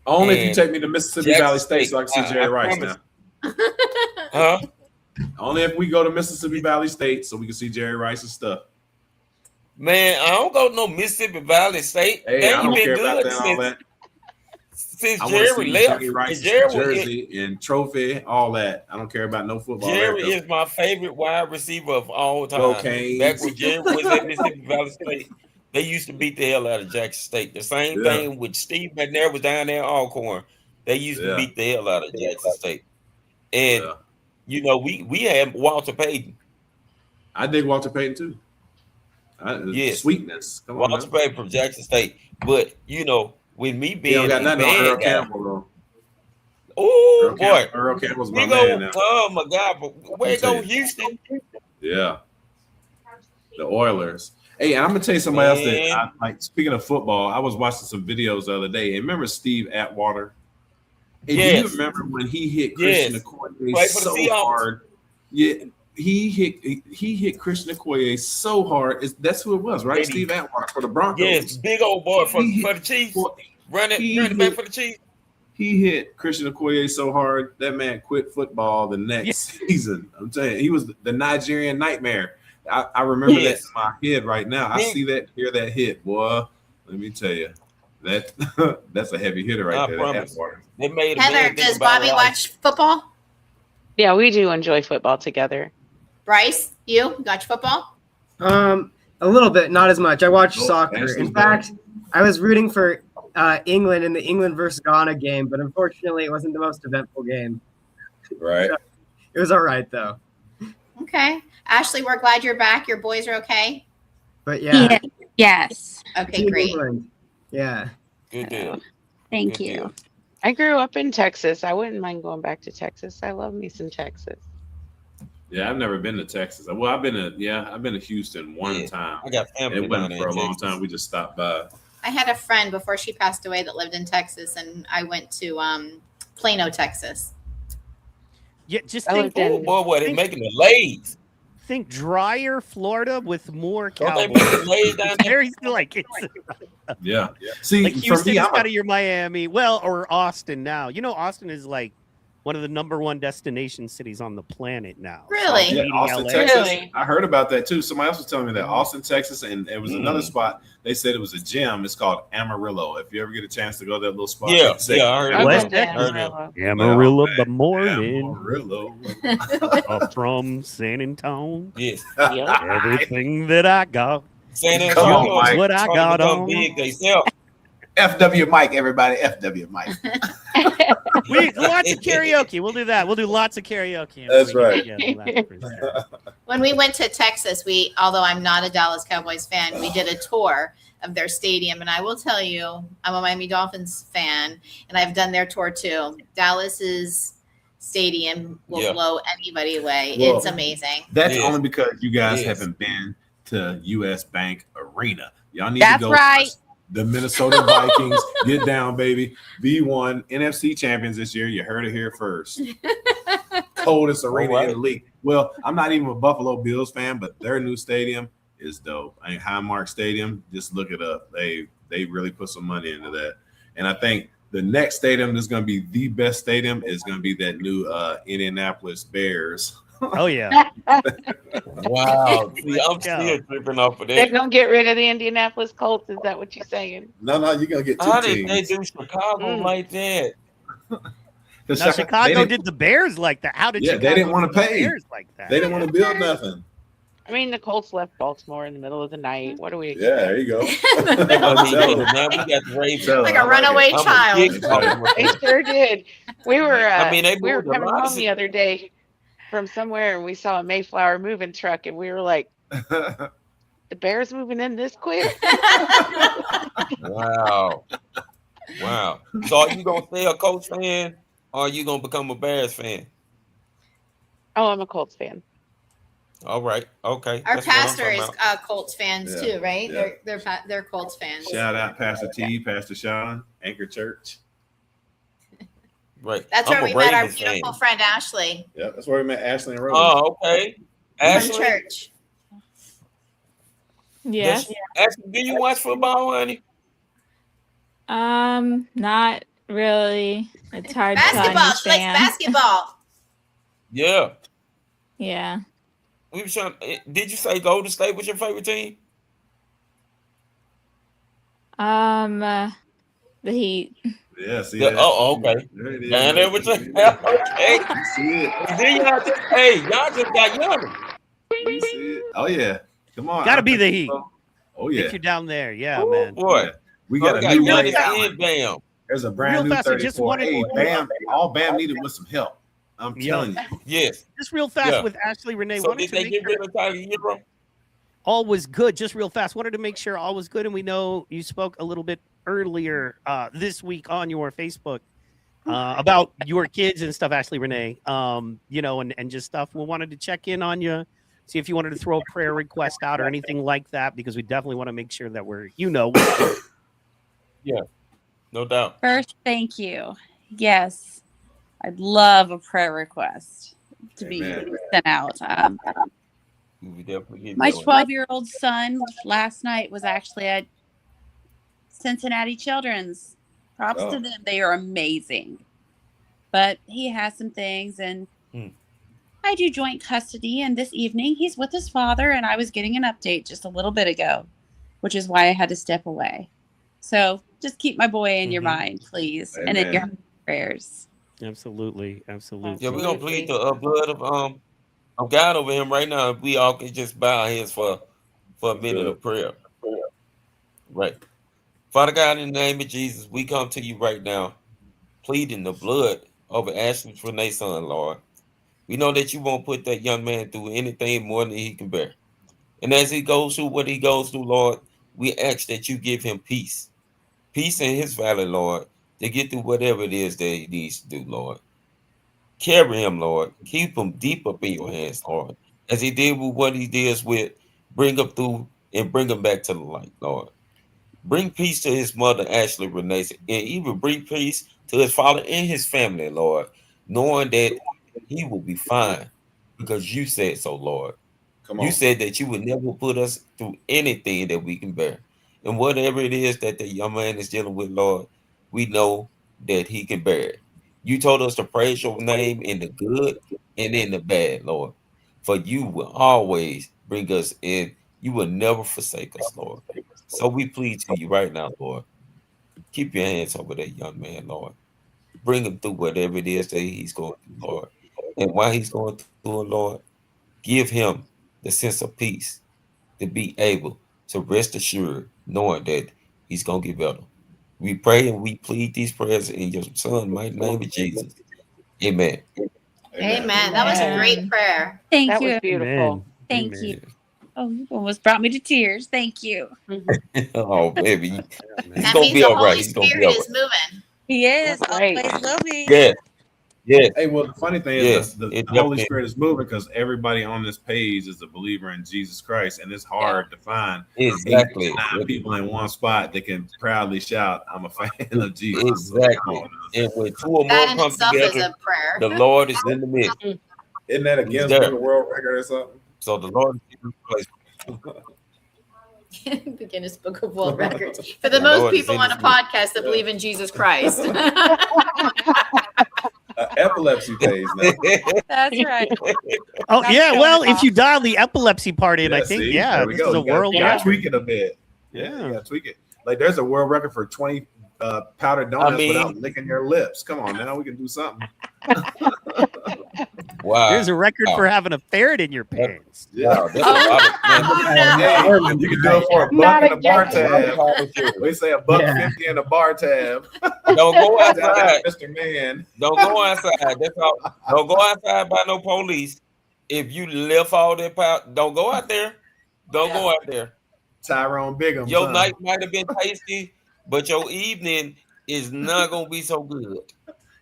H: Only if you
A: And
H: take me to Mississippi
A: Jackson
H: Valley State
A: State.
H: so I can see Jerry
A: I
H: Rice
A: promise.
H: now.
A: Huh?
H: Only if we go to Mississippi Valley State so we can see Jerry Rice's stuff.
A: Man, I don't go to no Mississippi Valley State.
H: Hey,
A: Man,
H: I
A: you
H: don't
A: been
H: care about
A: good
H: that and all that.
A: since
H: I want to
A: Jerry
H: see
A: left.
H: Jerry
A: And
H: Rice's
A: Jerry, was-
H: jersey and trophy, all that. I don't care about no football.
A: Jerry
H: there,
A: is my favorite wide receiver of all time.
H: Go Canes.
A: Back when Jerry was at Mississippi Valley State, they used to beat the hell out of Jackson State. The same
H: Yeah.
A: thing with Steve McNair was down there in Alcorn. They used to
H: Yeah.
A: beat the hell out of Jackson State. And
H: Yeah.
A: you know, we had Walter Payton.
H: I dig Walter Payton too.
A: Yes.
H: Sweetness. Come on,
A: Walter
H: man.
A: Payton from Jackson State. But you know, with me
H: He
A: being
H: don't got
A: a
H: nothing on
A: bad
H: Earl
A: guy,
H: Campbell though.
A: oh boy,
H: Earl Campbell's my
A: we go.
H: man now.
A: Oh my God! But where
H: tell
A: go
H: you.
A: Houston?
H: Yeah. The Oilers. Hey, and I'm gonna tell you somebody else that
A: Man.
H: I like. Speaking of football, I was watching some videos the other day. And remember Steve Atwater? And do
A: Yes.
H: you remember when he hit
A: Yes.
H: Christian Okoye
A: Played for the
H: so
A: Seahawks.
H: hard? Yeah, he hit Christian Okoye so hard. That's who it was, right?
A: Baby.
H: Steve Atwater for the Broncos.
A: Yes, big old boy for
H: He-
A: the Chiefs.
H: Boy,
A: Running
H: he
A: back
H: hit-
A: for the Chiefs.
H: He hit Christian Okoye so hard that man quit football the next season. I'm telling you, he was the Nigerian nightmare. I remember
A: Yes.
H: that in my head right now. I
A: He-
H: see that, hear that hit, boy. Let me tell you, that that's a heavy hitter right
A: I
H: there.
A: promise.
H: That Atwater.
A: They made a
D: Heather,
A: man think
D: does
A: about
D: Bobby
A: life.
D: watch football?
C: Yeah, we do enjoy football together.
D: Bryce, you watch football?
I: A little bit, not as much. I watch
H: Oh,
I: soccer.
H: Ashley's
I: In fact, I was rooting for England in the England versus Ghana game, but unfortunately, it wasn't the most eventful game.
H: Right.
I: It was all right though.
D: Okay. Ashley, we're glad you're back. Your boys are okay?
I: But yeah,
F: Yes.
D: Okay,
I: Team
D: great.
I: England. Yeah.
A: Good deal.
F: Thank
A: Good
F: you.
A: deal.
C: I grew up in Texas. I wouldn't mind going back to Texas. I love me some Texas.
H: Yeah, I've never been to Texas. Well, I've been to Houston one
A: Yeah.
H: time.
A: I got family
H: It
A: down
H: wasn't
A: there
H: for a
A: in
H: long
A: Texas.
H: time. We just stopped by.
D: I had a friend before she passed away that lived in Texas, and I went to Plano, Texas.
B: Yeah, just
C: I
B: think,
C: lived in-
A: Oh boy, what they
B: think-
A: making the Lays?
B: think drier Florida with more
A: Don't they
B: cowboys.
A: make the Lays down
B: It's
A: there?
B: very like it's
H: Yeah. See,
B: like
H: for
B: Houston
H: me,
B: is
H: I'm
B: kind of your Miami, well, or Austin now. You know, Austin is like one of the #1 destination cities on the planet now.
D: Really?
H: Yeah,
B: Beating
H: Austin,
B: LA.
H: Texas.
C: Really?
H: I heard about that too. Somebody else was telling me that Austin, Texas, and it was another spot. They said it was a gym. It's called Amarillo. If you ever get a chance to go to that little spot,
A: Yeah,
H: they say-
A: yeah, I heard
C: I've
B: West
C: been to
B: Texas.
C: Amarillo.
B: Amarillo,
H: man.
B: the morning
H: Amarillo.
B: from San Antonio.
A: Yes.
C: Yep.
B: Everything that I got.
A: San
H: Come on,
A: Antonio
H: Mike.
B: What I
A: trying to
B: got
A: become
B: on.
A: big themselves.
E: FW Mike, everybody. FW Mike.
B: We lots of karaoke. We'll do that. We'll do lots of karaoke.
H: That's
B: We
H: right.
B: get together, that's for sure.
D: When we went to Texas, although I'm not a Dallas Cowboys fan, we did a tour of their stadium. And I will tell you, I'm a Miami Dolphins fan, and I've done their tour too. Dallas's stadium will
A: Yeah.
D: blow anybody away.
H: Well,
D: It's amazing.
H: That's
A: Yes.
H: only because you guys
A: Yes.
H: haven't been to US Bank Arena. Y'all need
F: That's
H: to go
F: right.
H: watch the Minnesota Vikings. Get down, baby. V1 NFC champions this year. You heard it here first. Coldest arena
A: All right.
H: in the league. Well, I'm not even a Buffalo Bills fan, but their new stadium is dope. Highmark Stadium, just look it up. They really put some money into that. And I think The next stadium that's going to be the best stadium is going to be that new Indianapolis Bears.
B: Oh yeah.
A: Wow. See, I'm
B: Yeah.
A: still tripping off of
C: They're
A: that.
C: gonna get rid of the Indianapolis Colts. Is that what you're saying?
H: No, you're going to get two
A: How did they
H: teams.
A: do Chicago
C: Mm.
A: like that?
B: Now Chicago did the Bears like that. How did
H: Yeah,
B: Chicago
H: they didn't want
B: do
H: to
B: the
H: pay.
B: Bears like that?
H: They didn't want to build nothing.
C: I mean, the Colts left Baltimore in the middle of the night. What do we
H: Yeah,
C: expect?
H: there you go.
A: I mean, yeah, now we got the Ravens.
H: Tell
D: Like
H: her,
D: a
H: I
D: runaway
H: it.
A: I'm a
D: child.
A: big Baltimore
C: They
A: fan.
C: sure did. We were
A: I mean, they
C: we were
A: moved a
C: coming
A: lot of
C: home the other day from somewhere, and we saw a Mayflower moving truck, and we were like, "The Bears moving in this quick?"
A: Wow. Wow. So are you gonna stay a Colts fan or are you gonna become a Bears fan?
C: Oh, I'm a Colts fan.
A: All right. Okay.
D: Our
A: That's what I'm
D: pastor
A: talking
D: is
A: about.
D: Colts fans
H: Yeah,
D: too, right?
H: yeah.
D: They're Colts fans.
H: Shout out Pastor T, Pastor Sean, Anchor Church.
A: Right.
D: That's
A: I'm
D: where
A: a
D: we met our
A: Ravens fan.
D: beautiful friend Ashley
H: Yep, that's where we met Ashley and Rose.
A: Oh, okay.
D: from
A: Ashley,
D: church.
G: Yes.
A: Ashley, do you watch football, honey?
G: Not really. It's hard to
D: Basketball. She likes
G: understand.
D: basketball.
A: Yeah.
G: Yeah.
A: We were trying. Did you say Golden State was your favorite team?
G: The Heat.
H: Yeah, see
A: Yeah.
H: that?
A: Oh, okay.
H: There it is.
A: Down there with you. Okay.
H: You see it.
A: Then y'all just got younger.
H: You see it. Oh yeah. Come on.
B: Gotta be the Heat.
H: Oh yeah.
B: Get you down there. Yeah,
A: Ooh,
B: man.
A: boy.
H: Yeah. We got
A: We
H: a
A: got
H: new
A: Giannis
H: Bam.
A: and Bam.
H: There's a brand
B: Real
H: new
B: fast, I just
H: 34.
B: wanted-
H: Hey, Bam. All Bam needed was some help. I'm
B: Yeah.
H: telling you.
A: Yes.
B: Just real fast
A: Yeah.
B: with Ashley Renee.
A: So
B: Wanted
A: did
B: to
A: they
B: make
A: get
B: sure
A: rid of Tyler Hero?
B: all was good. Just real fast. Wanted to make sure all was good. And we know you spoke a little bit earlier this week on your Facebook about your kids and stuff, Ashley Renee. You know, and just stuff. We wanted to check in on you, see if you wanted to throw a prayer request out or anything like that, because we definitely want to make sure that we're, you know.
A: Yeah, no doubt.
F: First, thank you. Yes, I'd love a prayer request to be
H: Amen.
F: sent out.
A: We definitely get
F: My
A: doing it.
F: 12-year-old son last night was actually at Cincinnati Children's. Props
H: Oh.
F: to them. They are amazing. But he has some things, and I do joint custody. And this evening, he's with his father, and I was getting an update just a little bit ago, which is why I had to step away. So just keep my boy in your mind, please, and in your prayers.
B: Absolutely, absolutely.
A: Yeah, we're gonna plead the blood of God over him right now. If we all can just bow our heads for a minute of prayer. Right. Father God, in the name of Jesus, we come to you right now, pleading the blood over Ashley Renee's son, Lord. We know that you won't put that young man through anything more than he can bear. And as he goes through what he goes through, Lord, we ask that you give him peace. Peace in his valley, Lord, to get through whatever it is that he needs to do, Lord. Carry him, Lord. Keep him deep up in your hands, Lord. As he did with what he deals with, bring him through and bring him back to the light, Lord. Bring peace to his mother, Ashley Renee, and even bring peace to his father and his family, Lord, knowing that he will be fine because you said so, Lord.
H: Come
A: You
H: on.
A: said that you would never put us through anything that we can bear. And whatever it is that the young man is dealing with, Lord, we know that he can bear it. You told us to praise your name in the good and in the bad, Lord. For you will always bring us in. You will never forsake us, Lord. So we plead to you right now, Lord. Keep your hands over that young man, Lord. Bring him through whatever it is that he's going through, Lord. And while he's going through it, Lord, give him the sense of peace to be able to rest assured, knowing that he's going to get better. We pray and we plead these prayers in your son, mighty name of Jesus. Amen.
D: Amen. That was a great prayer.
F: Thank
C: That
F: you.
C: was beautiful.
B: Amen.
F: Thank
B: Amen.
F: you. Oh, you almost brought me to tears. Thank you.
A: Oh, baby. He's
D: That
A: going to
D: means
A: be
D: the
A: all right.
D: Holy
A: He's going to
D: Spirit
A: be all
D: is
A: right.
D: moving.
F: He is.
C: That's right.
F: Always will be.
A: Yes. Yes.
H: Hey, well, the funny thing
A: Yes,
H: is the
A: it
H: Holy
A: definitely-
H: Spirit is moving because everybody on this page is a believer in Jesus Christ, and it's hard to find
A: Exactly.
H: 9 people in one spot that can proudly shout, "I'm a fan of Jesus."
A: Exactly. And when two or more
D: That in
A: come
D: itself is
A: together,
D: a prayer.
A: the Lord is in the midst.
H: Isn't that a
A: He's
H: Guinness
A: there.
H: Book of World Record or something?
A: So the Lord is in the place.
D: The Guinness Book of World Records. For the
A: The
D: most
A: Lord is
D: people
A: in
D: on
A: this
D: a
A: book.
D: podcast that believe in Jesus Christ.
H: Epilepsy pays now.
F: That's right.
B: Oh
F: Gotta
B: yeah,
F: show
B: well,
F: it
B: if
F: off.
B: you dial the epilepsy part in, I
H: Yeah,
B: think
H: see,
B: yeah,
H: there we
B: this
H: go.
B: is a
H: You gotta,
B: world
H: you gotta
B: record.
H: tweak it a bit. Yeah, you gotta tweak it. Like there's a world record for 20 powdered donuts
A: mean-
H: without licking your lips. Come on now, we can do something.
A: Wow.
B: There's a record for having a ferret in your pants.
A: Wow, that's a lot of
H: Hey, if you can do it for a buck in a bar tab.
A: sugar.
H: We say a buck 50 in a bar tab.
A: Don't go
H: Down there,
A: outside.
H: Mr. Man.
A: Don't go outside. That's all. Don't go outside by no police. If you lift all that power, don't go out there. Don't go out there.
H: Tyrone Bigham.
A: Your night might have been tasty, but your evening is not gonna be so good.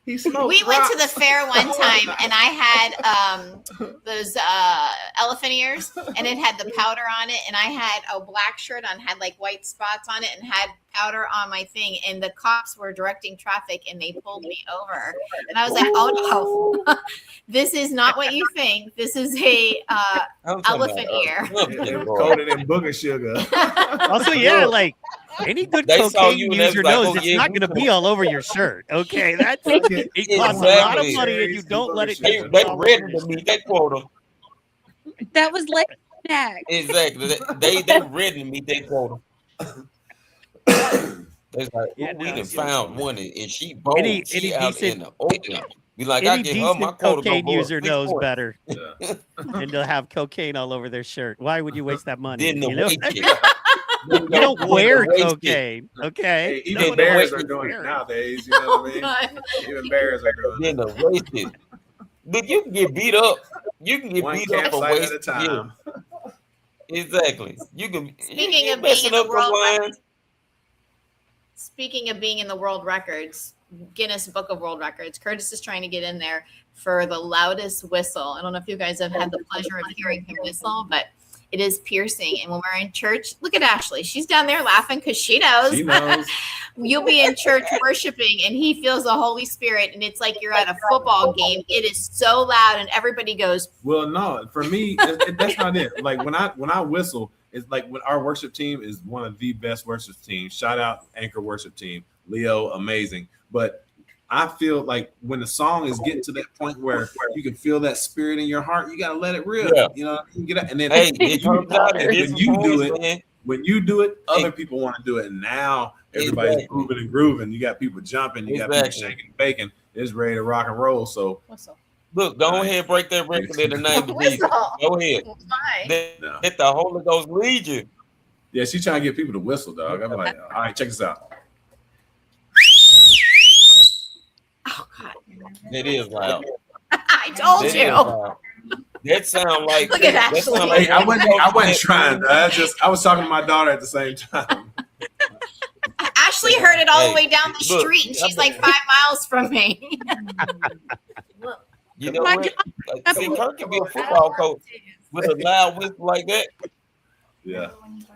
H: He smoked
D: We went to the
H: rocks.
D: fair one time, and I had those elephant ears, and it had the powder on it, and I had a black shirt on, had like white spots on it, and had powder on my thing. And the cops were directing traffic, and they pulled me over, and I was like, "Oh no, this is not what you think. This is a elephant ear."
H: Coated in booger sugar.
B: Also, yeah, like any good
A: They saw you
B: cocaine
A: and they
B: user
A: was like,
B: knows
A: "Oh,
B: it's
A: yeah,
B: not
A: we
B: going to
A: cool."
B: be all over your shirt. Okay, that's it costs a lot of
A: Exactly.
B: money, and you don't let it.
A: They
B: get all over
A: ready
B: your
A: to
B: shirt.
A: meet that quota.
F: That was late snack.
A: Exactly. They ready to meet that quota. It's like,
B: Yeah,
A: we
B: no,
A: done found one, and she bold.
B: Any
A: She out
B: decent-
A: in the open. Be like, I
B: Any
A: get her my
B: decent
A: quota.
B: cocaine
A: Go
B: user knows better
H: Yeah.
B: than to have cocaine all over their shirt. Why would you waste that money?
A: Then the
B: You know?
A: waste it.
B: You don't wear cocaine, okay?
H: Hey, even
B: Nobody
H: bears
B: wants
H: are
B: to
H: doing
B: wear
H: it nowadays. You know what I mean? Even bears are doing
A: Then
H: it.
A: the wasted. But you can get beat up. You can get
H: One
A: beat up for
H: campsite at
A: wasting.
H: a time.
A: Yeah, exactly. You can.
D: Speaking
A: you
D: of being
A: messing
D: in the
A: up
D: world
A: line.
D: records, speaking of being in the world records, Guinness Book of World Records, Curtis is trying to get in there for the loudest whistle. I don't know if you guys have had the pleasure of hearing him whistle, but it is piercing. And when we're in church, look at Ashley. She's down there laughing because she knows.
H: She knows.
D: You'll be in church worshiping, and he feels the Holy Spirit, and it's like you're at a football game. It is so loud, and everybody goes,
H: Well, no, for me, that's not it. Like when I whistle, it's like when our worship team is one of the best worship teams. Shout out Anchor Worship Team, Leo, amazing. But I feel like when the song is getting to that point where you can feel that spirit in your heart, you gotta let it rip.
A: Yeah.
H: You know, you get it, and then
A: Hey, it comes out. And
H: when you do it,
A: man.
H: when you do it, other
A: Hey.
H: people want to do it. And now everybody's
A: Exactly.
H: moving and grooving. You got people jumping, you got people
A: Exactly.
H: shaking and baking. It's ready to rock and roll. So
D: "Whistle."
A: Look, go ahead and break that record in the name of Jesus.
D: Whistle.
A: Go ahead.
D: Why?
H: no.
A: Let the Holy Ghost lead you.
H: Yeah, she's trying to get people to whistle, dog. I'm like, all right, check this out.
D: Oh, God.
A: It is loud.
D: I told
A: That is
D: you.
A: loud. That sound like.
D: Look at
A: that
D: Ashley.
A: sound
H: Hey,
A: like
H: I wasn't trying. I was talking to my daughter at the same time.
D: Ashley heard it all the
A: Hey,
D: way down the
A: look,
D: street, and she's
A: I
D: like 5 miles from me.
A: You know
F: My
A: what? Like, see, Kirk can be a football coach with a loud whistle like that.
H: Yeah.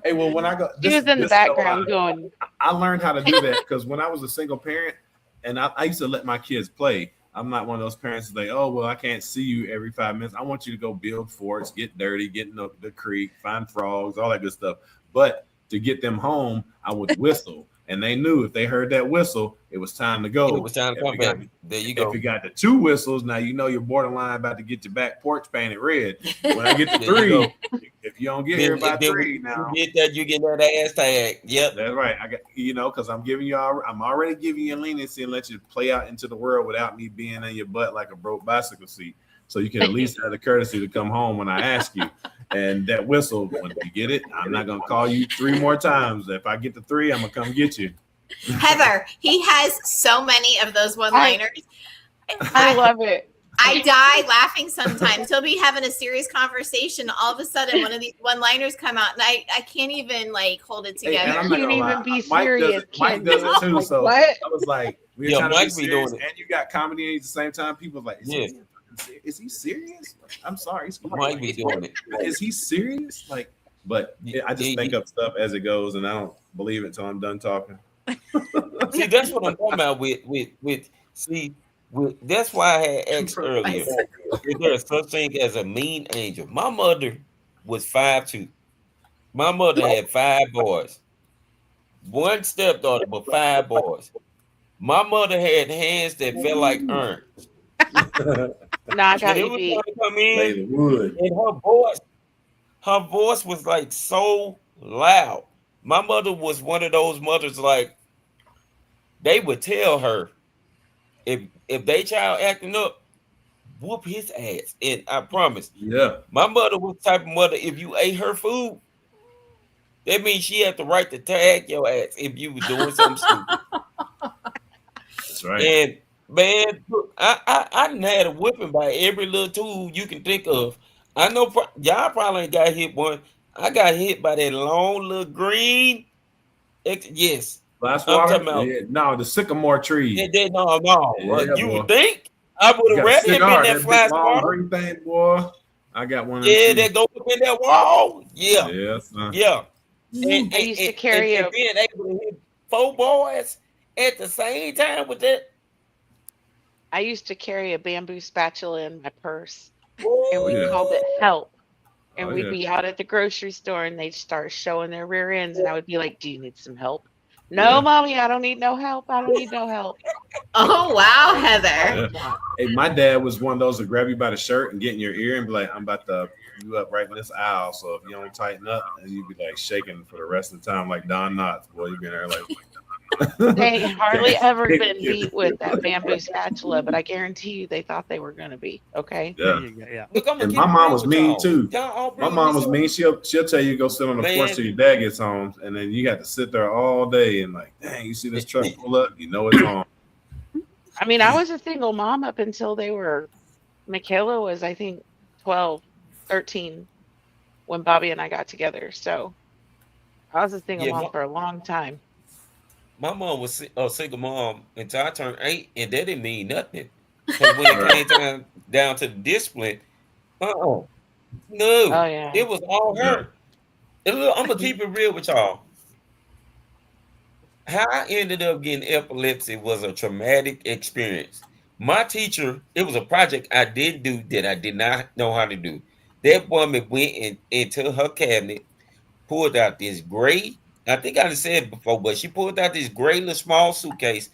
H: Hey, well, when I go,
C: She was in the background going,
H: I learned how to do that because when I was a single parent, and I used to let my kids play. I'm not one of those parents that's like, oh, well, I can't see you every 5 minutes. I want you to go build forts, get dirty, get in the creek, find frogs, all that good stuff. But to get them home, I would whistle. And they knew if they heard that whistle, it was time to go.
A: It was time to
H: If
A: come
H: we got-
A: back. There you go.
H: If you got the 2 whistles, now you know you're borderline about to get your back porch painted red. When I get to
A: There you
H: 3, if you don't get here by 3 now,
A: you get that, you get that ass tag. Yep.
H: that's right. I got because I'm already giving you leniency and let you play out into the world without me being in your butt like a broke bicycle seat. So you can at least have the courtesy to come home when I ask you. And that whistle, when you get it, I'm not gonna call you 3 more times. If I get to 3, I'm gonna come get you.
D: Heather, he has so many of those one-liners.
C: I love it.
D: I die laughing sometimes. He'll be having a serious conversation. All of a sudden, one of these one-liners come out, and I can't even like hold it
H: Hey, and
D: together.
H: I'm not
C: Can't
H: gonna
C: even
H: lie,
C: be
H: Mike
C: serious,
H: Mike
C: can
H: does
C: you?
H: it too.
C: Like,
H: So
C: what?
H: I was like, we're
A: Yeah,
H: trying to
A: Mike
H: be
A: be
H: serious,
A: doing it.
H: and you got comedy at the same time. People like,
A: Yeah.
H: is he serious? I'm sorry,
A: You might be doing it.
H: Is he serious? Like, but I just think up stuff as it goes, and I don't believe it until I'm done talking.
A: See, that's what I'm talking about that's why I had asked earlier. Is there such thing as a mean angel? My mother was 5'2", My mother had 5 boys, one stepdaughter, but 5 boys. My mother had hands that felt like urns.
C: Nah, I
A: When
C: got
A: it
C: you
A: was
C: beat.
A: time to come in,
H: Made of wood.
A: and her voice was like so loud. My mother was one of those mothers like they would tell her if they child acting up, whoop his ass. And I promise,
H: Yeah.
A: my mother was the type of mother, if you ate her food, that means she had the right to tag your ass if you were doing something stupid.
H: That's right.
A: And man, look, I done had a whipping by every little tool you can think of. I know y'all probably ain't got hit one. I got hit by that long little green. Yes,
H: Flash
A: I'm
H: water?
A: talking about.
H: Yeah, no, the sycamore tree.
A: No.
H: Yeah,
A: You would
H: boy.
A: think I would
H: You
A: have
H: got a
A: rather it been
H: cigar,
A: that
H: that big
A: flash
H: long
A: water.
H: green thing, boy. I got one of them
A: Yeah,
H: too.
A: that go up in that wall. Yeah,
H: Yeah, son.
A: yeah. And,
C: I
A: and,
C: used to
A: and,
C: carry
A: and
C: a
A: being able to hit 4 boys at the same time with that.
C: bamboo spatula in my purse, and
H: Oh
C: we
H: yeah.
C: called it help. And
H: Oh
C: we'd
H: yeah.
C: be out at the grocery store, and they'd start showing their rear ends, and I would be like, "Do you need some help?" No,
H: Yeah.
C: mommy, I don't need no help. I don't need no help.
D: Oh wow,
C: All
D: Heather.
C: the time.
H: Hey, my dad was one of those to grab you by the shirt and get in your ear and be like, "I'm about to you up right in this aisle. So if you don't tighten up," and you'd be like shaking for the rest of the time, like Don Knotts. Boy, you've been there like.
C: They ain't hardly ever
H: Thank
C: been
H: you.
C: beat with that bamboo spatula, but I guarantee you they thought they were going to be. Okay.
H: Yeah.
B: Yeah.
A: Look, I'm gonna
H: And
A: keep
H: my
A: it
H: mom
A: real
H: was
A: with
H: mean
A: y'all.
H: too.
A: Y'all all
H: My
A: bringing me
H: mom was
A: some
H: mean. She'll tell you to go sit on the porch till
A: man.
H: your dad gets home, and then you got to sit there all day and like, dang, you see this truck pull up, you know it's on.
C: I mean, I was a single mom up until Michaela was, I think, 12, 13 when Bobby and I got together. So I was a single
A: Yeah,
C: mom for a long time.
A: my mom was a single mom until I turned 8, and that didn't mean nothing. Because when it
H: Right.
A: came down to the discipline, no,
C: Oh, yeah.
A: it was all
H: Yeah.
A: her. And look, I'm gonna keep it real with y'all. How I ended up getting epilepsy was a traumatic experience. My teacher, it was a project I did do that I did not know how to do. That woman went into her cabinet, pulled out this gray, I think I said it before, but she pulled out this gray little small suitcase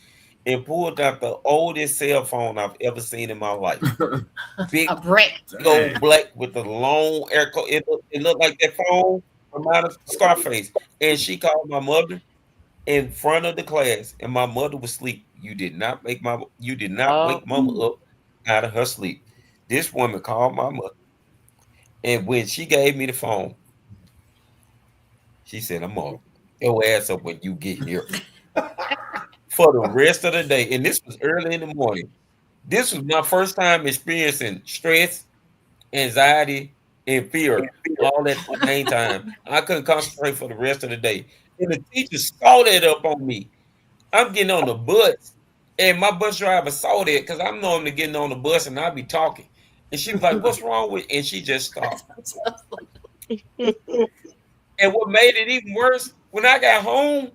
A: and pulled out the oldest cell phone I've ever seen in my life.
D: A
A: Big
D: brick.
A: old
H: Dang.
A: black with the long air coat. It looked like that phone from out of Scarface. And she called my mother in front of the class, and my mother was asleep. You did not
C: Oh,
A: wake mama up out of her sleep. This woman called my mother, and when she gave me the phone, she said, "I'm gonna your ass up when you get here." For the rest of the day, and this was early in the morning. This was my first time experiencing stress, anxiety, and fear all at the same time. I couldn't concentrate for the rest of the day. And the teacher saw that up on me. I'm getting on the bus, and my bus driver saw that because I'm normally getting on the bus and I be talking. And she was like, "What's wrong with?" And she just stopped. And what made it even worse, when I got home,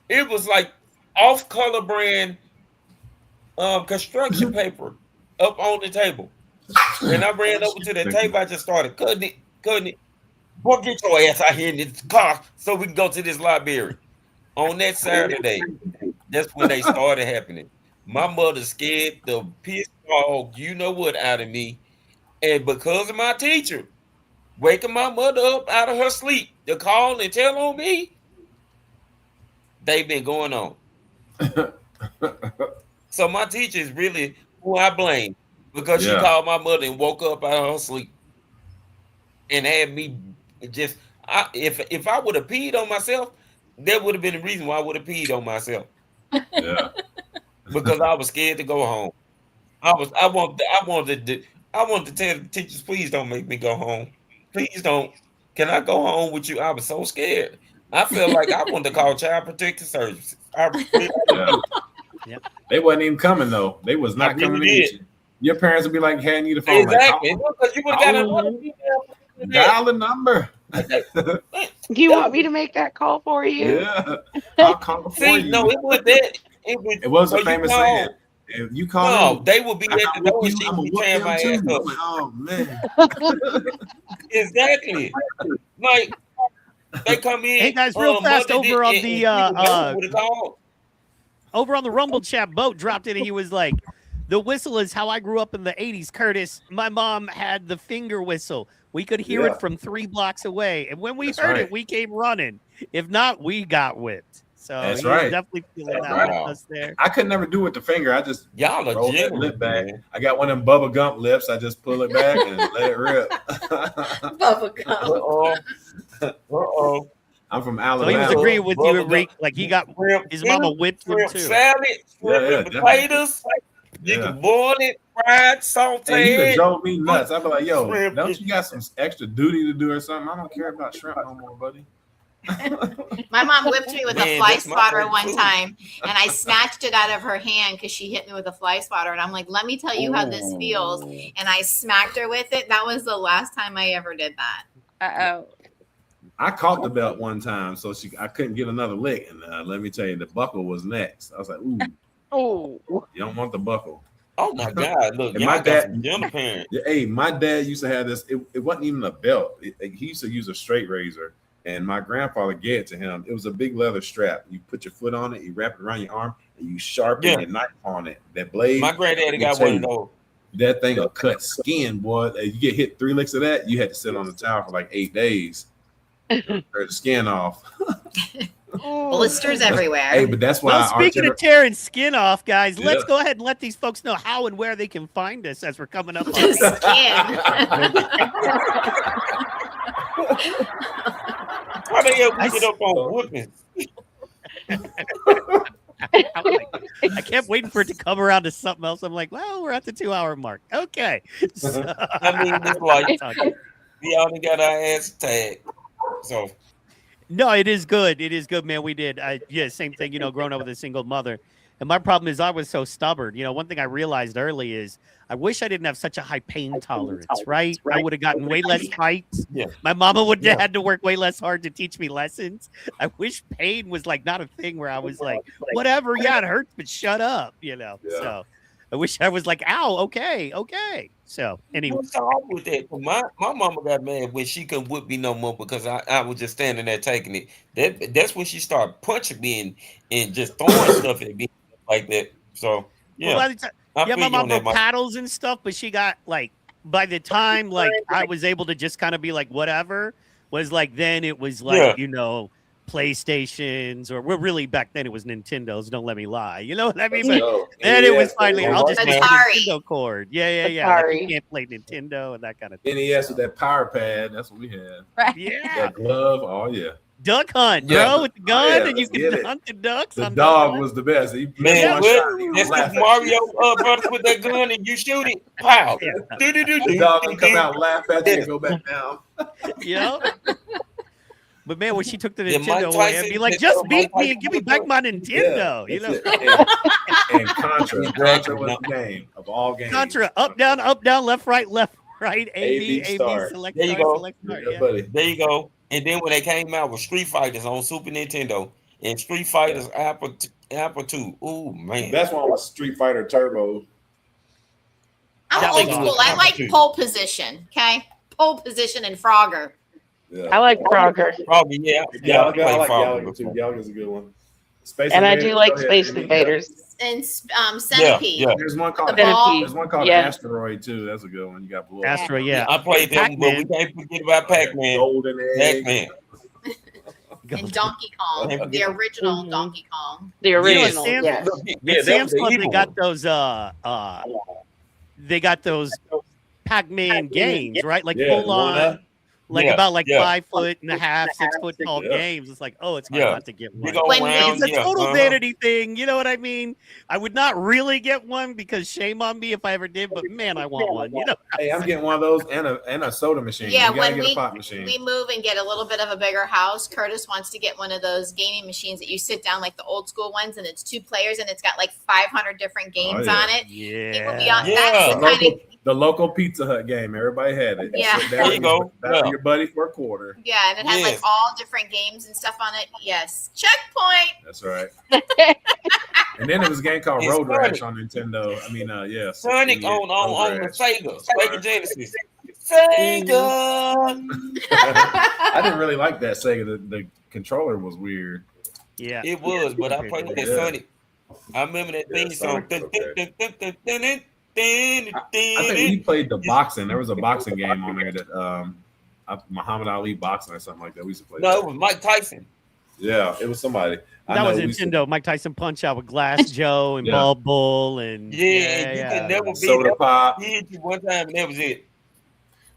A: it was like off color brand construction paper up on the table. And I ran over to the table. I just started cutting it. Boy, get your ass out here in this car so we can go to this library. On that Saturday, that's when they started happening. My mother scared the piss dog, you know what, out of me. And because of my teacher waking my mother up out of her sleep to call and tell on me, they've been going on. So my teacher is really who I blame because she
H: Yeah.
A: called my mother and woke up out of her sleep and had me just if I would have peed on myself, that would have been the reason why I would have peed on myself
H: Yeah.
A: because I was scared to go home. I wanted to tell the teachers, please don't make me go home. Please don't. Can I go home with you? I was so scared. I felt like I wanted to call Child Protective Services. I really
H: Yeah.
A: did.
B: Yep.
H: They wasn't even coming though. They was
A: I
H: not
A: really
H: coming to get
A: did.
H: you. Your parents would be like handing you the phone, like
A: Exactly. Because you would have got another
C: mhm.
A: female than that.
H: dial the number.
A: Like that. Man,
C: You
A: that
C: want me
A: was
C: to make that call for you?
H: Yeah. I'll call for
A: see, no,
H: you.
A: it was that. It was
H: It was a
A: so you
H: famous saying.
A: call.
H: If you call
A: No,
H: in,
A: they would be
H: after
A: at
H: I
A: the
H: whoop
A: door and
H: you,
A: she
H: I'm
A: would
H: gonna
A: be
H: whoop
A: tearing
H: them
A: my
H: too.
A: ass
H: I'm
A: up.
H: like, oh man.
A: Exactly. Like They come in.
B: Hey guys, real fast
A: Mother
B: over on
A: did-
B: the
A: and people know what it's called.
B: over on the Rumble chat, Boat dropped in and he was like, the whistle is how I grew up in the 80s, Curtis. My mom had the finger whistle. We could hear
H: Yeah.
B: it from 3 blocks away. And when we
H: That's
B: heard
H: right.
B: it, we came running. If not, we got whipped. So
H: That's
B: he's
H: right.
B: definitely feeling that
A: Wow.
B: with us there.
H: I could never do it with the finger. I just
A: Y'all are
H: roll that
A: generous,
H: lip back.
A: man.
H: I got one of them Bubba Gump lips. I just pull it back and let it rip.
D: Bubblegum.
A: Uh-oh. Uh-oh.
H: I'm from
B: So
H: Alabama.
B: he was agreeing with you,
A: Bubblegum.
B: Reek. Like he got
A: Shrimp
B: his mama
A: soup,
B: whipped him
A: shrimp
B: too.
A: salad, shrimp
H: Yeah,
A: and
H: definitely.
A: potatoes. You
H: Yeah.
A: can boil it, fried, sauteed.
H: Hey, you done drove me nuts. I'd be like, yo,
A: Shrimp.
H: don't you got some extra duty to do or something? I don't care about shrimp no more, buddy.
D: My mom whipped me with a
A: Man,
D: fly
A: that's my
D: swatter
A: favorite
D: one
A: food.
D: time, and I snatched it out of her hand because she hit me with a fly swatter. And I'm like, let me tell you how this feels. And I smacked her with it. That was the last time I ever did that.
F: Uh-oh.
H: I caught the belt one time, so I couldn't get another lick. And let me tell you, the buckle was next. I was like, ooh,
C: Oh,
H: you don't want the buckle.
A: Oh my God! Look,
H: And
A: y'all
H: my
A: got
H: dad-
A: some gentle parents.
H: Yeah, hey, my dad used to have this. It wasn't even a belt. He used to use a straight razor, and my grandfather gave it to him. It was a big leather strap. You put your foot on it, you wrap it around your arm, and you sharpen
A: Yeah.
H: your knife on it. That blade,
A: My granddaddy
H: let me
A: got
H: tell
A: one of
H: you,
A: those.
H: that thing will cut skin, boy. You get hit 3 licks of that, you had to sit on the towel for like 8 days. Tear the skin off.
D: Blisters everywhere.
H: Hey, but that's why
B: Well,
H: our
B: speaking of tearing skin off, guys, let's
H: Yeah.
B: go ahead and let these folks know how and where they can find us as we're coming up on
D: The skin.
A: How they ever get up on whoopings?
B: I kept waiting for it to come around to something else. I'm like, well, we're at the 2-hour mark. Okay. So,
A: I mean, it's like we already got our ass tagged. So
B: no, it is good. It is good, man. We did. Yeah, same thing, growing up with a single mother. And my problem is I was so stubborn. One thing I realized early is I wish I didn't have such a high pain tolerance, right? I would have gotten way less fights.
A: Yeah.
B: My mama would have had to work way less hard to teach me lessons. I wish pain was like not a thing where I was like, whatever, yeah, it hurts, but shut up,
H: Yeah.
B: So I wish I was like, ow, okay. So anyway.
A: what's wrong with that? My mama got mad when she couldn't whip me no more because I was just standing there taking it. That's when she started punching me and just throwing stuff at me like that. So yeah.
B: Well, by the time,
A: I
B: yeah,
A: feel
B: my
A: you
B: mom
A: on that,
B: broke
A: Mike.
B: paddles and stuff, but she got like by the time like I was able to just kind of be like whatever was like then it was like PlayStations or well really back then it was Nintendos. Don't let me lie, you know what I mean? But then it was finally I'll just take the
D: Atari.
B: Nintendo cord. Yeah. Like
C: Atari.
B: you can't play Nintendo and that kind of thing.
H: NES with that power pad. That's what we had.
F: Right.
B: Yeah,
H: That glove. Oh yeah.
B: duck hunt,
A: Yeah.
B: bro, with the gun
H: yeah,
B: and you
H: let's get
B: can
H: it.
B: hunt the ducks.
H: The
B: on
H: dog
B: Duck
H: was the best. He
A: Man,
H: one
A: what?
H: shot, he
A: That's
H: laugh
A: if
H: at
A: Mario brothers with that gun and you shoot it. Pow.
B: Yeah.
H: the dog will come out, laugh at you, and go back down.
B: you. Yeah. But man, when she took the
A: Yeah, Mike
B: Nintendo away, I'd
A: Tyson-
B: be like, just
A: Mike
B: beat me
A: Tyson
B: and give me
A: was
B: back my Nintendo. You know,
H: That's it. And Contra. Contra was the game of all games.
B: Contra, up, down, left, right, A, B,
H: start.
B: select,
A: There you
B: start,
A: go.
B: select, start.
H: Yeah,
B: Yeah.
H: buddy.
A: There you go. And then when they came out with Street Fighters on Super Nintendo and Street Fighters Apple II. Oh
H: The
A: man.
H: best one was Street Fighter Turbo.
B: That
D: I'm
B: was
D: old school.
B: awesome.
D: I like pole position. Okay, pole position and Frogger.
H: Yeah.
C: I like Frogger.
A: Probably yeah.
H: Galaga, I
A: played
H: like
A: Frogger
H: Galaga too.
A: before.
H: Galaga's a good one. Space
C: And I
H: Invaders,
C: do like
H: go ahead,
C: Space
H: Amy.
C: Invaders.
D: And Centipede.
A: Yeah.
H: There's one called
D: The ball.
C: Centipede.
H: There's one called
C: Yeah.
H: Asteroid too. That's a good one. You got blue.
B: Astro, yeah.
A: I played them, but we can't forget about Pac-Man.
H: Golden Egg.
A: Pac-Man.
D: And Donkey Kong,
A: Golden.
D: the original
C: Mhm.
D: Donkey Kong.
C: The original.
B: Sam-
C: Yes.
B: At Sam's Club, they got those Pac-Man games, right? Like
H: Yeah,
B: full on, like
A: Yeah,
B: about like
A: yeah.
B: 5'1.5", 6 foot tall
H: Yeah.
B: games. It's like, oh, it's hard
A: Yeah.
B: not to get one.
A: Big old
D: When
A: round,
B: It's a
A: yeah,
B: total
A: uh-huh.
B: vanity thing, you know what I mean? I would not really get one because shame on me if I ever did, but man, I want one. You know,
H: Hey, I'm getting one of those and a soda machine.
D: Yeah,
H: you gotta
D: when
H: get a pop machine.
D: we move and get a little bit of a bigger house, Curtis wants to get one of those gaming machines that you sit down like the old school ones, and it's 2 players and it's got like 500 different games
H: yeah.
D: on it. It will be on.
A: Yeah.
D: That's the kind of
H: The local Pizza Hut game. Everybody had it.
D: Yeah.
H: Sit down
A: There you
H: and
A: go.
H: battle
A: Yeah.
H: your buddy for a quarter.
D: yeah, and it has like
A: Yes.
D: all different games and stuff on it. Yes, checkpoint.
H: That's right. And then there was a game called
A: It's
H: Road
A: Sonic.
H: Rash on Nintendo. I mean,
A: Sonic on the
H: Road Rash.
A: Sega Genesis. Sega.
H: I didn't really like that Sega. The controller was weird.
B: Yeah.
A: It was, but I played that
H: Yeah.
A: Sonic. I remember that
H: Yeah,
A: theme song.
H: Sonic was okay. I think we played the boxing. There was a boxing game on there that Muhammad Ali boxing or something like that. We used to play
A: No,
H: that.
A: it was Mike Tyson.
H: Yeah, it was somebody. I
B: That
H: know
B: was
H: we used to,
B: Nintendo. Mike Tyson Punch Out with Glass Joe and
H: Yeah.
B: Ball Bull and
A: Yeah, you could never beat
H: Soda Pop.
A: He hit you one time, and that was it.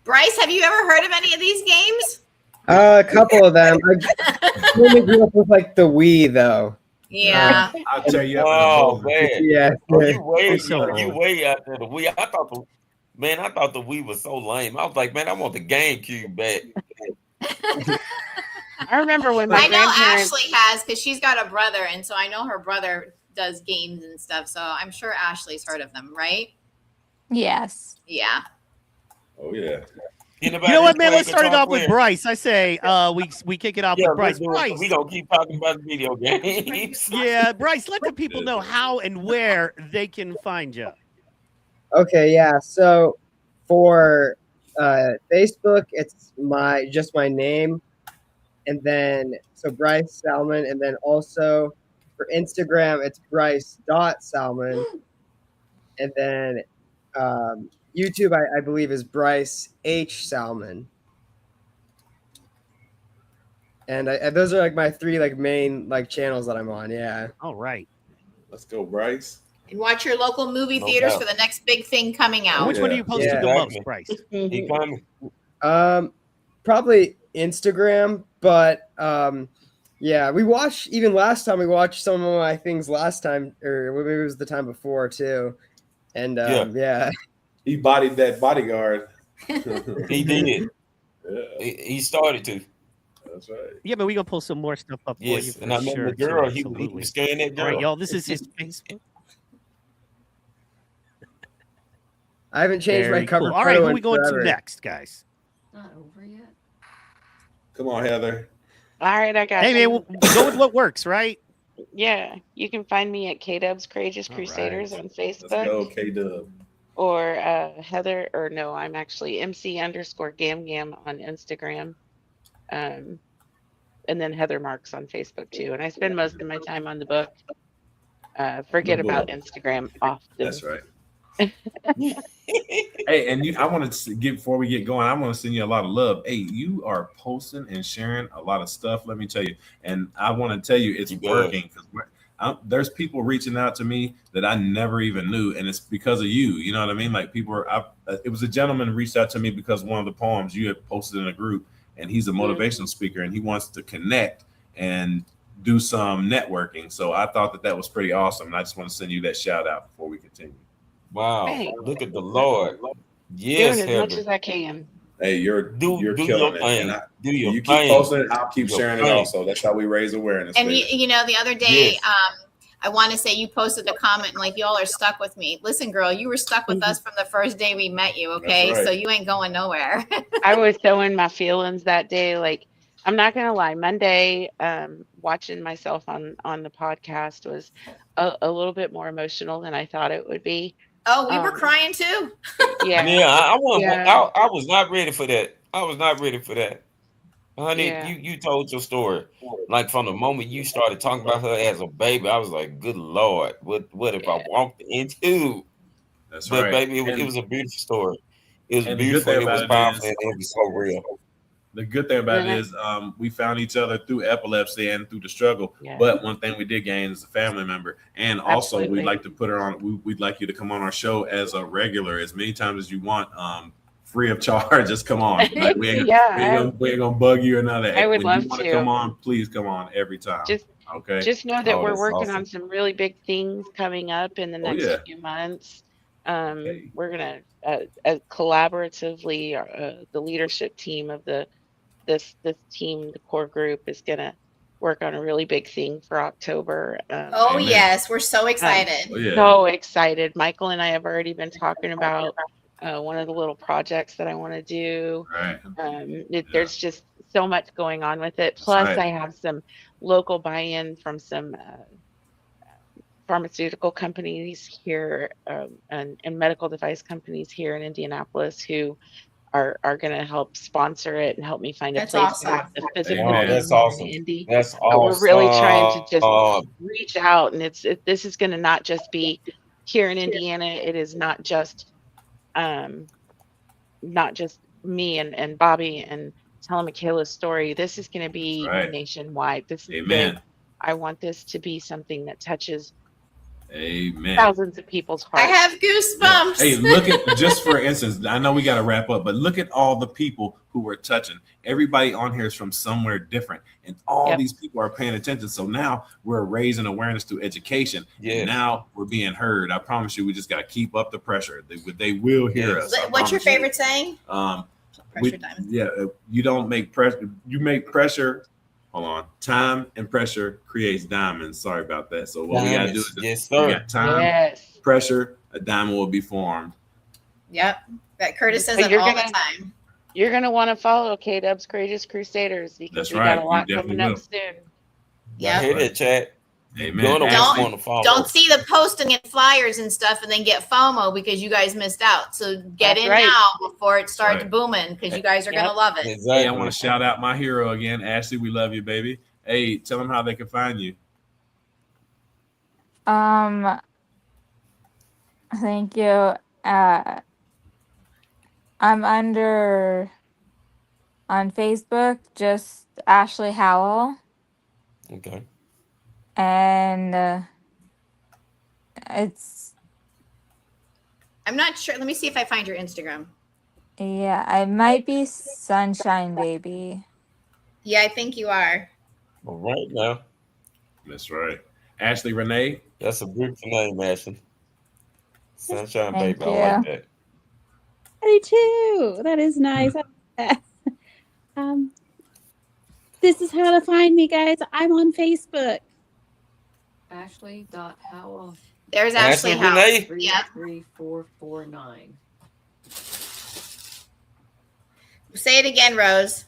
D: Bryce, have you ever heard of any of these games?
I: A couple of them. I really grew up with like the Wii though.
D: Yeah.
H: I'll tear you up in a
A: Oh
H: moment.
A: man,
I: Yeah.
A: oh, you way,
B: I'm so
A: you
B: old.
A: way out there. The Wii. I thought the Wii was so lame. I was like, man, I want the GameCube back.
C: I remember when my
D: I know
C: grandparents.
D: Ashley has because she's got a brother, and so I know her brother does games and stuff. So I'm sure Ashley's heard of them, right?
G: Yes.
D: Yeah.
H: Oh yeah.
B: You know what, man? Let's start it off with Bryce. I say we kick it off with Bryce. Bryce.
A: We gonna keep talking about video games.
B: Yeah, Bryce, let the people know how and where they can find you.
I: Okay, yeah. So for Facebook, it's just my name, and then so Bryce Salmon, and then also for Instagram, it's Bryce.Salmon, and then YouTube, I believe, is Bryce H Salmon. And those are like my three like main like channels that I'm on. Yeah.
B: All right.
H: Let's go, Bryce.
D: And watch your local movie
A: No
D: theaters
A: doubt.
D: for the next big thing coming out.
B: Which one do you post to
I: Yeah.
B: the most, Bryce?
A: He coming.
I: Probably Instagram, but yeah, we watched even last time. We watched some of my things last time, or maybe it was the time before too. And yeah.
H: He bodied that bodyguard.
A: He did.
H: Yeah,
A: He started to.
H: that's right.
B: Yeah, but we're gonna pull some more stuff up for you
A: Yes,
B: for
A: and I remember
B: sure.
A: the girl.
B: too,
A: He
B: absolutely.
A: was scaring that
B: All
A: girl.
B: right, y'all. This is his Facebook.
I: I haven't changed
B: Very
I: my cover
B: cool. All right, who
I: photo
B: are we
I: in
B: going to
I: forever.
B: next, guys?
J: Not over yet.
H: Come on, Heather.
C: All right, I got
B: Hey,
C: you.
B: man, we'll go with what works, right?
C: Yeah, you can find me at K-Dub's Courageous
B: All
C: Crusaders
B: right.
C: on
H: Let's go,
C: Facebook,
H: K-Dub.
C: or Heather, or no, I'm actually MC_Gam on Instagram, and then Heather Marks on Facebook too. And I spend most of my time on the book. Forget
H: The book.
C: about Instagram often.
H: That's right. Hey, and I want to get before we get going, I want to send you a lot of love. Hey, you are posting and sharing a lot of stuff. Let me tell you, and I want to tell you it's
A: You good.
H: working because there's people reaching out to me that I never even knew, and it's because of you. You know what I mean? Like people are. It was a gentleman reached out to me because one of the poems you had posted in a group, and he's a motivational speaker, and he wants to connect and do some networking. So I thought that was pretty awesome, and I just want to send you that shout out before we continue.
A: Wow,
C: Hey.
A: look at the Lord. Yes,
C: Doing as much
A: Heather.
C: as I can.
H: Hey, you're
A: Do
H: killing
A: your
H: it.
A: thing.
H: And
A: Do your
H: you keep
A: thing.
H: posting it, I'll keep
A: Do your
H: sharing it
A: thing.
H: also. That's how we raise awareness.
D: And
H: baby.
D: you know, the other day,
A: Yes.
D: I want to say you posted a comment and like y'all are stuck with me. Listen, girl, you were stuck with us from the first day we met you. Okay,
H: That's right.
D: so you ain't going nowhere.
C: I was so in my feelings that day. Like, I'm not gonna lie, Monday, watching myself on the podcast was a little bit more emotional than I thought it would be.
D: Oh, we were crying too.
C: Yeah.
A: Yeah, I
C: Yeah.
A: was not ready for that. I was not ready for that. Honey,
C: Yeah.
A: you told your story. Like from the moment you started talking about her as a baby, I was like, good Lord, what if I walked into?
H: That's
A: But
H: right.
A: baby, it was a beautiful story. It was
H: And the good
A: beautiful,
H: thing
A: it was
H: about it
A: powerful,
H: is-
A: and it was so real.
H: The good thing about
C: Yeah.
H: it is we found each other through epilepsy and through the struggle.
C: Yeah.
H: But one thing we did gain is a family member. And also
C: Absolutely.
H: we'd like to put her on, we'd like you to come on our show as a regular as many times as you want, free of charge. Just come on. Like, we ain't gonna bug you or none of that.
C: I would
H: when
C: love
H: you want
C: to.
H: come on, please come on every time. Okay.
C: Just know that
A: Oh,
C: we're
A: that's
C: working
A: awesome.
C: on some really big things coming up in the next
H: yeah.
C: few months.
H: Hey.
C: We're gonna collaboratively, the leadership team of this team, the core group, is gonna work on a really big thing for October.
D: Oh
H: Amen.
D: yes, we're so excited.
H: Oh, yeah.
C: So excited. Michael and I have already been talking about one of the little projects that I want to do.
H: Right.
C: There's just so much going on with it. Plus,
H: right.
C: I have some local buy-in from some pharmaceutical companies here and medical device companies here in Indianapolis who are going to help sponsor it and help me find a
D: That's
C: place for
D: awesome.
C: the physical
A: Oh,
H: Amen.
A: that's
C: being here in
A: awesome.
C: Indy.
A: That's
C: But we're really trying to just
A: awesome.
C: reach out, and this is going to not just be here in Indiana. It is um not just me and Bobby and telling Michaela's story. This is going to be
H: Right.
C: nationwide. This is big.
H: Amen.
C: I want this to be something that touches
H: Amen.
C: thousands of people's
D: I
C: hearts.
D: have
H: Yeah.
D: goosebumps.
H: Hey, look at, just for instance, I know we got to wrap up, but look at all the people who were touching. Everybody on here is from somewhere different, and all
C: Yep.
H: these people are paying attention. So now we're raising awareness through education, and
A: Yes.
H: now we're being heard. I promise you, we just got to keep up the pressure. They will hear
A: Yes.
H: us. I
D: What's your
H: promise you.
D: favorite saying?
H: We,
D: Pressure diamond.
H: yeah, you don't make pressure. You make pressure. Hold on. Time and pressure creates diamonds. Sorry about that. So what we got to do
A: Diamonds.
H: is
A: Yes,
H: we
A: sir.
H: got time,
C: Yes.
H: pressure, a diamond will be formed.
D: Yep. That Curtis says
C: So
D: it
C: you're
D: all
C: gonna
D: the time.
C: you're gonna want to follow K-Dub's Courageous Crusaders because
H: That's
C: we got
H: right.
C: a
H: You
C: lot
H: definitely
C: coming up
H: will.
C: soon.
A: Y'all
D: Yep.
A: hear that, chat? You're
H: Amen.
A: gonna
H: Ashley,
A: want to follow.
D: Don't see the posting and flyers and stuff and then get FOMO because you guys missed out. So get
C: That's
D: in
C: right.
D: now before it starts
H: Right.
D: booming because you guys are
C: Yep.
D: gonna love it.
H: hey, I
A: Exactly.
H: want to shout out my hero again, Ashley. We love you, baby. Hey, tell them how they can find you.
G: Thank you. I'm under on Facebook, just Ashley Howell,
A: Okay.
G: and it's
D: I'm not sure. Let me see if I find your Instagram.
G: yeah, I might be Sunshine Baby.
D: Yeah, I think you are.
A: All right now.
H: That's right. Ashley Renee.
A: That's a beautiful name, Ashley. Sunshine
G: Thank
A: Baby. I like
G: you.
A: that.
F: I do too. That is nice. um, this is how to find me, guys. I'm on Facebook.
J: Ashley.Howell
D: There's Ashley
A: Ashley
D: Howell.
A: Renee.
D: Yep.
J: 33449.
D: Say it again, Rose.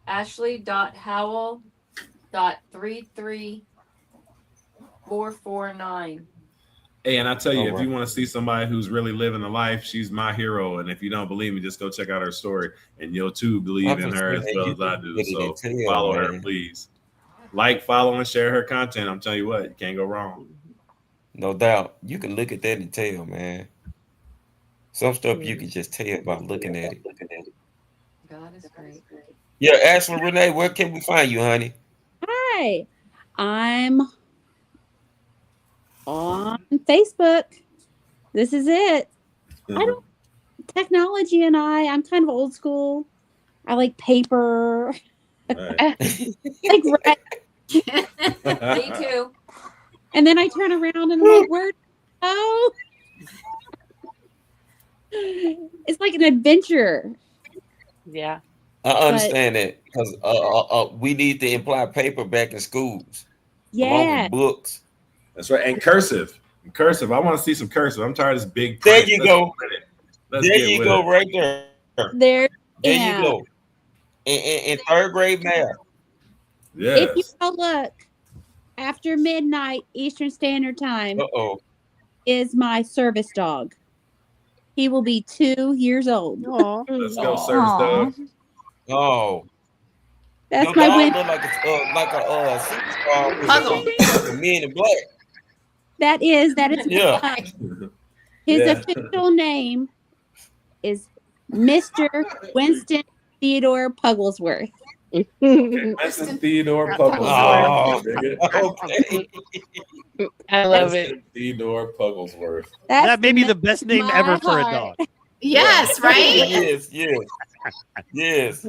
J: Ashley.Howell.33449.
H: Hey, and I tell you,
A: All
H: if
A: right.
H: you want to see somebody who's really living a life, she's my hero. And if you don't believe me, just go check out her story, and you'll too believe in her as well
A: You
H: as I
A: can
H: do.
A: get it
H: So
A: and tell,
H: follow her,
A: man.
H: please. Like, follow, and share her content. I'm telling you what, you can't go wrong.
A: No doubt. You can look at that and tell, man. Some stuff you can just tell by looking at it.
J: God is great.
A: Yeah, Ashley Renee, where can we find you, honey?
F: Hi, I'm on Facebook. This is it. I don't technology and I'm kind of old school. I like paper.
H: Right.
F: Like red.
J: Me too.
F: And then I turn around and I'm like, where? Oh, it's like an adventure.
C: Yeah.
A: I understand that because we need to imply paper back in schools along
F: Yeah,
A: with books.
H: That's right. And cursive. Cursive. I want to see some cursive. I'm tired of this big
A: There
H: print.
A: you
H: Let's
A: go.
H: get with it. Let's
A: There
H: get
A: you
H: with
A: go,
H: it.
A: right there.
F: there.
A: There
F: Yeah.
A: you go. In third grade math.
F: If you
H: Yes.
F: go look, after midnight Eastern Standard Time
A: Uh-oh.
F: is my service dog. He will be 2 years old.
B: Aw.
H: Let's go,
A: Aw.
H: service
G: Aw.
H: dog.
A: Oh.
F: That's
A: Your
F: my
A: dog
F: win.
A: look like a superstar with
D: Puzzle.
A: the Men in Black.
F: That is
A: Yeah.
F: his
H: Yeah.
F: official name is Mr. Winston Theodore Pugglesworth.
H: Okay. Winston Theodore
A: Oh,
H: Pugglesworth. Dig it?
A: okay.
C: I love it.
H: Winston Theodore Pugglesworth.
F: That's
B: That may be the
F: next
B: best name
F: my
B: ever for a
F: heart.
B: dog.
D: Yes, right?
A: Yes.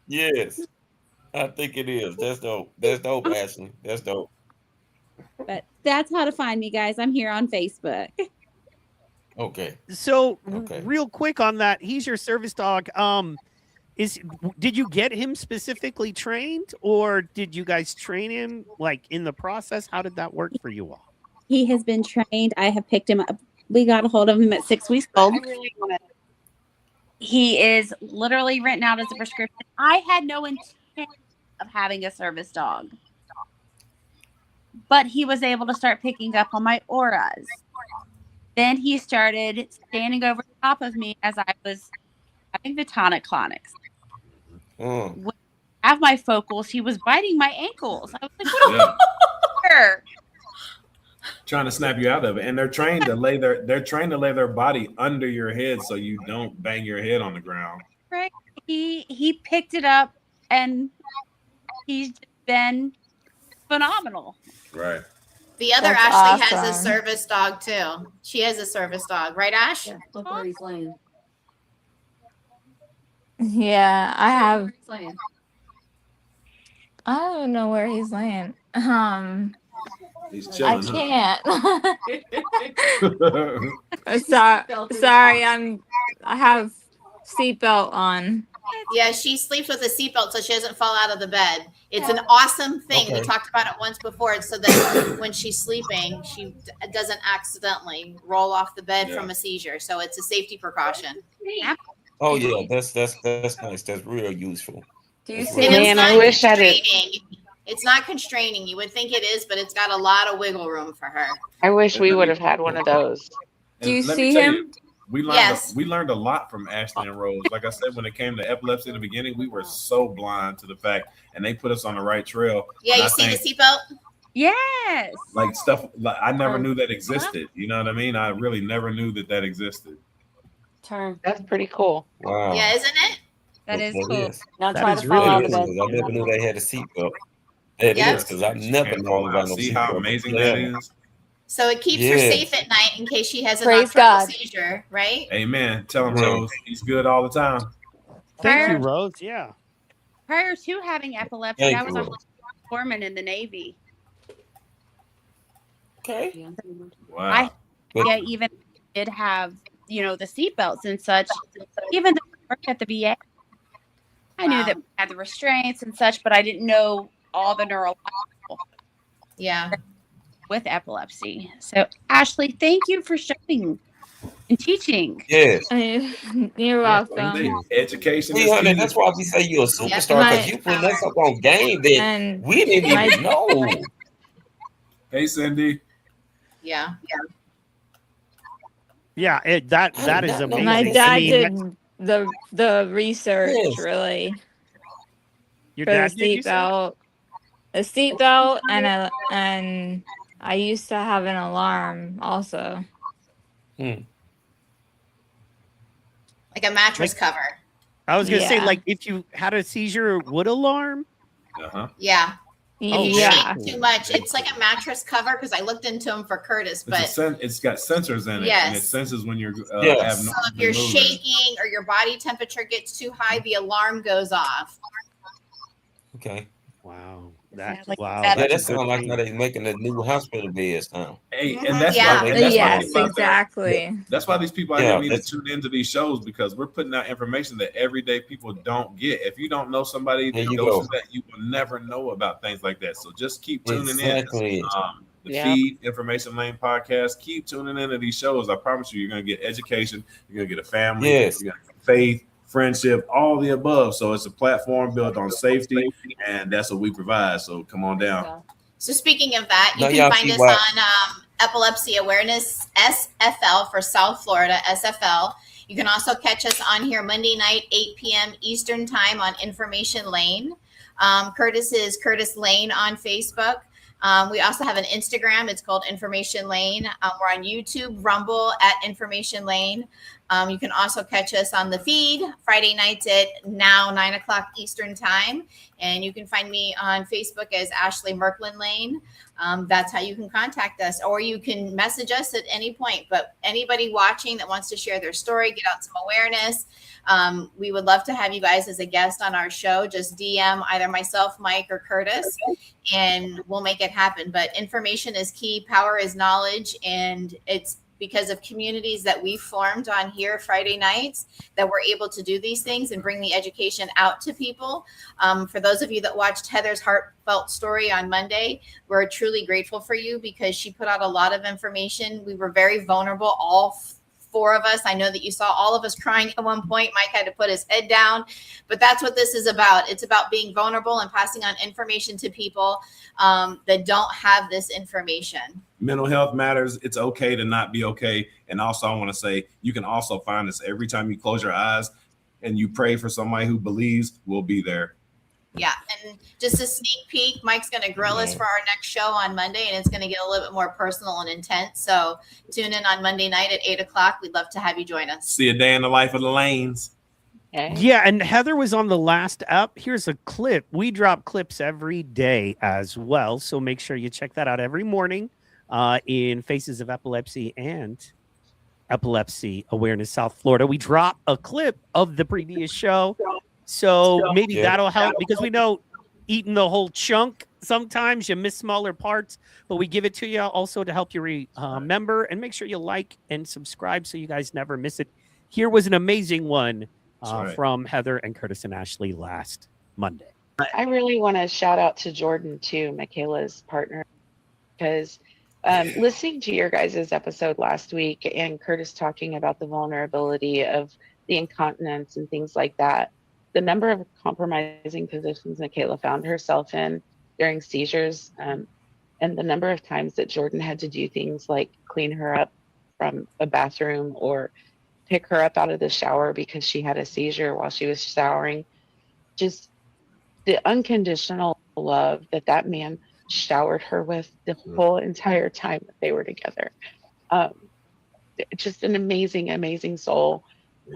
A: Yes. I think it is. That's dope. That's dope, Ashley. That's dope.
F: But that's how to find me, guys. I'm here on Facebook.
A: Okay.
B: So
A: Okay.
B: real quick on that, he's your service dog. Did you get him specifically trained, or did you guys train him like in the process? How did that work for you all?
F: He has been trained. I have picked him up. We got a hold of him at 6 weeks old.
C: I really want to.
F: He is literally written out as a prescription. I had no intent of having a service dog, but he was able to start picking up on my auras. Then he started standing over top of me as I was having the tonic-clonics.
A: Mm.
F: When I have my focals, he was biting my ankles. I was like, what
H: Yeah.
F: here?
H: Trying to snap you out of it, and they're trained to lay their body under your head so you don't bang your head on the ground.
F: Right? He picked it up, and he's just been phenomenal.
H: Right.
D: The other
G: That's
D: Ashley has a
G: awesome.
D: service dog too. She has a service dog, right, Ash?
J: Yeah, look where he's laying.
G: Yeah, I have.
J: Where he's laying.
G: I don't know where he's laying.
H: He's
G: I
H: chilling.
G: can't.
H: Huh?
G: Sorry, I have seatbelt on.
D: Yeah, she sleeps with a seatbelt so she doesn't fall out of the bed. It's an awesome thing. We
A: Okay.
D: talked about it once before, so that when she's sleeping, she doesn't accidentally roll off the bed
H: Yeah.
D: from a seizure. So it's a safety precaution.
A: Oh yeah, that's nice. That's real useful.
J: Do you
A: That's
J: see
A: real
J: him?
C: Man,
D: it's
C: I
D: not
C: wish I did.
D: constraining. It's not constraining. You would think it is, but it's got a lot of wiggle room for her.
C: I wish
H: And
C: we
H: let
C: would
H: me-
C: have had one of those.
G: Do you
H: And let me
G: see
H: tell
G: him?
H: you, we learned
D: Yes.
H: we learned a lot from Ashley and Rose. Like I said, when it came to epilepsy in the beginning, we were so blind to the fact, and they put us on the right trail.
D: Yeah,
H: And
D: you
H: I
D: see the
H: think,
D: seatbelt?
F: Yes.
H: like stuff like I never knew that existed. You know what I mean? I really never knew that existed.
J: Turn.
C: That's pretty cool.
A: Wow.
D: Yeah, isn't it?
F: That is
A: That
F: cool.
A: is.
J: Now
B: That
J: try
B: is
J: to fall
B: really
J: out
A: It
J: of
A: is,
J: bed.
A: 'cause I never knew they had a seatbelt. It
D: Yep.
A: is, because I've
H: She
A: never
H: can't
A: known
H: fall
A: about
H: out.
A: no
H: See how
A: seatbelt.
H: amazing
A: Yeah.
H: that is?
D: So it keeps her
A: Yes.
D: safe at night in case she has a
G: Praise
D: nocturnal
G: God.
D: seizure, right?
H: Amen. Tell him,
A: Yeah.
H: Rose. He's good all the time.
B: Thank you,
F: Prior,
B: Rose. Yeah.
F: prior to having epilepsy,
A: Thank
F: I
A: you,
F: was a
A: Rose.
F: foreman in the Navy.
A: Okay.
J: Yeah.
H: Wow.
A: But
F: Yeah, even did have, the seatbelts and such. Even though I worked at the VA, I knew that we had the restraints and such, but I didn't know all the neurological
D: Yeah.
F: with epilepsy. So, Ashley, thank you for showing and teaching.
A: yes.
G: You're
A: Yes,
G: welcome.
A: indeed.
H: Education
A: See,
H: is
A: honey,
H: key.
A: that's why we say you're a superstar, because
G: My
A: you putting us up on game that
G: and
A: we didn't
G: my
A: even know.
H: Hey, Cindy.
D: Yeah.
B: Yeah.
A: I
B: That
A: did
B: is
A: not know
G: my
B: amazing.
A: that.
G: dad
B: I mean,
G: did the research
A: Yes.
G: really
B: your
G: for the
B: dad did, you say?
G: seatbelt, and I used to have an alarm also.
A: Hmm.
D: Like a mattress cover.
B: I was gonna say,
G: Yeah.
B: like, if you had a seizure, it would alarm.
H: Uh-huh.
D: Yeah.
B: Oh,
D: If you
G: Yeah.
D: shake too much, it's like a mattress cover because I looked into them for Curtis, but
H: It's got sensors in it, and it
D: Yes.
H: senses when you're
A: Yes.
D: so if
H: abnormally
D: you're
H: moving.
D: shaking or your body temperature gets too high, the alarm goes off.
A: Okay.
B: Wow.
F: Yeah,
B: That
F: like
B: wow.
F: that-
A: Yeah,
B: That's
A: that
B: a good
A: sounds like
B: thing.
A: how they making the new hospital beds now.
H: Hey,
D: Mhm.
H: and that's
D: Yeah.
H: why, and that's why
G: Yes,
H: people out there,
G: exactly.
H: that's why these people out
A: Yeah,
H: here need to
A: that's
H: tune into these shows, because we're putting out information that everyday people don't get. If you don't know somebody
A: there
H: that
A: you
H: goes
A: go.
H: through that, you will never know about things like that. So just keep tuning in.
A: Exactly.
H: The
C: Yeah.
H: Feed Information Lane podcast. Keep tuning into these shows. I promise you, you're gonna get education. You're gonna get a family.
A: Yes.
H: You're gonna get faith, friendship, all the above. So it's a platform built on safety, and that's what we provide. So come on down.
D: So speaking of that, you
A: Now
D: can
A: y'all
D: find
A: see
D: us
A: why-
D: on Epilepsy Awareness SFL for South Florida, SFL. You can also catch us on here Monday night, 8 p.m. Eastern time on Information Lane. Curtis is Curtis Lane on Facebook. We also have an Instagram. It's called Information Lane. We're on YouTube, Rumble at Information Lane. You can also catch us on the feed Friday nights at now 9 o'clock Eastern time. And you can find me on Facebook as Ashley Merklin Lane. That's how you can contact us, or you can message us at any point. But anybody watching that wants to share their story, get out some awareness, we would love to have you guys as a guest on our show. Just DM either myself, Mike, or Curtis, and we'll make it happen. But information is key. Power is knowledge. And it's because of communities that we formed on here Friday nights that we're able to do these things and bring the education out to people. For those of you that watched Heather's heartfelt story on Monday, we're truly grateful for you because she put out a lot of information. We were very vulnerable, all four of us. I know that you saw all of us crying at one point. Mike had to put his head down, but that's what this is about. It's about being vulnerable and passing on information to people that don't have this information.
H: Mental health matters. It's okay to not be okay. And also, I want to say you can also find us every time you close your eyes. and you pray for somebody who believes, we'll be there.
D: Yeah, and just a sneak peek, Mike's going to grill us for our next show on Monday, and it's going to get a little bit more personal and intense. So tune in on Monday night at 8:00. We'd love to have you join us.
H: See a day in the life of the Lanes.
C: Okay.
B: Yeah, and Heather was on the last up. Here's a clip. We drop clips every day as well, so make sure you check that out every morning in Faces of Epilepsy and Epilepsy Awareness South Florida. We drop a clip of the previous show, so maybe that'll help, because we know eating the whole chunk, sometimes you miss smaller parts, but we give it to you also to help you remember, and make sure you like and subscribe so you guys never miss it. Here was an amazing one from Heather and Curtis and Ashley last Monday.
C: I really want to shout out to Jordan too, Michaela's partner, because listening to your guys' episode last week and Curtis talking about the vulnerability of the incontinence and things like that, the number of compromising positions Michaela found herself in during seizures, and the number of times that Jordan had to do things like clean her up from a bathroom or pick her up out of the shower because she had a seizure while she was showering. Just the unconditional love that man showered her with the whole entire time that they were together. Just an amazing, amazing soul.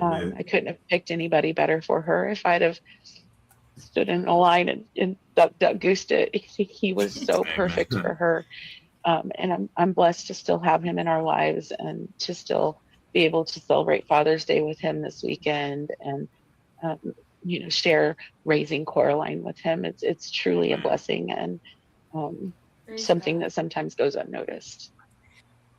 C: I couldn't have picked anybody better for her. If I'd have stood in a line and duck goosed it, he was so perfect for her. And I'm blessed to still have him in our lives and to still be able to celebrate Father's Day with him this weekend, and share raising Coraline with him. It's truly a blessing, and something that sometimes goes unnoticed.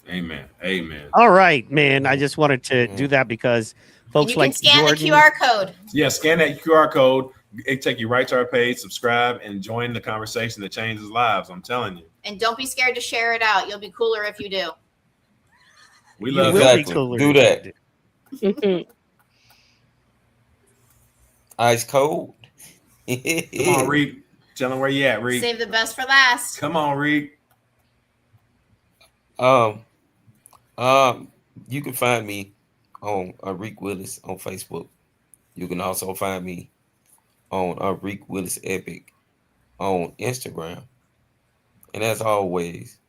H: Amen. Amen.
B: All right, man. I just wanted to do that because folks
D: and you
B: like
D: can scan
B: Jordan,
D: the QR code.
H: Yeah, scan that QR code. It take you right to our page. Subscribe and join the conversation that changes lives. I'm telling you.
D: And don't be scared to share it out. You'll be cooler if you do.
H: We
B: you
H: love
B: will
H: that.
B: be cooler.
A: Do that. Ice cold.
H: Come on, Reed. Tell them where you at, Reed.
D: Save the best for last.
H: Come on, Reed.
A: You can find me on Reek Willis on Facebook. You can also find me on Reek Willis Epic on Instagram. And as always,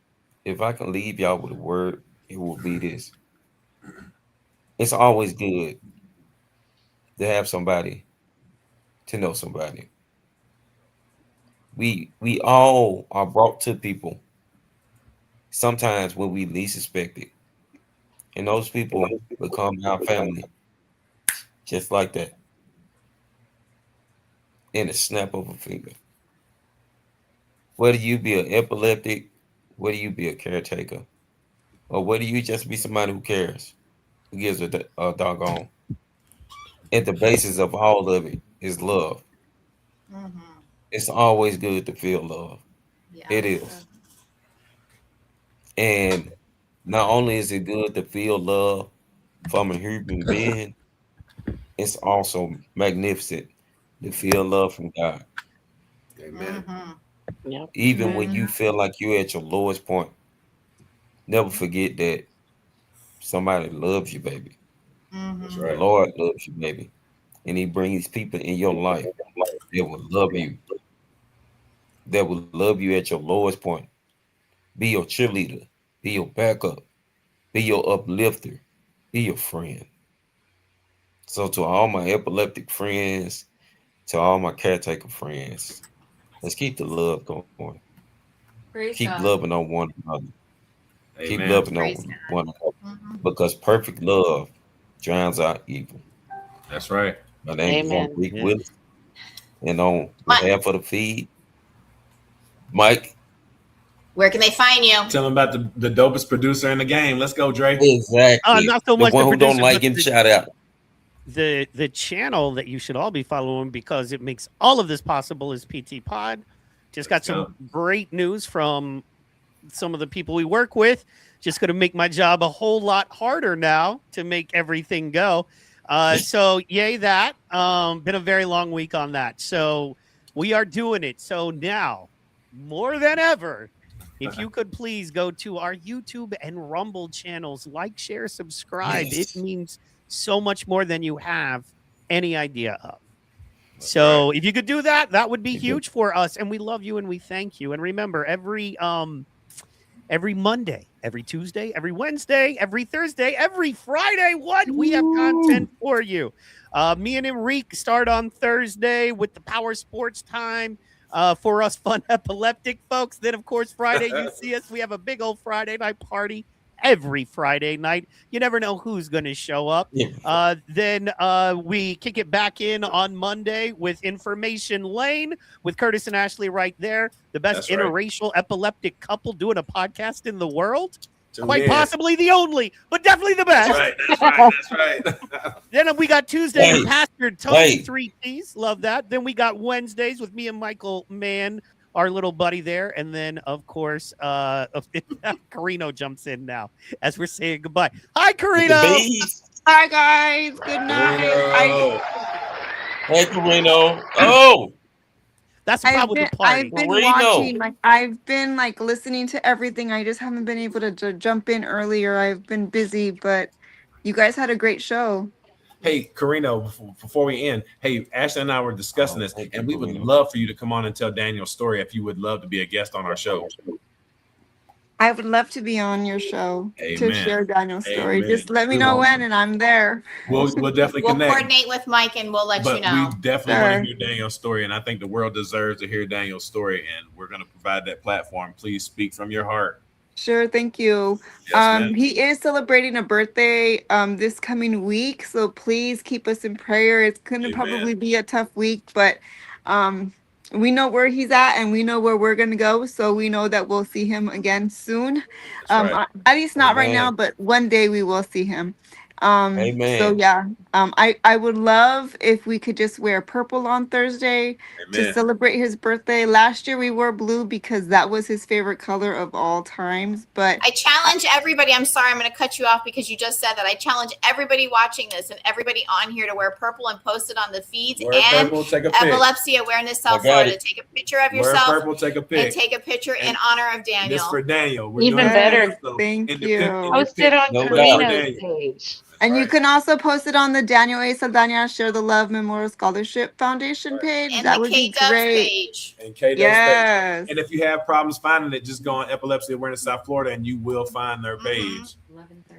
A: if I can leave y'all with a word, it will be this. It's always good to have somebody to know somebody. We all are brought to people sometimes when we least expect it. And those people become our family. Just like that. In a snap of a finger. Whether you be an epileptic, whether you be a caretaker, or whether you just be somebody who cares, who gives a doggone. At the basis of all of it is love.
D: Mm-hmm.
A: It's always good to feel love.
D: Yeah.
A: It is. And not only is it good to feel love from a human being, it's also magnificent to feel love from God.
H: Amen.
D: Mm-hmm.
C: Yep.
A: Even when you feel like you're at your lowest point, never forget that somebody loves you, baby.
H: That's
A: The
H: right.
A: Lord loves you, baby. And he brings people in your life that will love you, that will love you at your lowest point. Be your cheerleader, be your backup, be your uplifter, be your friend. So to all my epileptic friends, to all my caretaker friends, let's keep the love going.
G: Praise
A: Keep
G: God.
A: loving on one another. Keep
H: Amen.
A: loving
D: Praise
A: on
D: God.
A: one another.
D: Mm-hmm.
A: Because perfect love drowns out evil.
H: That's right.
A: My name is
C: Amen.
A: Rick
B: Yeah.
A: Willis. And on behalf of the feed, Mike.
D: Where can they find you?
H: Tell them about the dopest producer in the game. Let's go, Dre.
A: Exactly.
B: Not so
A: The
B: much
A: one
B: the
A: who don't
B: producer,
A: like
B: but
A: getting shout out.
B: the channel that you should all be following, because it makes all of this possible, is PT Pod. Just got some great news from some of the people we work with. Just going to make my job a whole lot harder now to make everything go. So yay that. Been a very long week on that. So we are doing it. So now, more than ever, if you could please go to our YouTube and Rumble channels, like, share, subscribe.
A: Yes.
B: It means so much more than you have any idea of. So if you could do that, that would be huge for us. And we love you and we thank you. And remember, every Monday, every Tuesday, every Wednesday, every Thursday, every Friday, we have content for you. Me and Enrique start on Thursday with the Power Sports Time for us fun epileptic folks. Then, of course, Friday, you see us. We have a big old Friday night party every Friday night. You never know who's going to show up. Then we kick it back in on Monday with Information Lane with Curtis and Ashley right there. The best interracial epileptic couple doing a podcast in the world. Quite possibly the only, but definitely the best.
H: That's right.
B: Then we got Tuesday with Pastor Tony 3Ts. Love that. Then we got Wednesdays with me and Michael Mann, our little buddy there. And then, of course, Carino jumps in now as we're saying goodbye. Hi, Carino.
K: Hi, guys. Good night.
A: Hey, Carino. Oh.
B: That's the problem with the party.
K: I've been watching, I've been listening to everything. I just haven't been able to jump in earlier. I've been busy, but you guys had a great show.
H: Hey, Carino, before we end, hey, Ashley and I were discussing this, and we would love for you to come on and tell Daniel's story if you would love to be a guest on our show.
K: I would love to be on your show to share Daniel's story. Just let me know when, and I'm there.
H: We'll definitely connect.
D: We'll coordinate with Mike, and we'll let you know.
H: We definitely want to hear Daniel's story, and I think the world deserves to hear Daniel's story, and we're going to provide that platform. Please speak from your heart.
K: Sure, thank you.
H: Yes,
K: he is celebrating a birthday this coming week, so please keep us in prayer. It's going to probably be a tough week, but we know where he's at and we know where we're going to go, so we know that we'll see him again soon. At least not right now, but one day we will see him. So yeah, I would love if we could just wear purple on Thursday to celebrate his birthday. Last year we wore blue because that was his favorite color of all times. But
D: I challenge everybody. I'm sorry, I'm going to cut you off because you just said that. I challenge everybody watching this and everybody on here to wear purple and post it on the feeds and Epilepsy Awareness South Florida. Take a picture of yourself
H: purple, take a pic.
D: and take a picture in honor of Daniel.
H: This for Daniel.
C: We're even better.
K: Thank you.
C: Post it on Carino's page.
K: And you can also post it on the Daniel A. Saldana Share the Love Memorial Scholarship Foundation page.
D: And
K: that
D: the
K: would be
D: K-Dubs
K: great.
D: page.
H: And K-Dubs
K: yes.
H: page. And if you have problems finding it, just go on Epilepsy Awareness South Florida and you will find their page.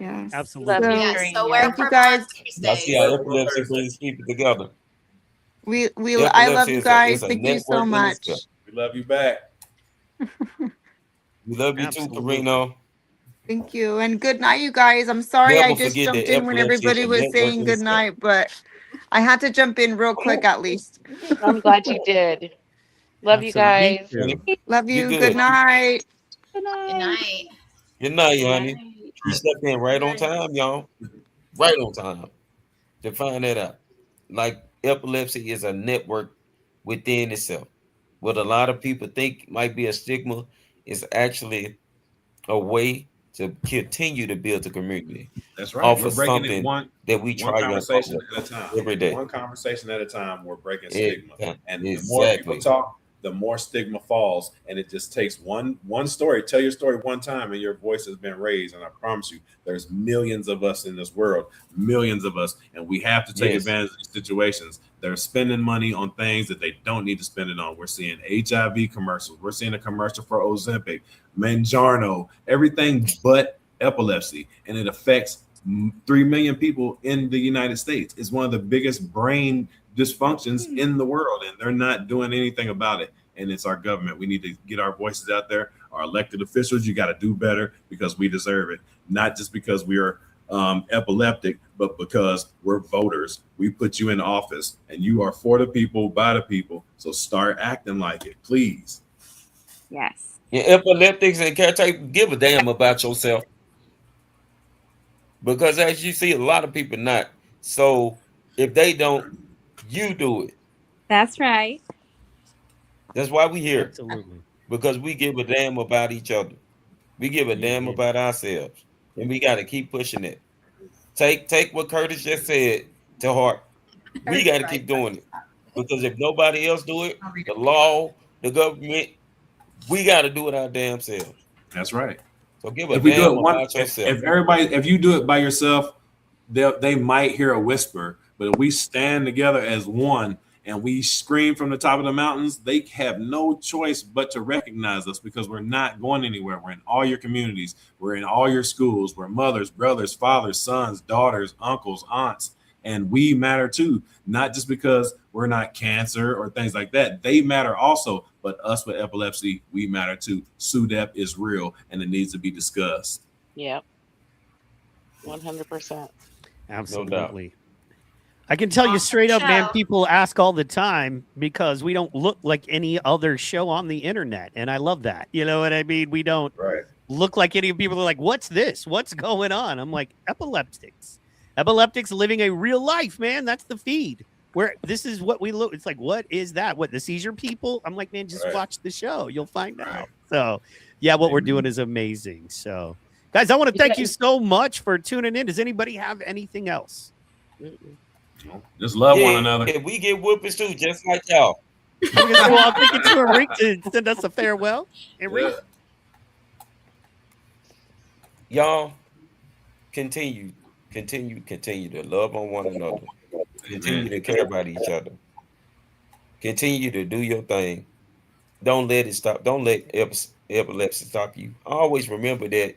K: Yes.
B: Absolutely.
D: So wear
K: thank you guys.
A: I see how epilepsy brings people together.
K: I love you guys. Thank you so much.
H: We love you back.
A: We love you too, Carino.
K: Thank you. And good night, you guys. I'm sorry
A: Never
K: I just
A: forget
K: jumped
A: that
K: in when
A: epilepsy
K: everybody
A: is a
K: was
A: network
K: saying
A: in
K: good night, but I had to jump in real quick at least.
C: I'm glad you did. Love you guys.
K: Love you.
A: good.
K: Good night.
D: Good night.
A: Good night, honey. You stepped in right on time, y'all. Right on time to find that out. Like epilepsy is a network within itself. What a lot of people think might be a stigma is actually a way to continue to build a community.
H: That's right.
A: Offer
H: We're breaking
A: something
H: it one conversation at a time.
A: Every day.
H: One conversation at a time, we're breaking stigma. And
A: exactly.
H: the more people talk, the more stigma falls. And it just takes one story. Tell your story one time and your voice has been raised. And I promise you, there's millions of us in this world, millions of us. And we have to take advantage of these situations. They're spending money on things that they don't need to spend it on. We're seeing HIV commercials. We're seeing a commercial for Ozempic, Manjaro, everything but epilepsy. And it affects 3 million people in the United States. It's one of the biggest brain dysfunctions in the world, and they're not doing anything about it. And it's our government. We need to get our voices out there. Our elected officials, you got to do better because we deserve it. Not just because we are epileptic, but because we're voters. We put you in office, and you are for the people, by the people. So start acting like it, please.
F: Yes.
A: Yeah, epileptics and can't give a damn about yourself. Because as you see, a lot of people not. So if they don't, you do it.
F: That's right.
A: That's why we here.
B: Absolutely.
A: Because we give a damn about each other. We give a damn about ourselves. And we got to keep pushing it. Take what Curtis just said to heart. We got to keep doing it. Because if nobody else do it, the law, the government, we got to do it our damn selves.
H: That's right.
A: So give a damn about yourself.
H: If you do it by yourself, they might hear a whisper, But if we stand together as one and we scream from the top of the mountains, they have no choice but to recognize us because we're not going anywhere. We're in all your communities, we're in all your schools, we're mothers, brothers, fathers, sons, daughters, uncles, aunts, and we matter too. Not just because we're not cancer or things like that, they matter also. But us with epilepsy, we matter too. SUDEP is real and it needs to be discussed.
C: Yep. 100%.
A: No doubt.
B: Absolutely. I can tell you straight up, man, people ask all the time because we don't look like any other show on the internet. And I love that. You know what I mean? We don't look like any people are like, what's this? What's going on? I'm like, epileptics. Epileptics living a real life, man. That's the feed. Where this is what we look. It's like, what is that? What, the seizure people? I'm like, man, just watch the show. You'll find out. So yeah, what we're doing is amazing. So guys, I want to thank you so much for tuning in. Does anybody have anything else?
H: Just love one another.
A: We get whoopings too, just like y'all.
B: Well, I'm thinking to Enrique to send us a farewell. Enrique.
A: Y'all continue to love on one another. Continue to care about each other. Continue to do your thing. Don't let it stop. Don't let epilepsy stop you. Always remember that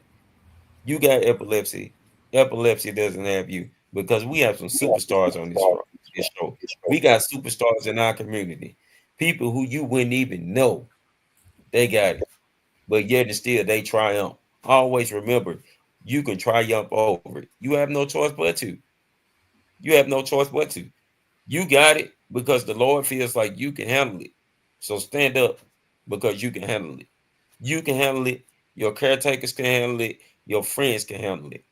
A: you got epilepsy. Epilepsy doesn't have you because we have some superstars on this show. We got superstars in our community. People who you wouldn't even know they got it, but yet and still they triumph. Always remember, you can triumph over it. You have no choice but to. You have no choice but to. You got it because the Lord feels like you can handle it. So stand up because you can handle it. You can handle it. Your caretakers can handle it. Your friends can handle it.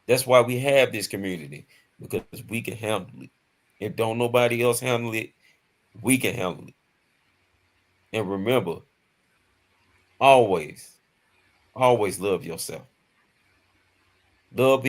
A: That's why we have this community because we can handle it. If don't nobody else handle it, we can handle it. And remember, always, always love yourself. Love